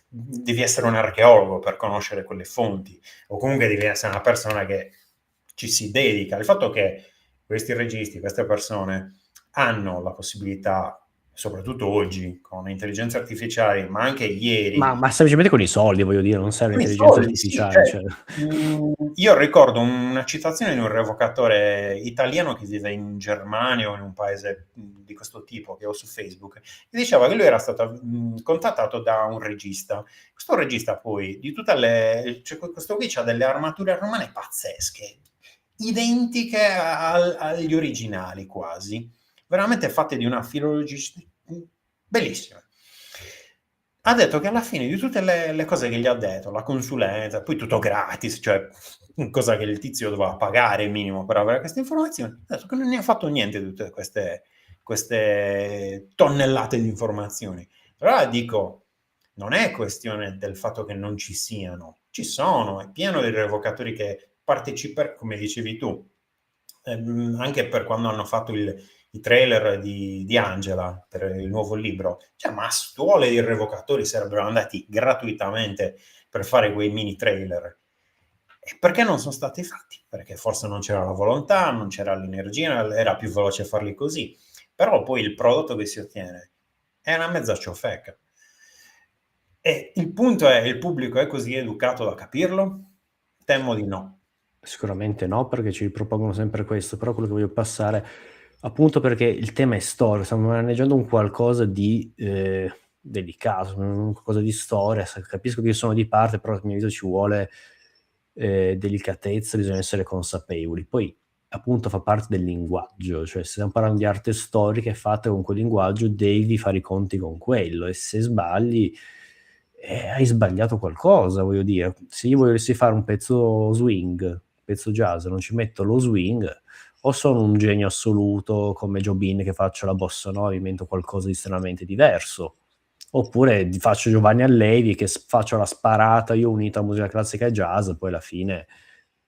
devi essere un archeologo per conoscere quelle fonti, o comunque devi essere una persona che ci si dedica. Il fatto che questi registi, queste persone hanno la possibilità, soprattutto oggi, con le intelligenze artificiali, ma anche ieri, Ma semplicemente con i soldi, voglio dire, non serve con i l'intelligenza soldi, sì, artificiale, cioè, cioè. io ricordo una citazione di un revocatore italiano che vive in Germania o in un paese di questo tipo che ho su Facebook, che diceva che lui era stato contattato da un regista. Questo regista poi, di tutte le, cioè, questo qui ha delle armature romane pazzesche, identiche agli originali quasi, veramente fatte di una filologia bellissima. Ha detto che alla fine di tutte le cose che gli ha detto, la consulenza, poi tutto gratis, cioè cosa che il tizio doveva pagare minimo per avere queste informazioni, ha detto che non ne ha fatto niente di tutte queste tonnellate di informazioni. Allora dico, non è questione del fatto che non ci siano, ci sono, è pieno di revocatori che partecipano, come dicevi tu, anche per quando hanno fatto i trailer di Angela per il nuovo libro, cioè, ma stuole di revocatori sarebbero andati gratuitamente per fare quei mini trailer. E perché non sono stati fatti? Perché forse non c'era la volontà, non c'era l'energia, era più veloce farli così. Però poi il prodotto che si ottiene è una mezza ciofeca. E il punto è, il pubblico è così educato da capirlo? Temo di no. Sicuramente no, perché ci ripropongono sempre questo, però quello che voglio passare appunto perché il tema è storico, stiamo maneggiando un qualcosa di, delicato, un qualcosa di storia, capisco che io sono di parte, però a mio avviso ci vuole, delicatezza, bisogna essere consapevoli. Poi appunto fa parte del linguaggio, cioè se stiamo parlando di arte storica è fatta con quel linguaggio, devi fare i conti con quello e se sbagli, hai sbagliato qualcosa, voglio dire. Se io volessi fare un pezzo swing, pezzo jazz, non ci metto lo swing, o sono un genio assoluto come Jobin che faccio la bossa nova, invento qualcosa di estremamente diverso, oppure faccio Giovanni Allevi che faccio la sparata, io ho unito a musica classica e jazz, poi alla fine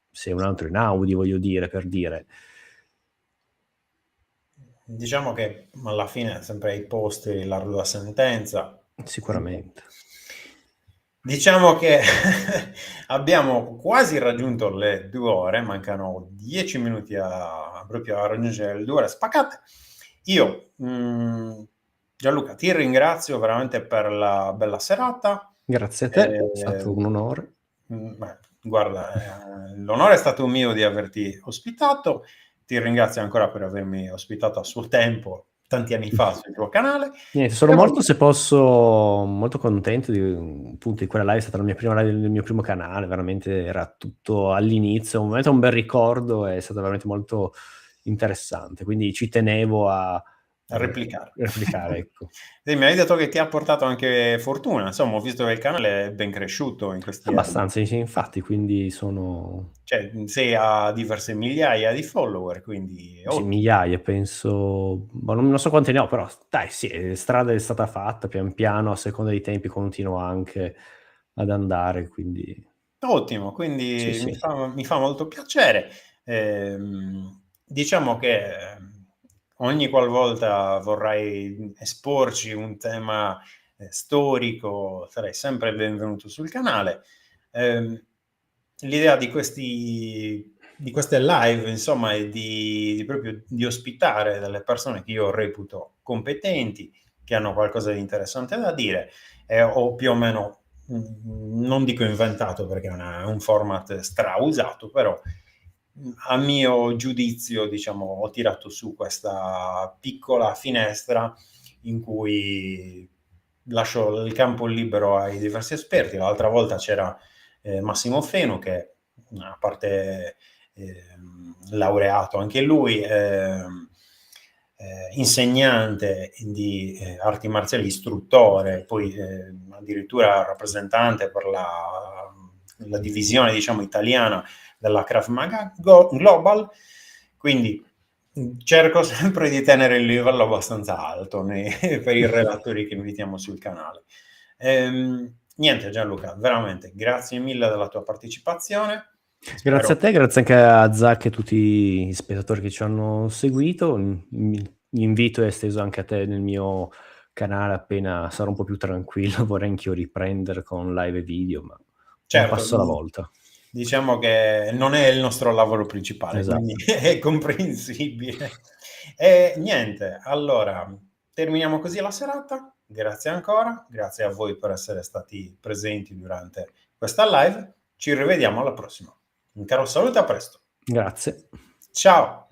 sei un altro Einaudi, voglio dire, per dire. Diciamo che alla fine sempre ai posti l'ardua sentenza. Sicuramente. Diciamo che abbiamo quasi raggiunto le 2 ore, mancano 10 minuti proprio a raggiungere le 2 ore spaccate. Io, Gianluca, ti ringrazio veramente per la bella serata. Grazie a te, è stato un onore. Guarda, l'onore è stato mio di averti ospitato. Ti ringrazio ancora per avermi ospitato a suo tempo, tanti anni fa, sul tuo canale. Niente, sono molto, se posso, molto contento appunto di quella live, è stata la mia prima live del mio primo canale, veramente era tutto all'inizio, un bel ricordo, è stato veramente molto interessante, quindi ci tenevo a Replicare. replicare, ecco. Sì, mi hai detto che ti ha portato anche fortuna, insomma, ho visto che il canale è ben cresciuto in questi anni. Abbastanza, sì, infatti, quindi sono Cioè, sei a diverse migliaia di follower, quindi sì, ottimo. migliaia, penso, ma non so quante ne ho, però dai, sì, strada è stata fatta, pian piano, a seconda dei tempi continuo anche ad andare, quindi Ottimo, sì, quindi sì. mi fa molto piacere. Diciamo che ogni qualvolta vorrai esporci un tema storico, sarai sempre il benvenuto sul canale. L'idea di queste live, insomma, è proprio di ospitare delle persone che io reputo competenti, che hanno qualcosa di interessante da dire, o più o meno non dico inventato perché è un format strausato, però a mio giudizio, diciamo, ho tirato su questa piccola finestra in cui lascio il campo libero ai diversi esperti. L'altra volta c'era Massimo Feno che, a parte laureato anche lui, insegnante di arti marziali, istruttore, poi addirittura rappresentante per la divisione, diciamo, italiana della Krav Maga Global, quindi cerco sempre di tenere il livello abbastanza alto per i relatori che invitiamo sul canale. Niente Gianluca, veramente grazie mille della tua partecipazione. Grazie a Spero te, grazie anche a Zach e tutti gli spettatori che ci hanno seguito. L'invito è esteso anche a te nel mio canale appena sarò un po' più tranquillo. Vorrei anch'io riprendere con live e video, ma un certo, passo alla volta. diciamo che non è il nostro lavoro principale, quindi Esatto. è comprensibile. E niente, allora terminiamo così la serata. Grazie ancora, grazie a voi per essere stati presenti durante questa live. Ci rivediamo alla prossima. Un caro saluto, a presto. Grazie. Ciao.